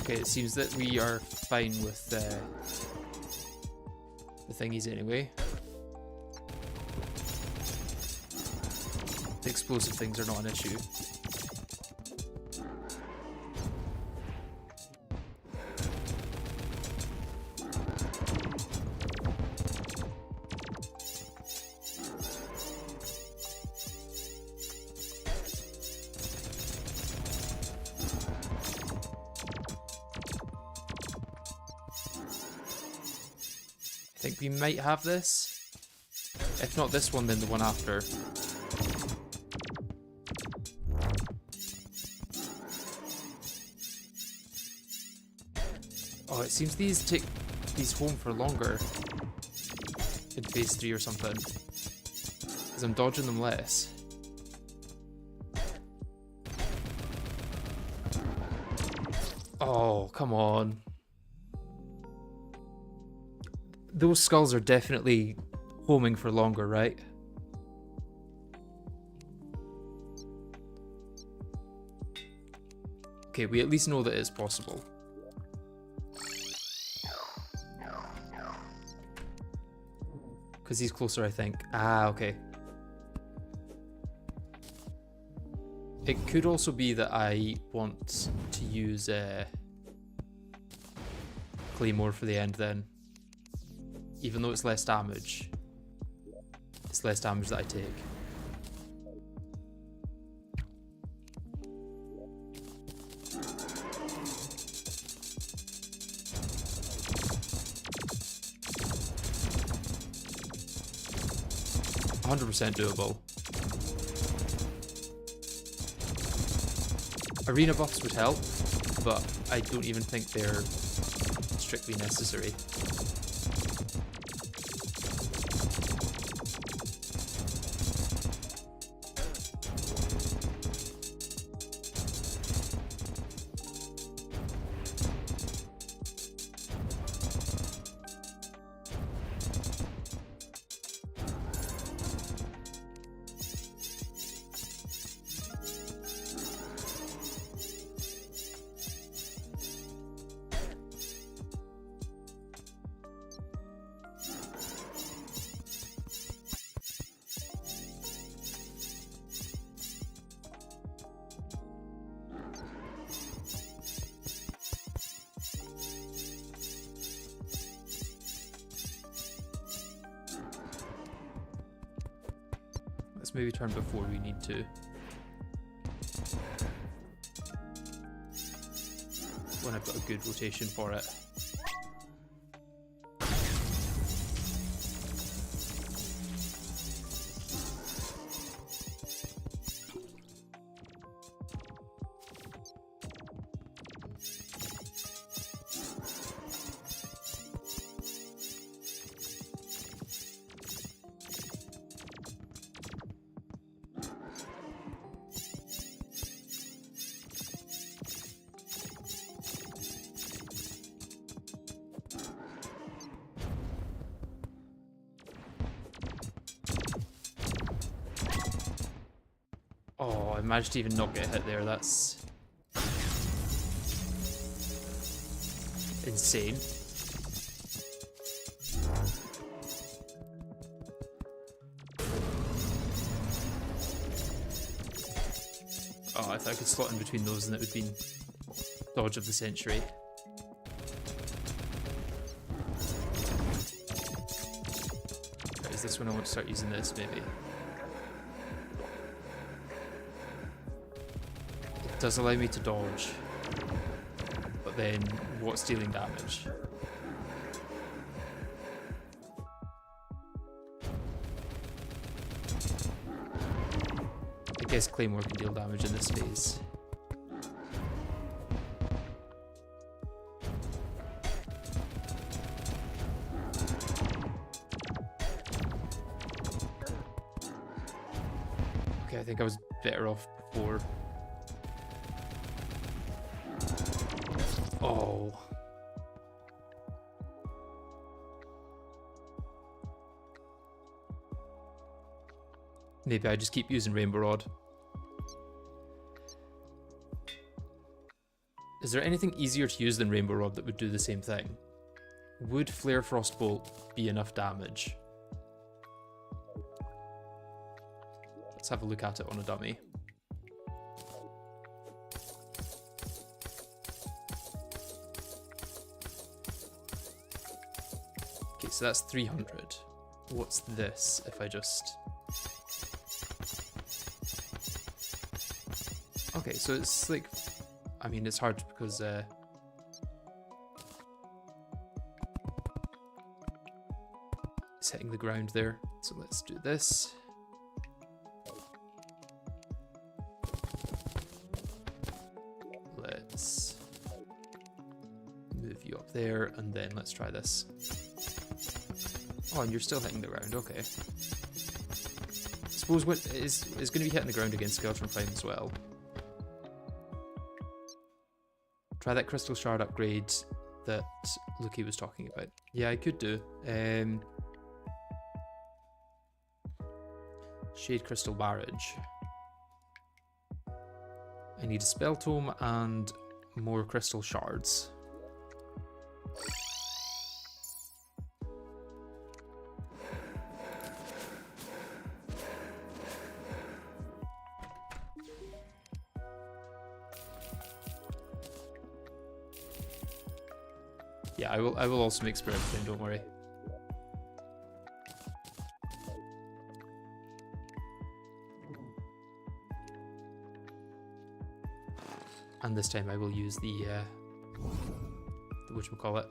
Okay, it seems that we are fine with the thingies anyway. The explosive things are not an issue. I think we might have this. If not this one, then the one after. Oh, it seems these take these home for longer in phase 3 or something. Because I'm dodging them less. Oh, come on. Those skulls are definitely homing for longer, right? Okay, we at least know that it's possible. Because he's closer, I think. Ah, okay. It could also be that I want to use Claymore for the end then. Even though it's less damage. It's less damage that I take. %100% doable. Arena buffs would help, but I don't even think they're strictly necessary. Let's maybe turn before we need to. When I've got a good rotation for it. Oh, I managed to even not get hit there. That's insane. Oh, I thought I could slot in between those and it would be dodge of the century. Right, is this when I want to start using this, maybe? It does allow me to dodge, but then what's dealing damage? I guess Claymore can deal damage in this phase. Okay, I think I was better off before. Oh. Maybe I just keep using Rainbow Rod. Is there anything easier to use than Rainbow Rod that would do the same thing? Would Flare Frostbolt be enough damage? Let's have a look at it on a dummy. Okay, so that's 300. What's this if I just... Okay, so it's like... I mean, it's hard because... it's hitting the ground there. So let's do this. Let's move you up there, and then let's try this. Oh, and you're still hitting the ground, okay. I suppose what is going to be hitting the ground against Skeletron Prime as well. Try that Crystal Shard upgrade that Luki was talking about. Yeah, I could do. Shade Crystal Barrage. I need a Spell Tome and more Crystal Shards. Yeah, I will also make Spirit Flame, don't worry. And this time I will use the whatchamacallit.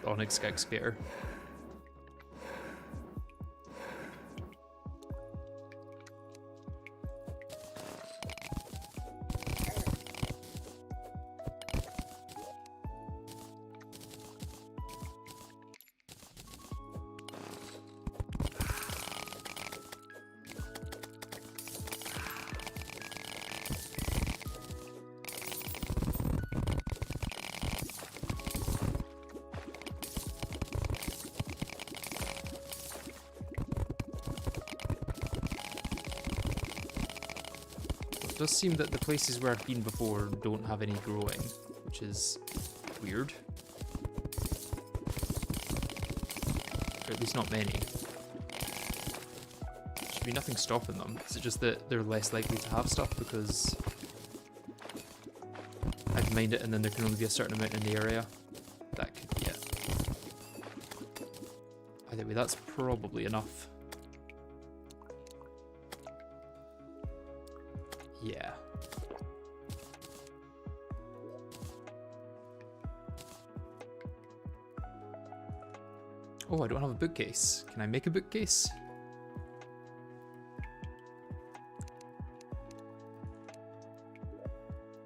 Onyx Excavator. It does seem that the places where I've been before don't have any growing, which is weird. Or at least not many. Should be nothing stopping them. Is it just that they're less likely to have stuff because I've mined it and then there can only be a certain amount in the area? That could Either way, that's probably enough. Yeah. Oh, I don't have a bookcase. Can I make a bookcase?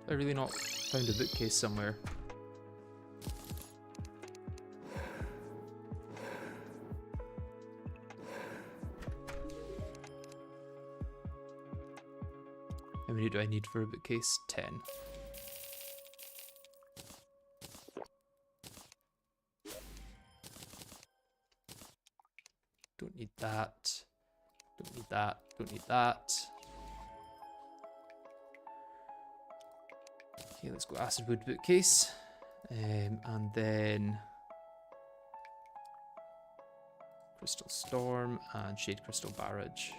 Have I really not found a bookcase somewhere? How many do I need for a bookcase? 10. Don't need that. Don't need that. Don't need that. Okay, let's go acid wood bookcase. And then crystal storm and shade crystal barrage.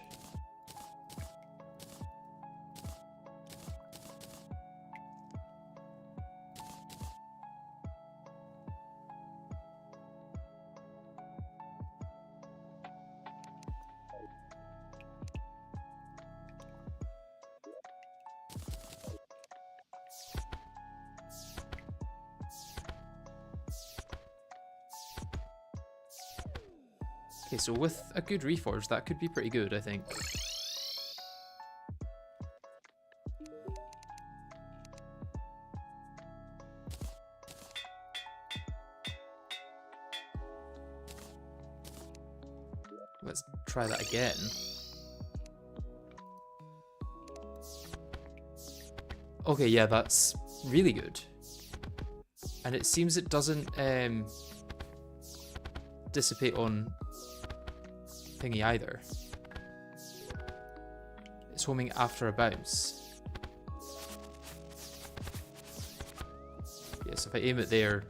Okay, so with a good reforge, that could be pretty good, I think. Let's try that again. Okay, yeah, that's really good. And it seems it doesn't dissipate on thingy either. It's homing after a bounce. Yes, if I aim it there,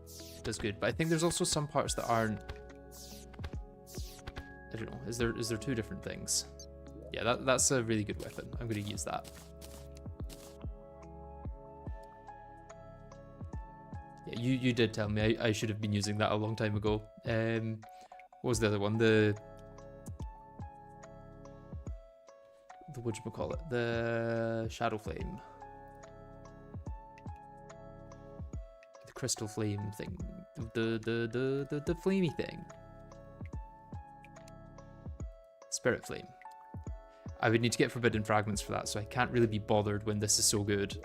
it does good. But I think there's also some parts that aren't. I don't know. Is there two different things? Yeah, that's a really good weapon. I'm going to use that. Yeah, you did tell me I should have been using that a long time ago. What was the other one? The whatchamacallit? The Shadow Flame. The Crystal Flame thing. The flamey thing. Spirit Flame. I would need to get Forbidden Fragments for that, so I can't really be bothered when this is so good.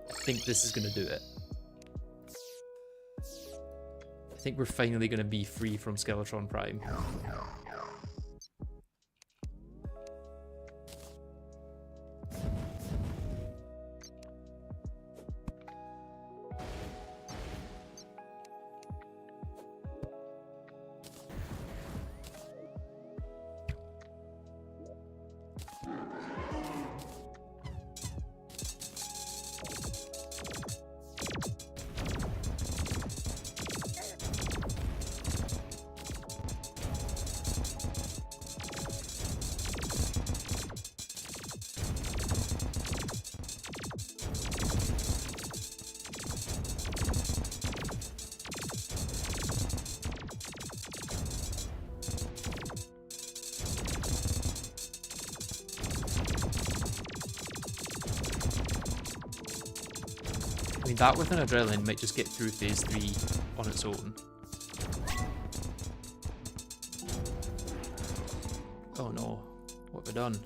I think this is going to do it. I think we're finally going to be free from Skeletron Prime. I mean, that with an adrenaline might just get through phase 3 on its own. Oh no, what have I done?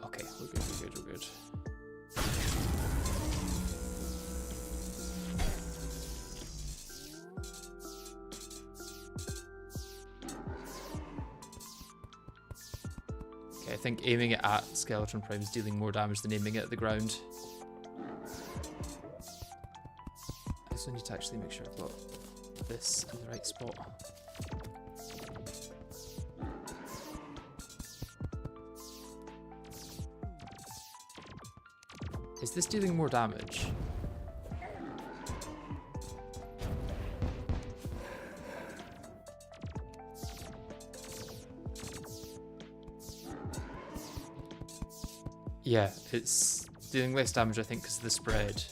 Okay, we're good, we're good, we're good. I think aiming it at Skeletron Prime is dealing more damage than aiming it at the ground. I also need to actually make sure I've got this in the right spot. Is this dealing more damage? Yeah, it's dealing less damage, I think, because of the spread.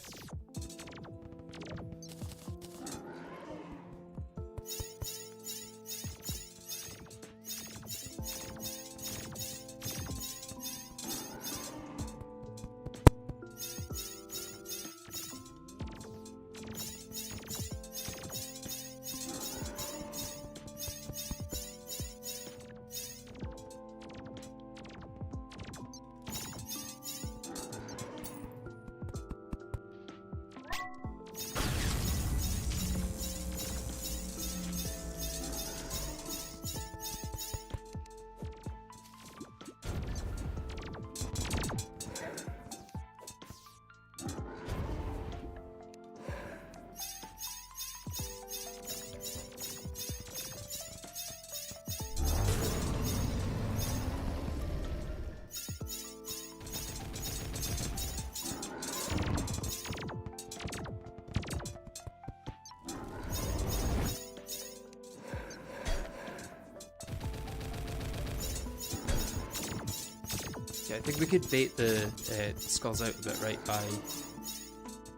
I think we could bait the skulls out a bit, right, by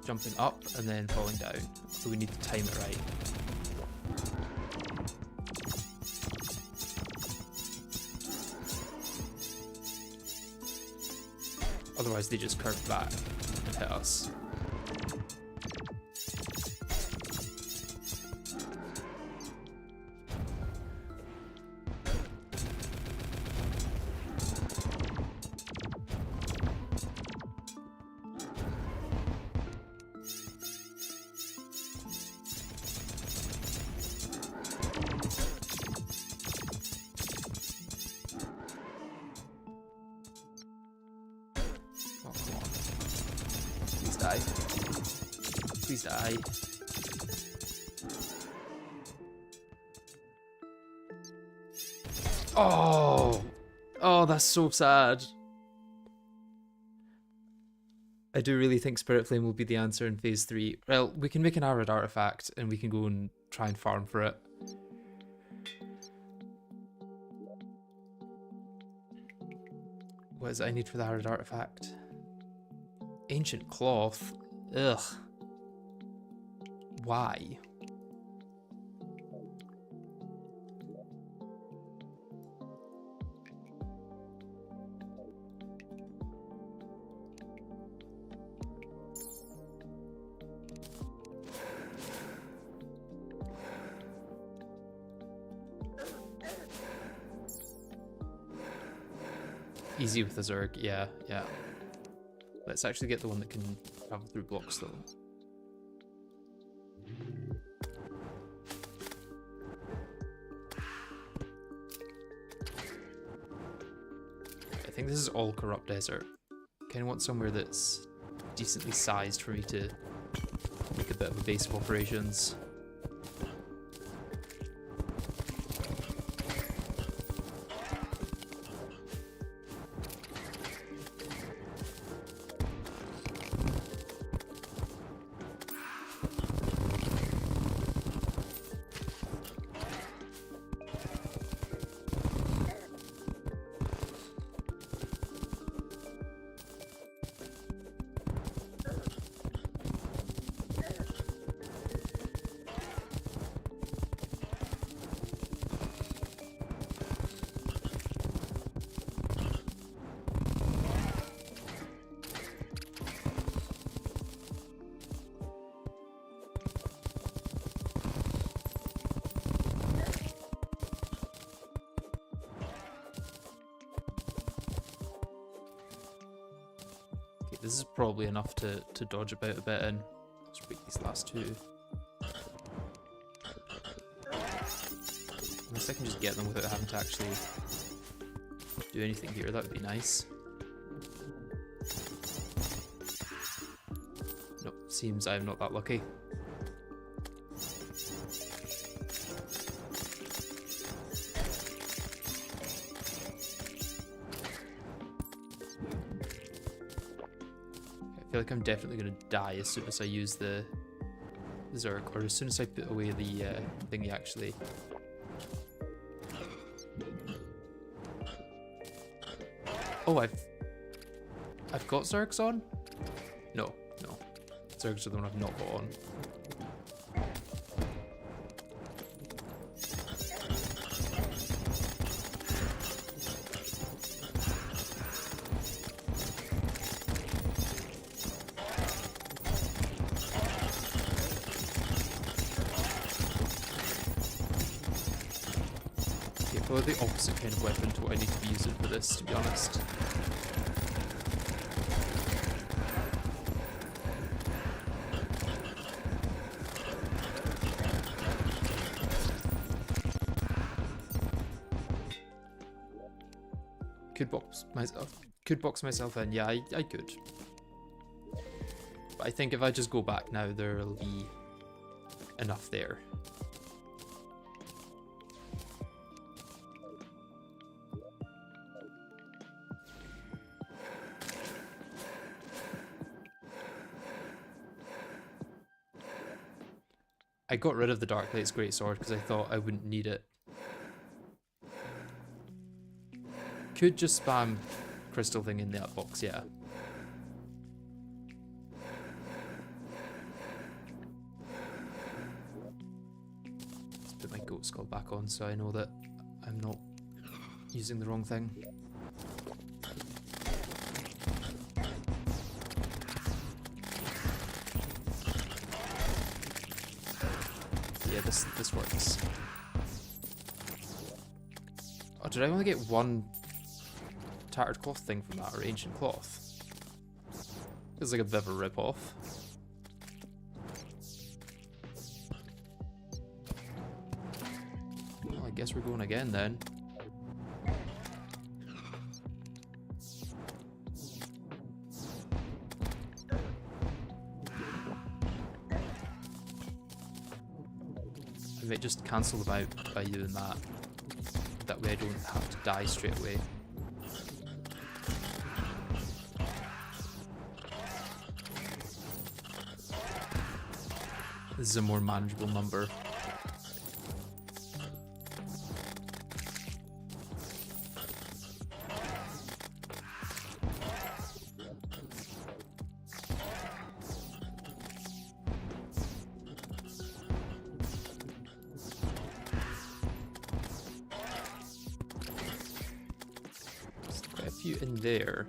jumping up and then falling down. So we need to time it right. Otherwise they just curve back and hit us. Please die. Oh! Oh, that's so sad. I do really think Spirit Flame will be the answer in Phase 3. Well, we can make an Arid artifact and we can go and try and farm for it. What is it I need for the Arid artifact? Ancient cloth? Ugh. Why? Easy with the Zerg, yeah. Let's actually get the one that can travel through blocks though. I think this is all corrupt desert. Kind of want somewhere that's decently sized for me to make a bit of a base of operations. This is probably enough to dodge about a bit in. Let's break these last two. Unless I can just get them without having to actually do anything here, that would be nice. Nope, seems I'm not that lucky. I feel like I'm definitely going to die as soon as I use the Zerg, or as soon as I put away the thingy actually. Oh, I've got Zergs on? circuits are the one I've not got on. Probably the opposite kind of weapon to what I need to be using for this, to be honest. Could box myself in, yeah, I could. But I think if I just go back now, there'll be enough there. I got rid of the Darklight's Greatsword because I thought I wouldn't need it. Could just spam crystal thing in that box, yeah. Let's put my goat skull back on so I know that I'm not using the wrong thing. Yeah, this works. Oh, did I only get one tattered cloth thing from that, or ancient cloth? Feels like a bit of a rip-off. Well, I guess we're going again then. I might just cancel them out by doing that. That way I don't have to die straight away. This is a more manageable number. In there.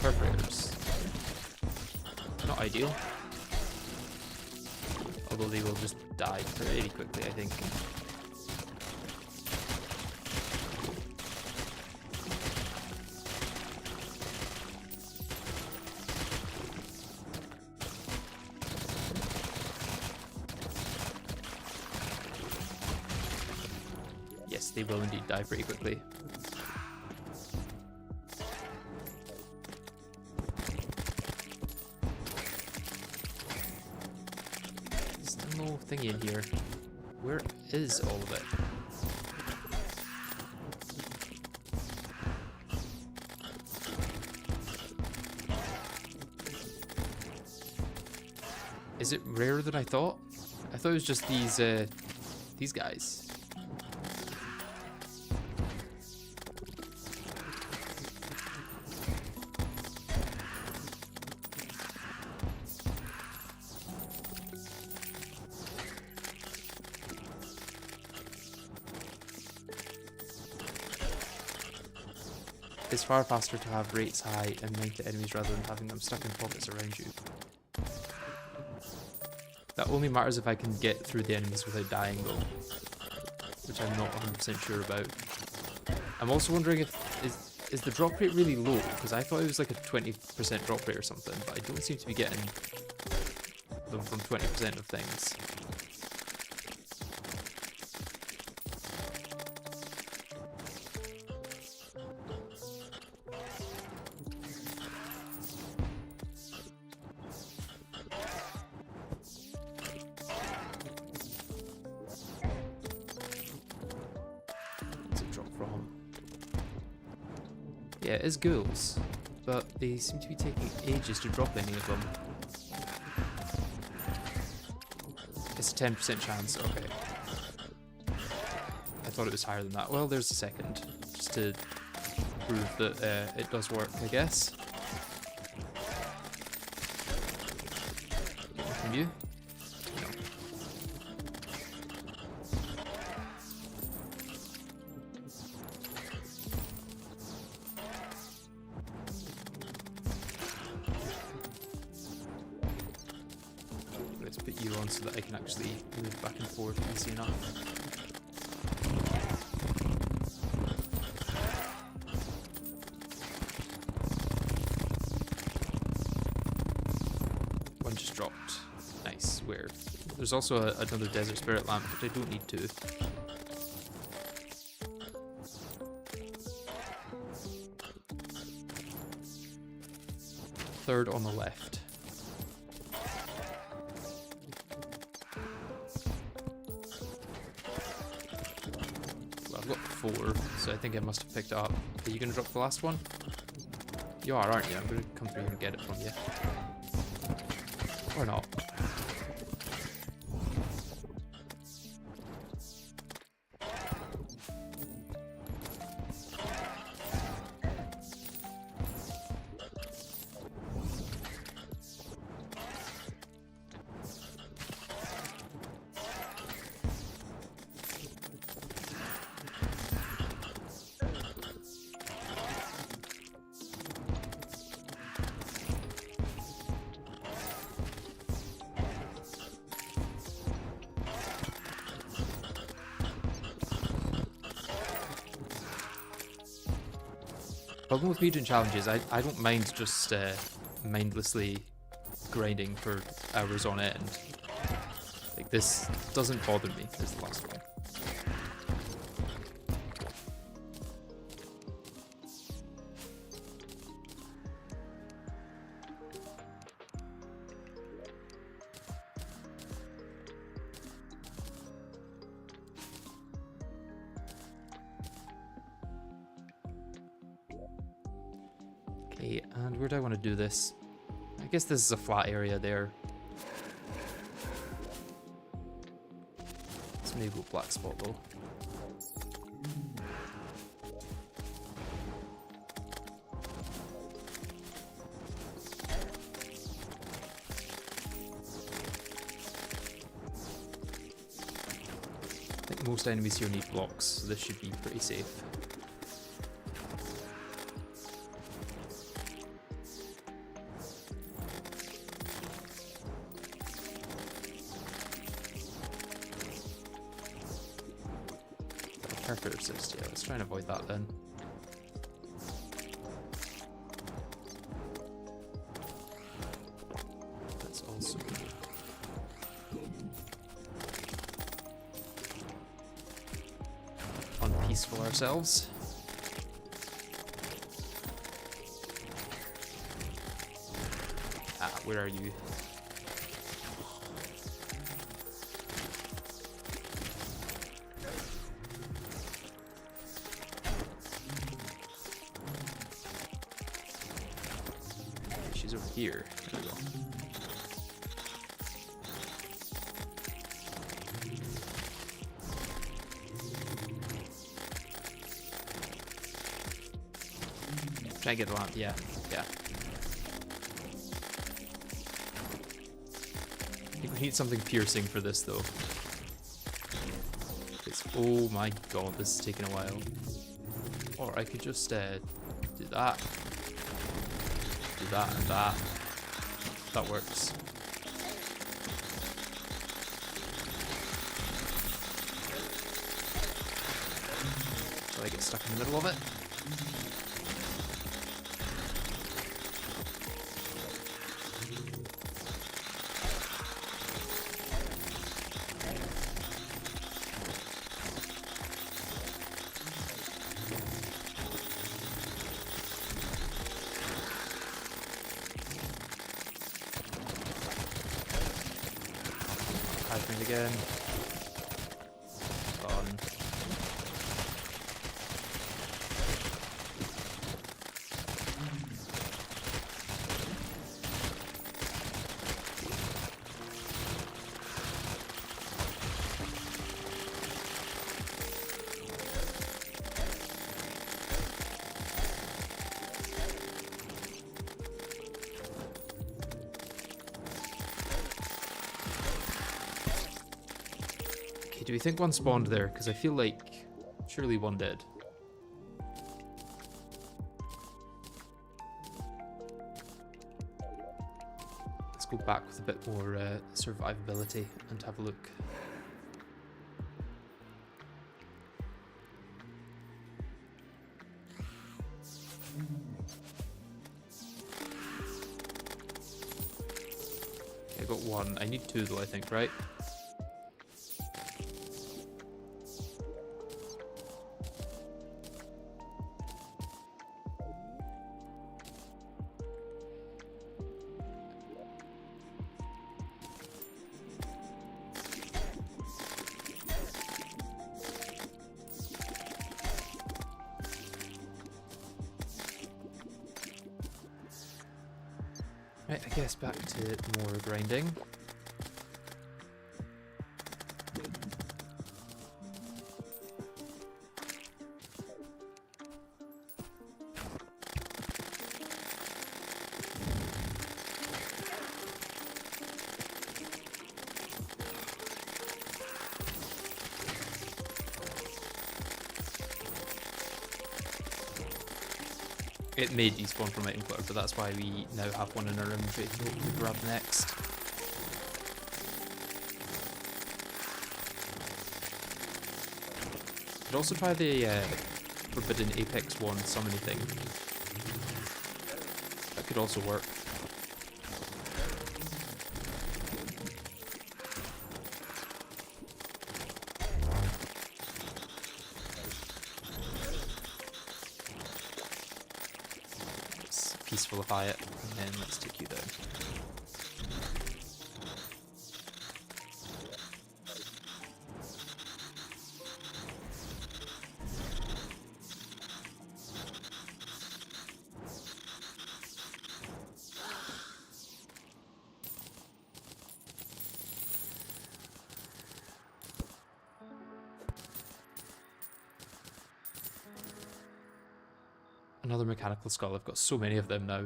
Perforators. Not ideal. Although they will just die pretty quickly, I think. Yes, they will indeed die pretty quickly. Thingy in here. Where is all of it? Is it rarer than I thought? I thought it was just these guys. It's far faster to have rates high and mount to enemies rather than having them stuck in pockets around you. That only matters if I can get through the enemies without dying though, which I'm not 100% sure about. I'm also wondering if, is the drop rate really low? Because I thought it was like a 20% drop rate or something, but I don't seem to be getting them from 20% of things. Yeah, it is ghouls, but they seem to be taking ages to drop any of them. It's a 10% chance, okay. I thought it was higher than that. Well, there's a second, just to prove that it does work, I guess. From you? No. Let's put you on so that I can actually move back and forth easy enough. One just dropped. Nice. Where? There's also another desert spirit lamp, but I don't need to. Third on the left. Well, I've got 4, so I think I must have picked it up. Are you going to drop the last one? You are, aren't you? I'm going to come through and get it from you. Or not. Problem with me doing challenges, I don't mind just mindlessly grinding for hours on end. Like, this doesn't bother me, is the last one. Okay, and where do I want to do this? I guess this is a flat area there. Let's maybe go black spot though. I think most enemies here need blocks, so this should be pretty safe. Character assist, yeah, let's try and avoid that then. Let's also unpeaceful ourselves. Ah, where are you? She's over here. There we go. Try and get the lamp. Yeah, yeah. I think we need something piercing for this though. Oh my god, this is taking a while. Or I could just do that. Do that and that. That works. So I get stuck in the middle of it. Happening again. Done. Okay, do we think one spawned there? Because I feel like surely one did. Let's go back with a bit more survivability and have a look. Okay, I got one. I need two though, I think, right? Right, I guess back to more grinding. It may despawn from item clutter, but that's why we now have one in our inventory to hopefully grab next. Could also try the Forbidden Apex Wand summoning thing. That could also work. Peacefulify it, and then let's take you down. Another mechanical skull. I've got so many of them now.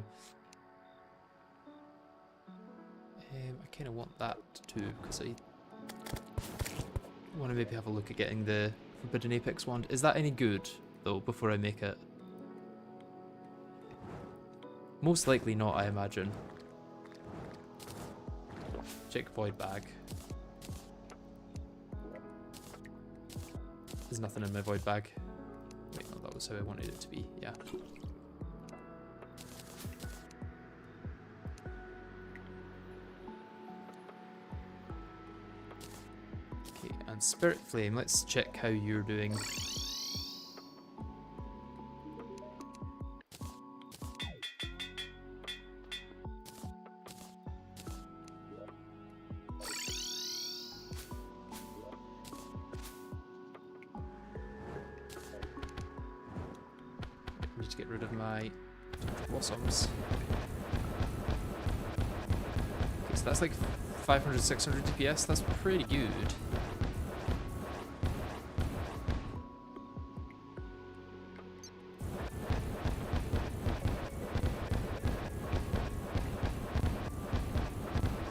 I kind of want that too, because I want to maybe have a look at getting the Forbidden Apex Wand. Is that any good, though, before I make it? Most likely not, I imagine. Check void bag. There's nothing in my void bag. Wait, no, that was how I wanted it to be, yeah. Okay, and Spirit Flame, let's check how you're doing. Need to get rid of my blossoms. Okay, so that's like 500, 600 DPS. That's pretty good.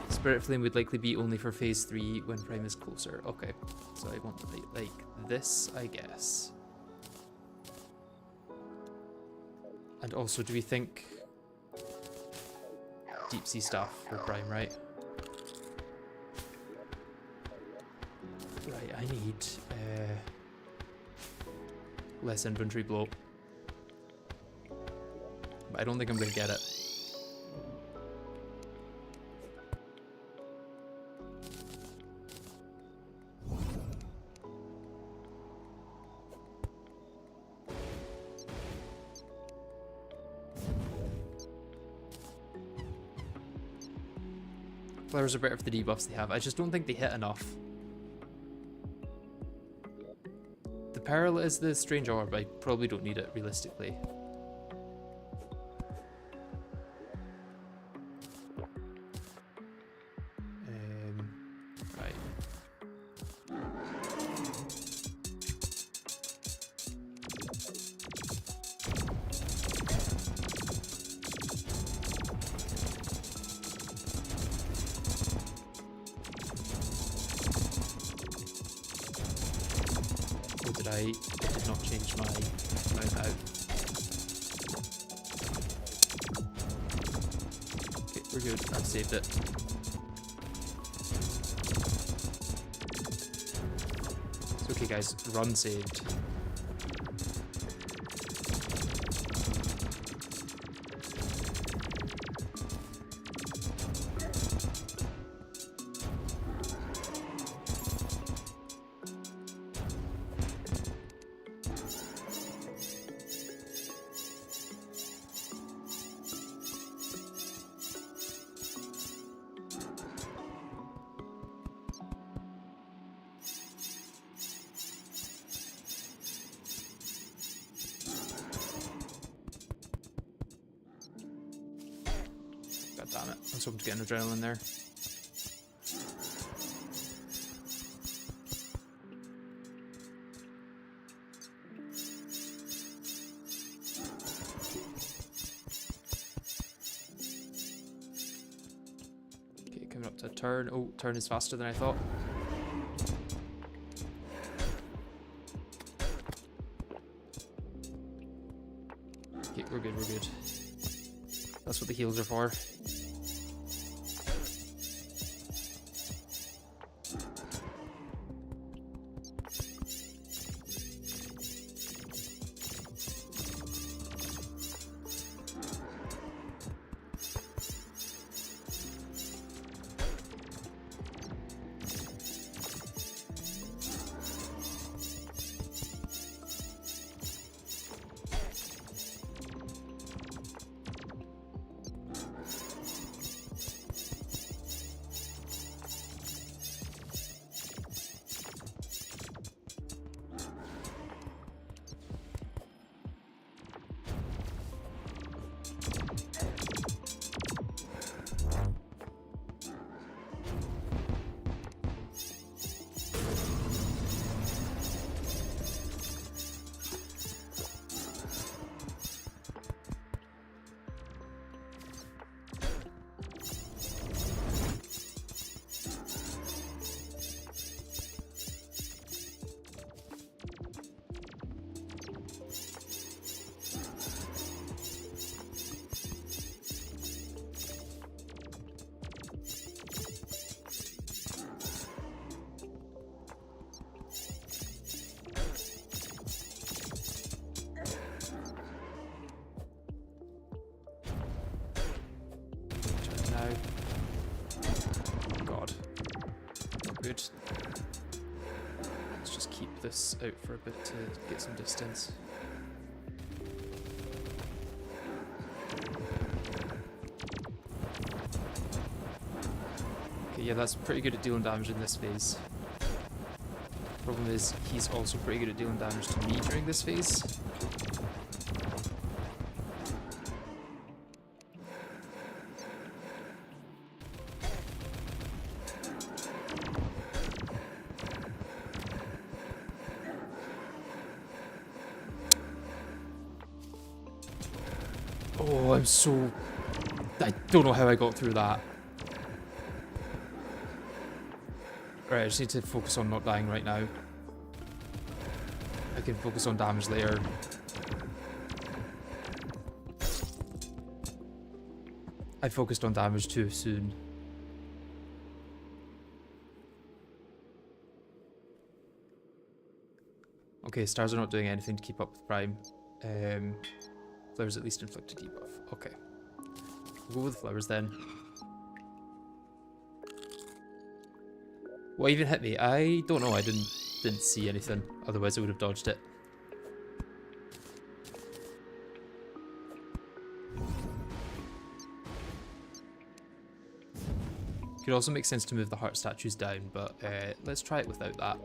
Spirit Flame would likely be only for phase 3 when Prime is closer. Okay, so I want to be like this, I guess. And also, do we think deep sea stuff for Prime, right? Right, I need less inventory bloat. But I don't think I'm going to get it. Flowers are better for the debuffs they have. I just don't think they hit enough. The Peril is the Strange Orb. I probably don't need it, realistically. Right. but I did not change my mount out. Okay, we're good. I've saved it. It's okay, guys. Run saved. God damn it. I was hoping to get an adrenaline there. Okay, coming up to a turn. Oh, turn is faster than I thought. Okay, we're good, we're good. That's what the heals are for. God. Not good. Let's just keep this out for a bit to get some distance. Okay, yeah, that's pretty good at dealing damage in this phase. Problem is, he's also pretty good at dealing damage to me during this phase. Oh, I'm so... I don't know how I got through that. Right, I just need to focus on not dying right now. I can focus on damage later. I focused on damage too soon. Okay, stars are not doing anything to keep up with Prime. Flowers at least inflict a debuff. Okay. We'll go with flowers then. What even hit me? I don't know. I didn't see anything. Otherwise I would have dodged it. Could also make sense to move the heart statues down, but let's try it without that.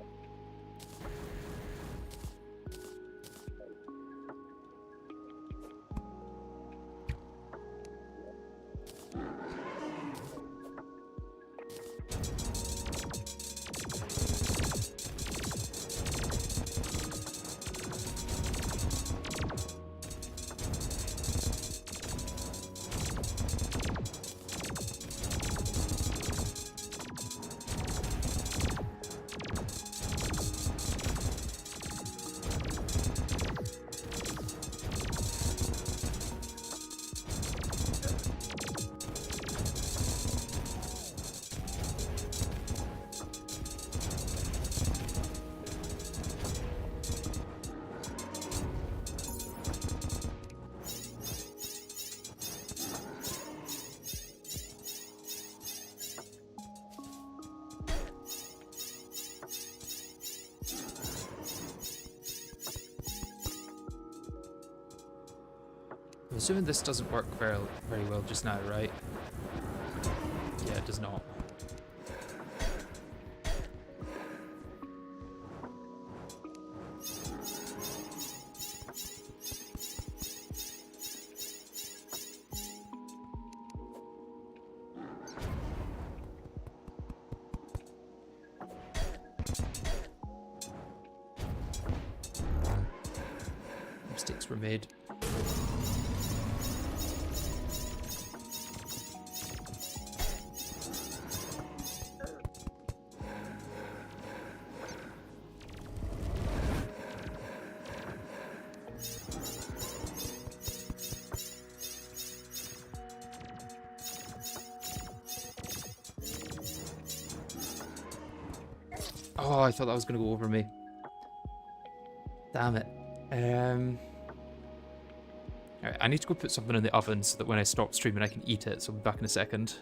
I'm assuming this doesn't work very well just now, right? Yeah, it does not. Mistakes were made. Oh, I thought that was going to go over me. Damn it. Alright, I need to go put something in the oven so that when I stop streaming I can eat it, so I'll be back in a second.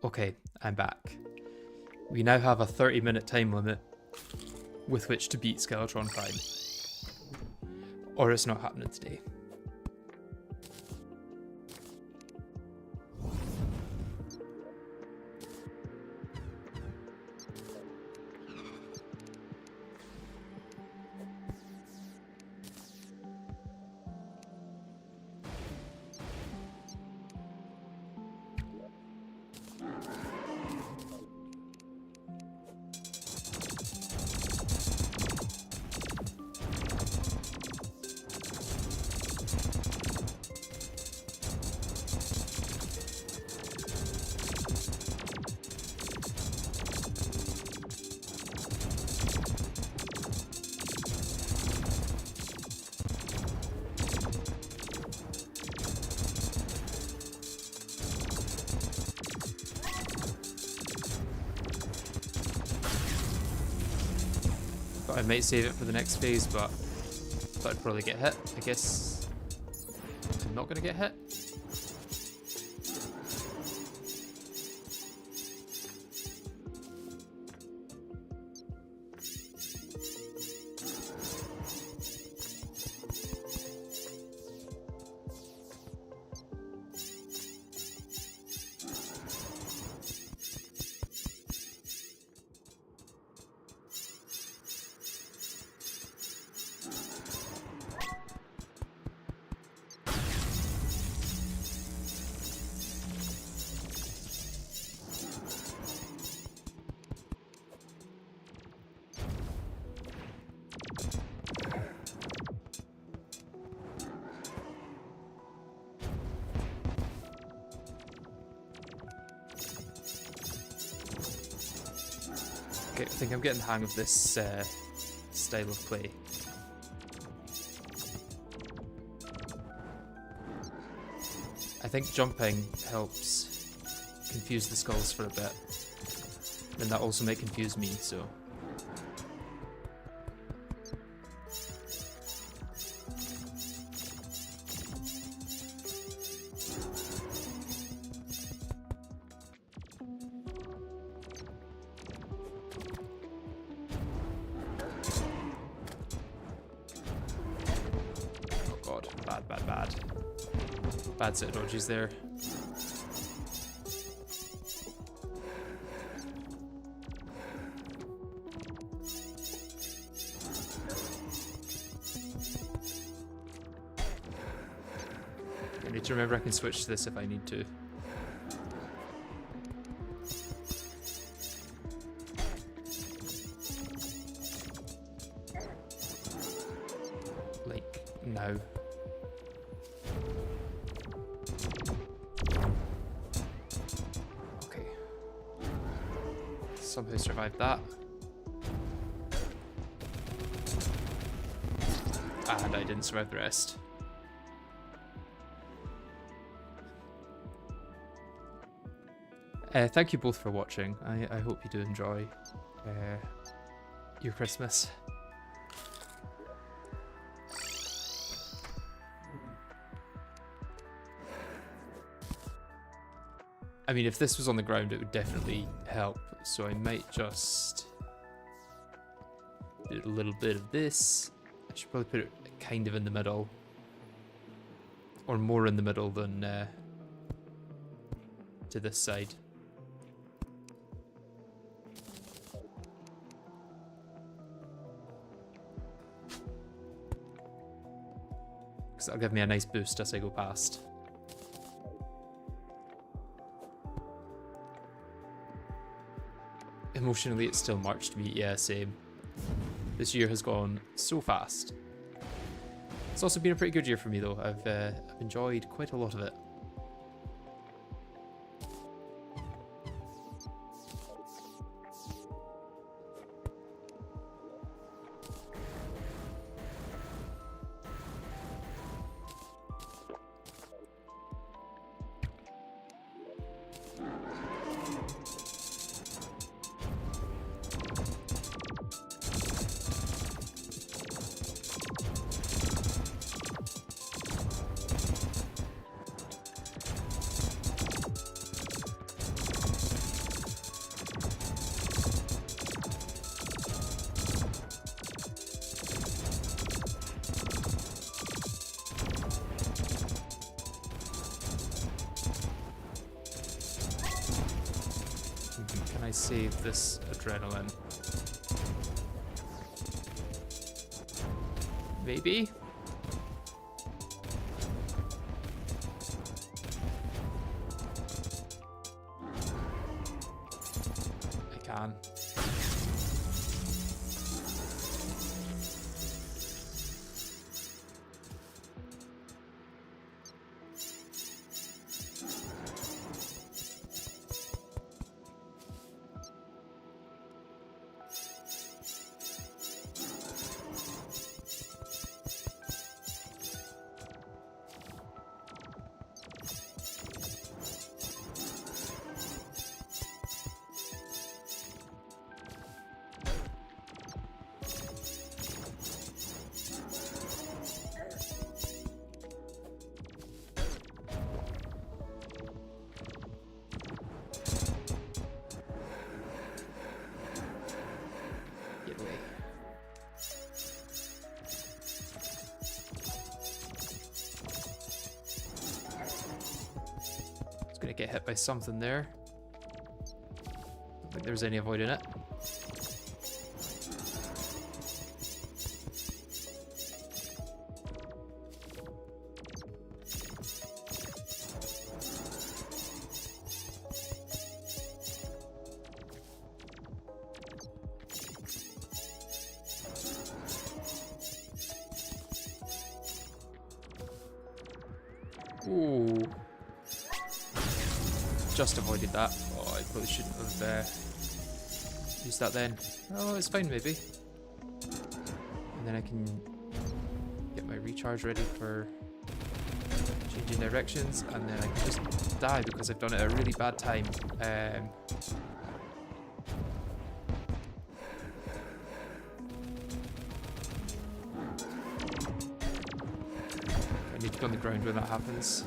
Okay, I'm back. We now have a 30-minute time limit with which to beat Skeletron Prime. Or it's not happening today. I might save it for the next phase, but I'd probably get hit. I guess I'm not going to get hit. Okay, I think I'm getting the hang of this style of play. I think jumping helps confuse the skulls for a bit. Then that also might confuse me, so... Oh god, bad, bad, bad. Bad set of dodges there. I need to remember I can switch to this if I need to. Like, now. Okay. Somehow survived that. And I didn't survive the rest. Thank you both for watching. I hope you do enjoy your Christmas. I mean, if this was on the ground, it would definitely help. So I might just do a little bit of this. I should probably put it kind of in the middle. Or more in the middle than to this side. Because that'll give me a nice boost as I go past. Emotionally, it's still March to me. Yeah, same. This year has gone so fast. It's also been a pretty good year for me, though. I've enjoyed quite a lot of it. I save this adrenaline. Maybe? I can. Gonna get hit by something there. Don't think there's any avoiding it. Ooh. Just avoided that. Oh, I probably shouldn't have used that then. Oh, it's fine maybe. And then I can get my recharge ready for changing directions, and then I can just die because I've done it at a really bad time. I need to be on the ground when that happens.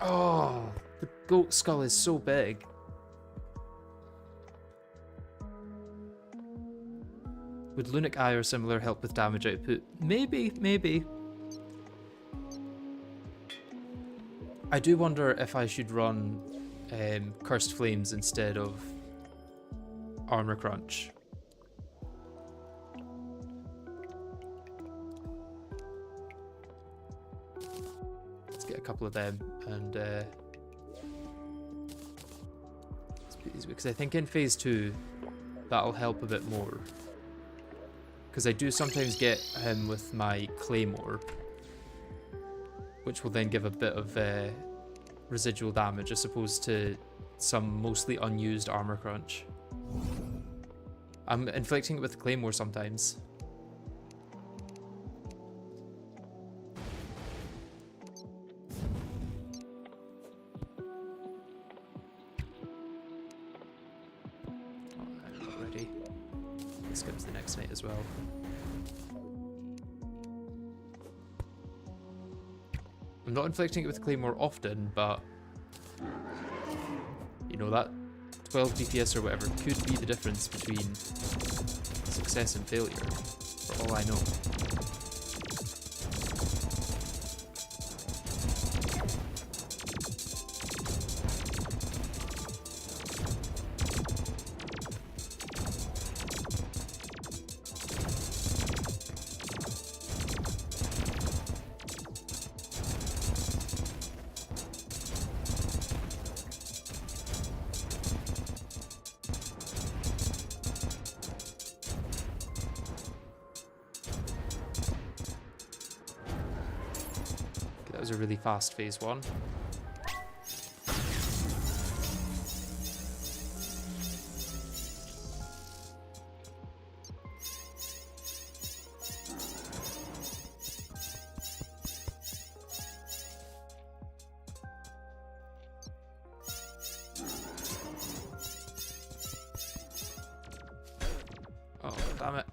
Oh, the goat skull is so big. Would Lunic Eye or similar help with damage output? Maybe, maybe. I do wonder if I should run Cursed Flames instead of Armor Crunch. Let's get a couple of them and let's put these away, because I think in phase 2 that'll help a bit more. Because I do sometimes get him with my Claymore, which will then give a bit of residual damage as opposed to some mostly unused armor crunch. I'm inflicting it with Claymore sometimes. Oh, I'm not ready. Let's go to the next night as well. I'm not inflicting it with Claymore often, but you know, that 12 DPS or whatever could be the difference between success and failure, for all I know. That was a really fast phase 1. Oh, God damn it.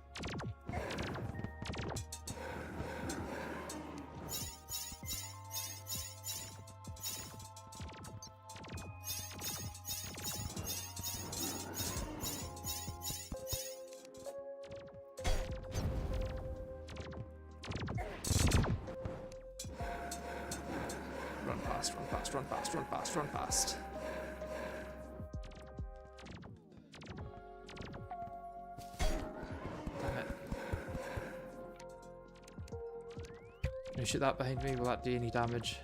Run fast, run fast, run fast, run fast, run fast. Damn it. Can I shoot that behind me? Will that do any damage?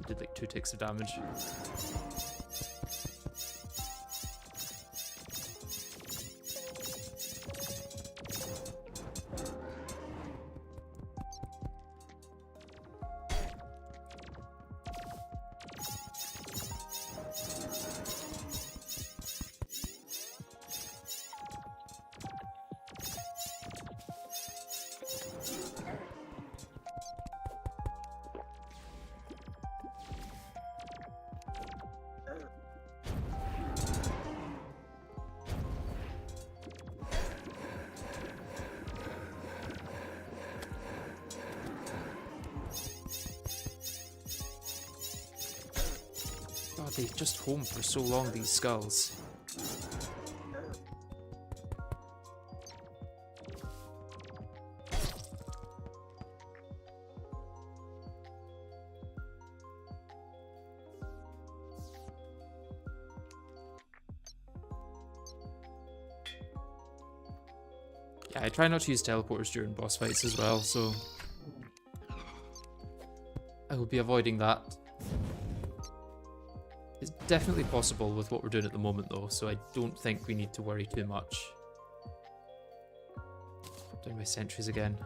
Did like 2 ticks of damage. God, they just home for so long, these skulls. Yeah, I try not to use teleporters during boss fights as well, so I will be avoiding that. It's definitely possible with what we're doing at the moment though, so I don't think we need to worry too much. Put down my sentries again.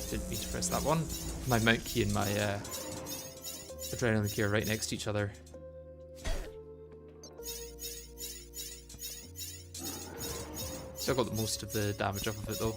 Didn't mean to press that one. My mount key and my adrenaline key are right next to each other. Still got most of the damage off of it though.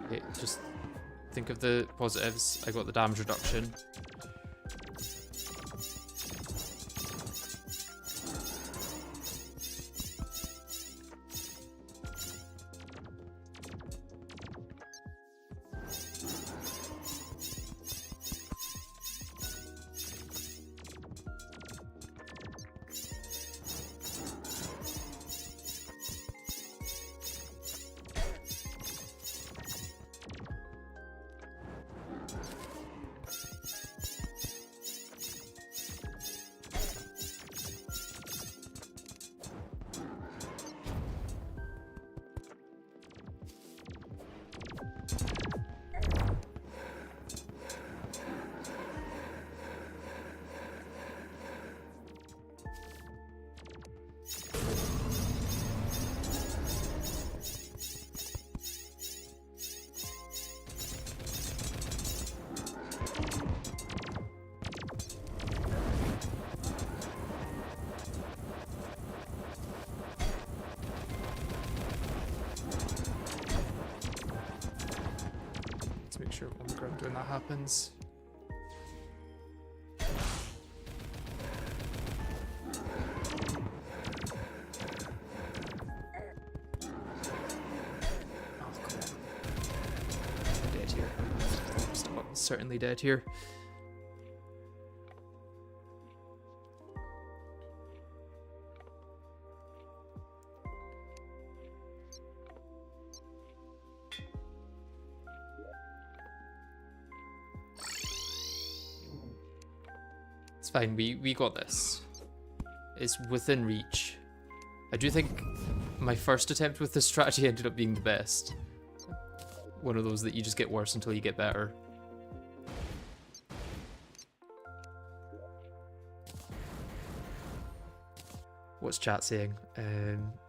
Okay, just think of the positives. I got the damage reduction. Make sure I'm on the ground when that happens. Oh, come on. I'm dead here. I'm certainly dead here. It's fine, we got this. It's within reach. I do think my first attempt with this strategy ended up being the best. One of those that you just get worse until you get better. What's chat saying?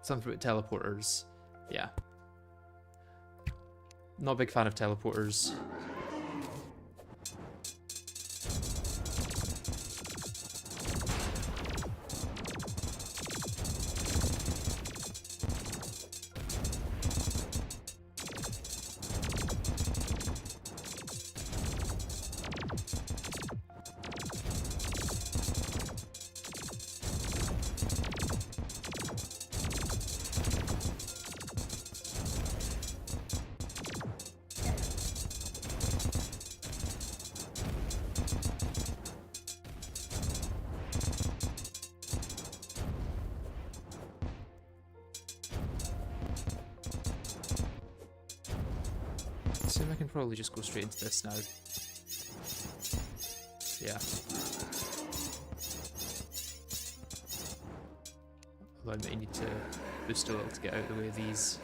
Something about teleporters. Yeah. Not a big fan of teleporters. assume I can probably just go straight into this now. Yeah. Although I may need to boost a little to get out of the way of these.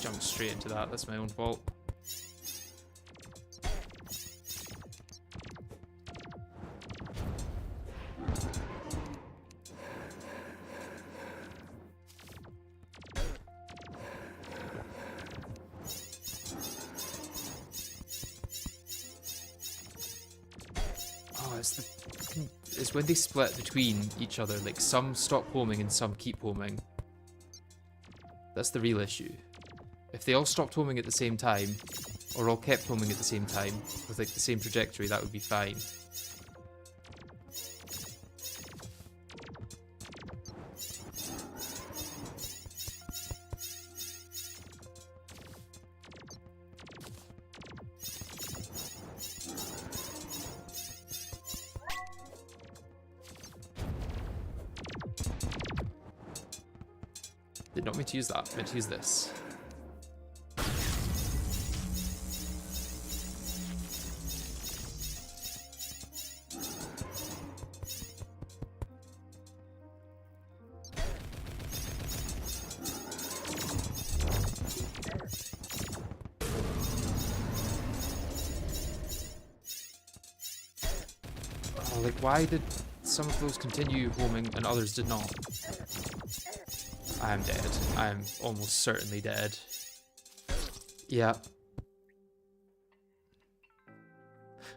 jumped straight into that. That's my own fault. It's when they split between each other, like some stop homing and some keep homing. That's the real issue. If they all stopped homing at the same time, or all kept homing at the same time, with like the same trajectory, that would be fine. Did not mean to use that, meant to use this. Oh, like why did some of those continue homing and others did not? I am dead. I am almost certainly dead. Yeah.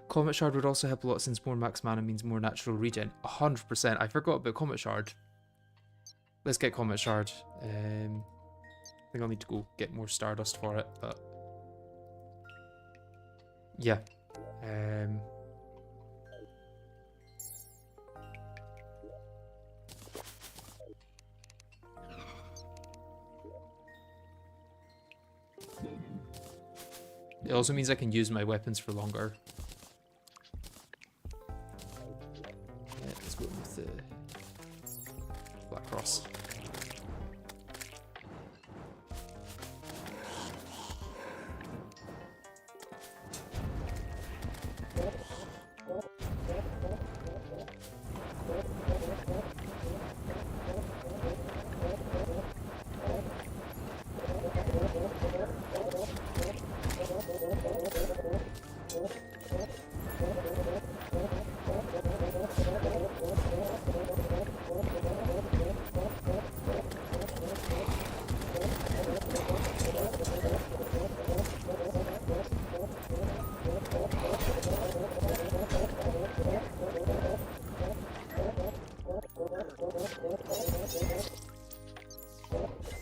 Comet Shard would also help a lot since more max mana means more natural regen. 100%. I forgot about Comet Shard. Let's get Comet Shard. I think I'll need to go get more Stardust for it, but... yeah. It also means I can use my weapons for longer. Yeah, let's go with the Black Cross.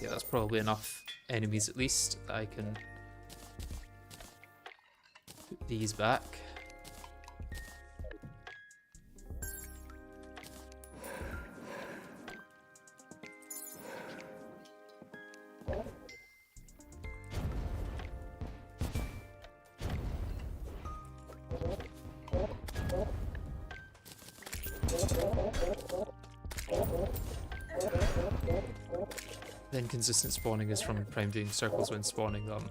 Yeah, that's probably enough enemies at least that I can put these back. Then consistent spawning is from Prime doing circles when spawning them.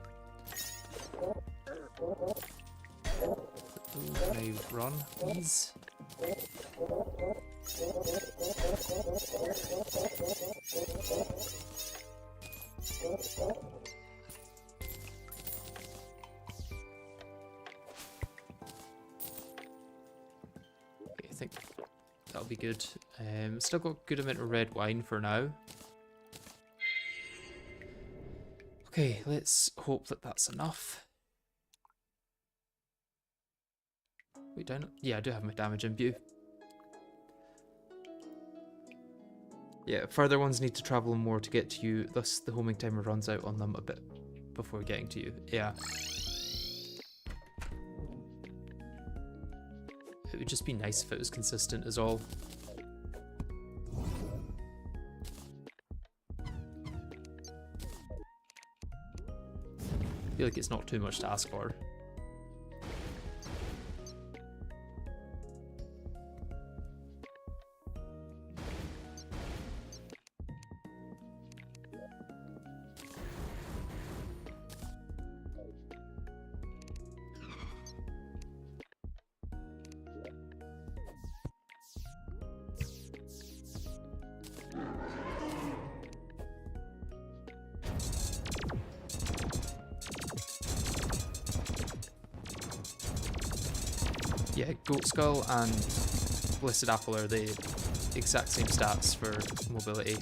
Can I run, please? Okay, I think that'll be good. Still got a good amount of red wine for now. Okay, let's hope that that's enough. Wait, down. Yeah, I do have my damage imbue. Yeah, further ones need to travel more to get to you, thus the homing timer runs out on them a bit before getting to you. Yeah. It would just be nice if it was consistent is all. I feel like it's not too much to ask for. Yeah, Goat Skull and Blissed Apple are the exact same stats for mobility.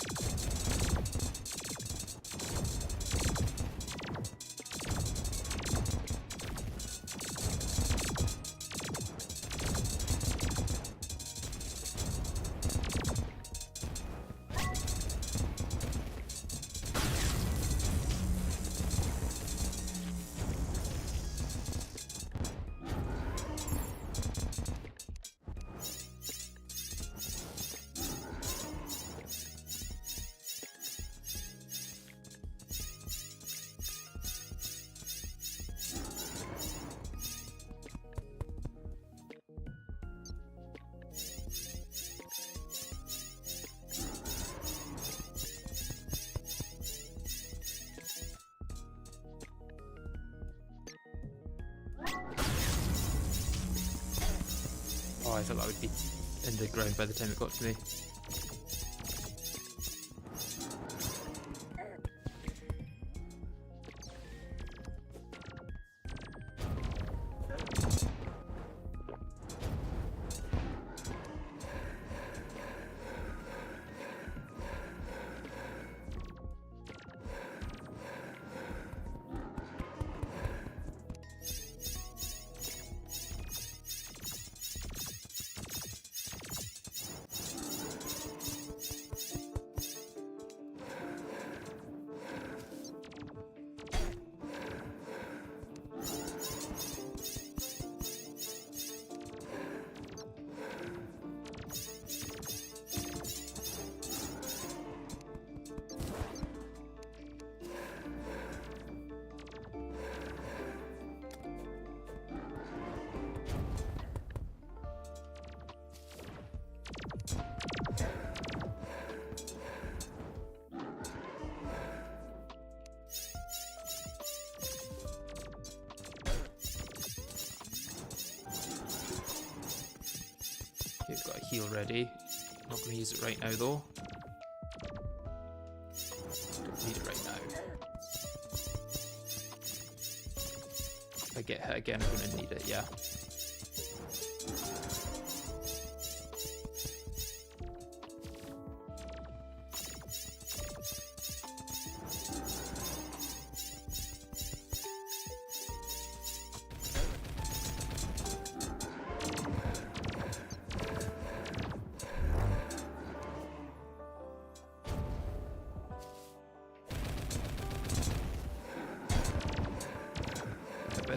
Oh, I thought that would be in the ground by the time it got to me. Okay, we've got a heal ready. Not going to use it right now though. Don't need it right now. If I get hit again, I'm going to need it, yeah.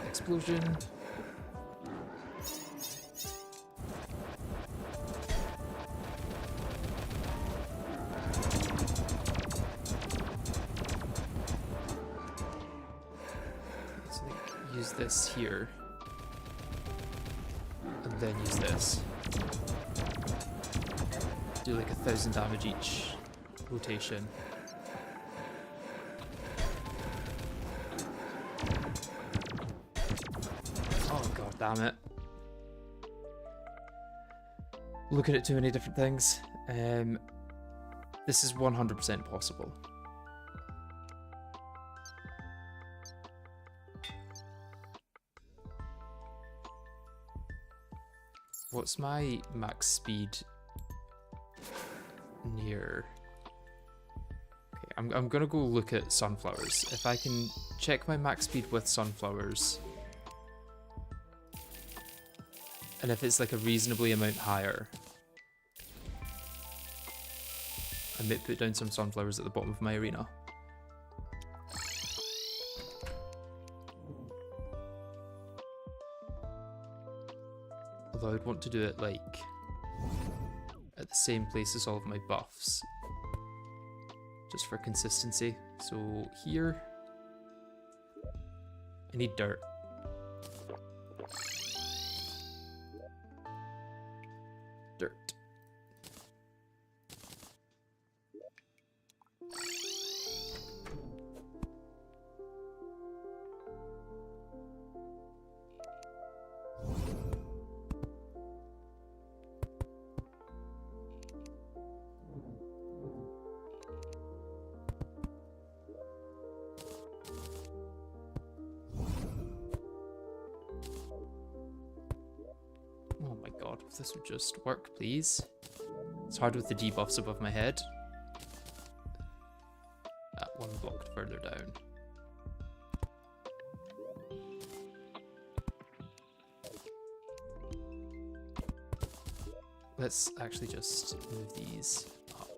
Explosion. So use this here, and then use this. Do like 1,000 damage each rotation. Damn it. Looking at too many different things. This is 100% possible. What's my max speed near? Okay, I'm gonna go look at sunflowers. If I can check my max speed with sunflowers, and if it's like a reasonably amount higher, I might put down some sunflowers at the bottom of my arena. Although I'd want to do it like at the same place as all of my buffs, just for consistency. So here, I need dirt. Dirt. god, if this would just work, please. It's hard with the debuffs above my head. One block further down. Let's actually just move these up.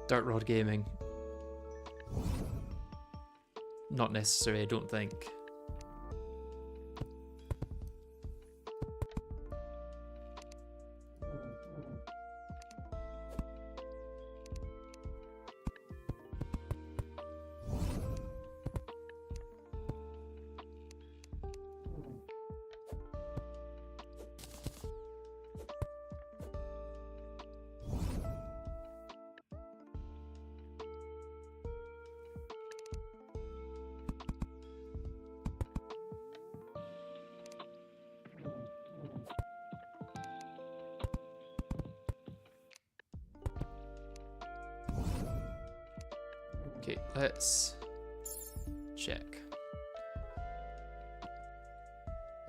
Dirt Rod Gaming. Not necessary, I don't think. Okay, let's check.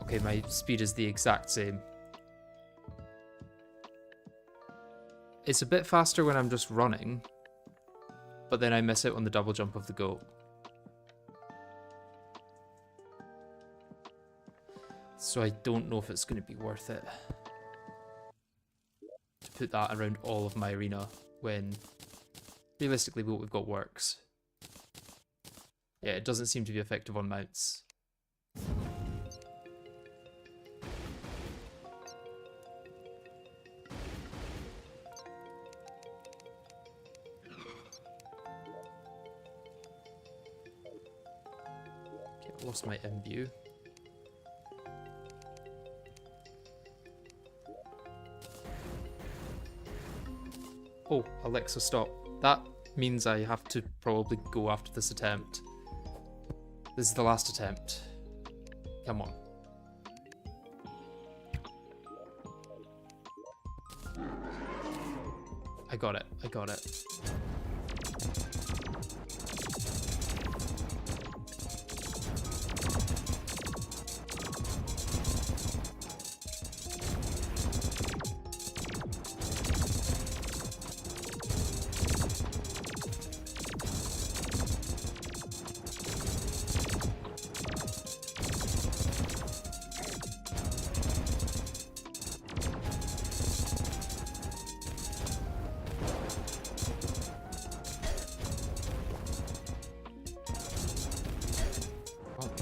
Okay, my speed is the exact same. It's a bit faster when I'm just running, but then I miss it on the double jump of the goat. So I don't know if it's going to be worth it to put that around all of my arena when realistically what we've got works. Yeah, it doesn't seem to be effective on mounts. Okay, I lost my M view. Oh, Alexa, stop. That means I have to probably go after this attempt. This is the last attempt. Come on. I got it. I got it.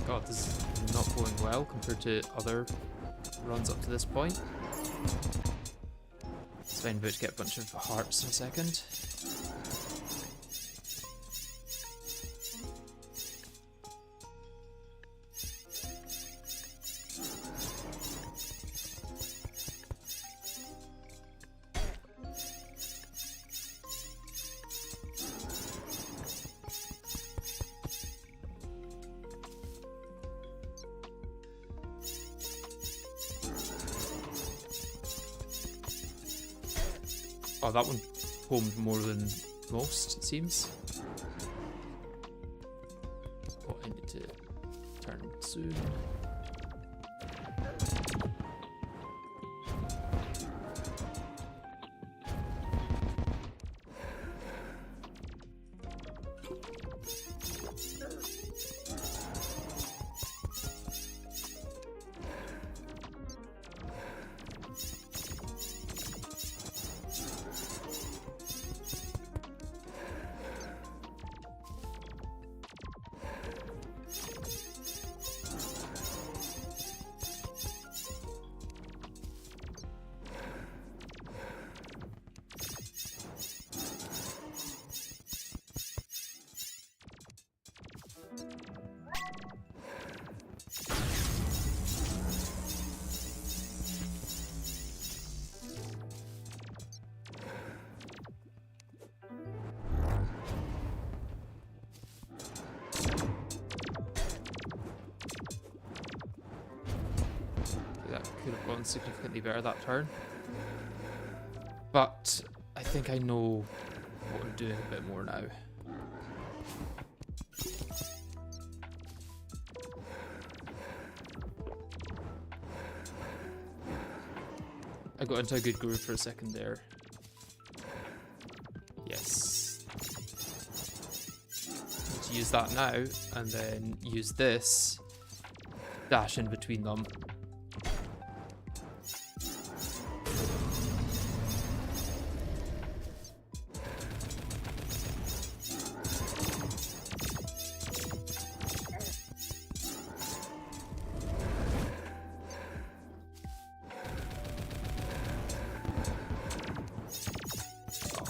God, this is not going well compared to other runs up to this point. It's fine, about to get a bunch of hearts in a second. Oh, that one homed more than most, it seems. Oh, I need to turn soon. Could have gone significantly better that turn. But I think I know what I'm doing a bit more now. I got into a good groove for a second there. Yes. Need to use that now, and then use this. Dash in between them.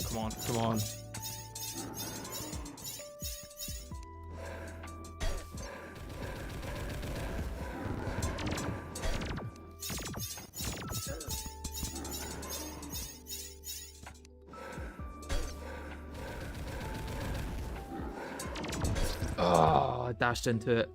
Come on, come on. Oh, I dashed into it.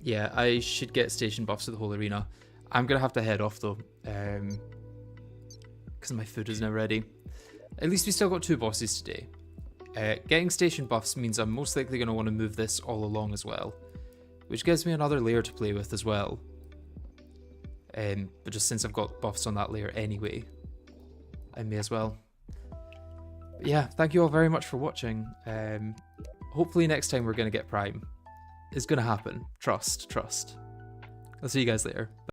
Yeah, I should get station buffs for the whole arena. I'm gonna have to head off though, because my food is now ready. At least we still got 2 bosses today. Getting station buffs means I'm most likely going to want to move this all along as well, which gives me another layer to play with as well. But just since I've got buffs on that layer anyway, I may as well. But yeah, thank you all very much for watching. Hopefully next time we're going to get Prime. It's going to happen. Trust, trust. I'll see you guys later.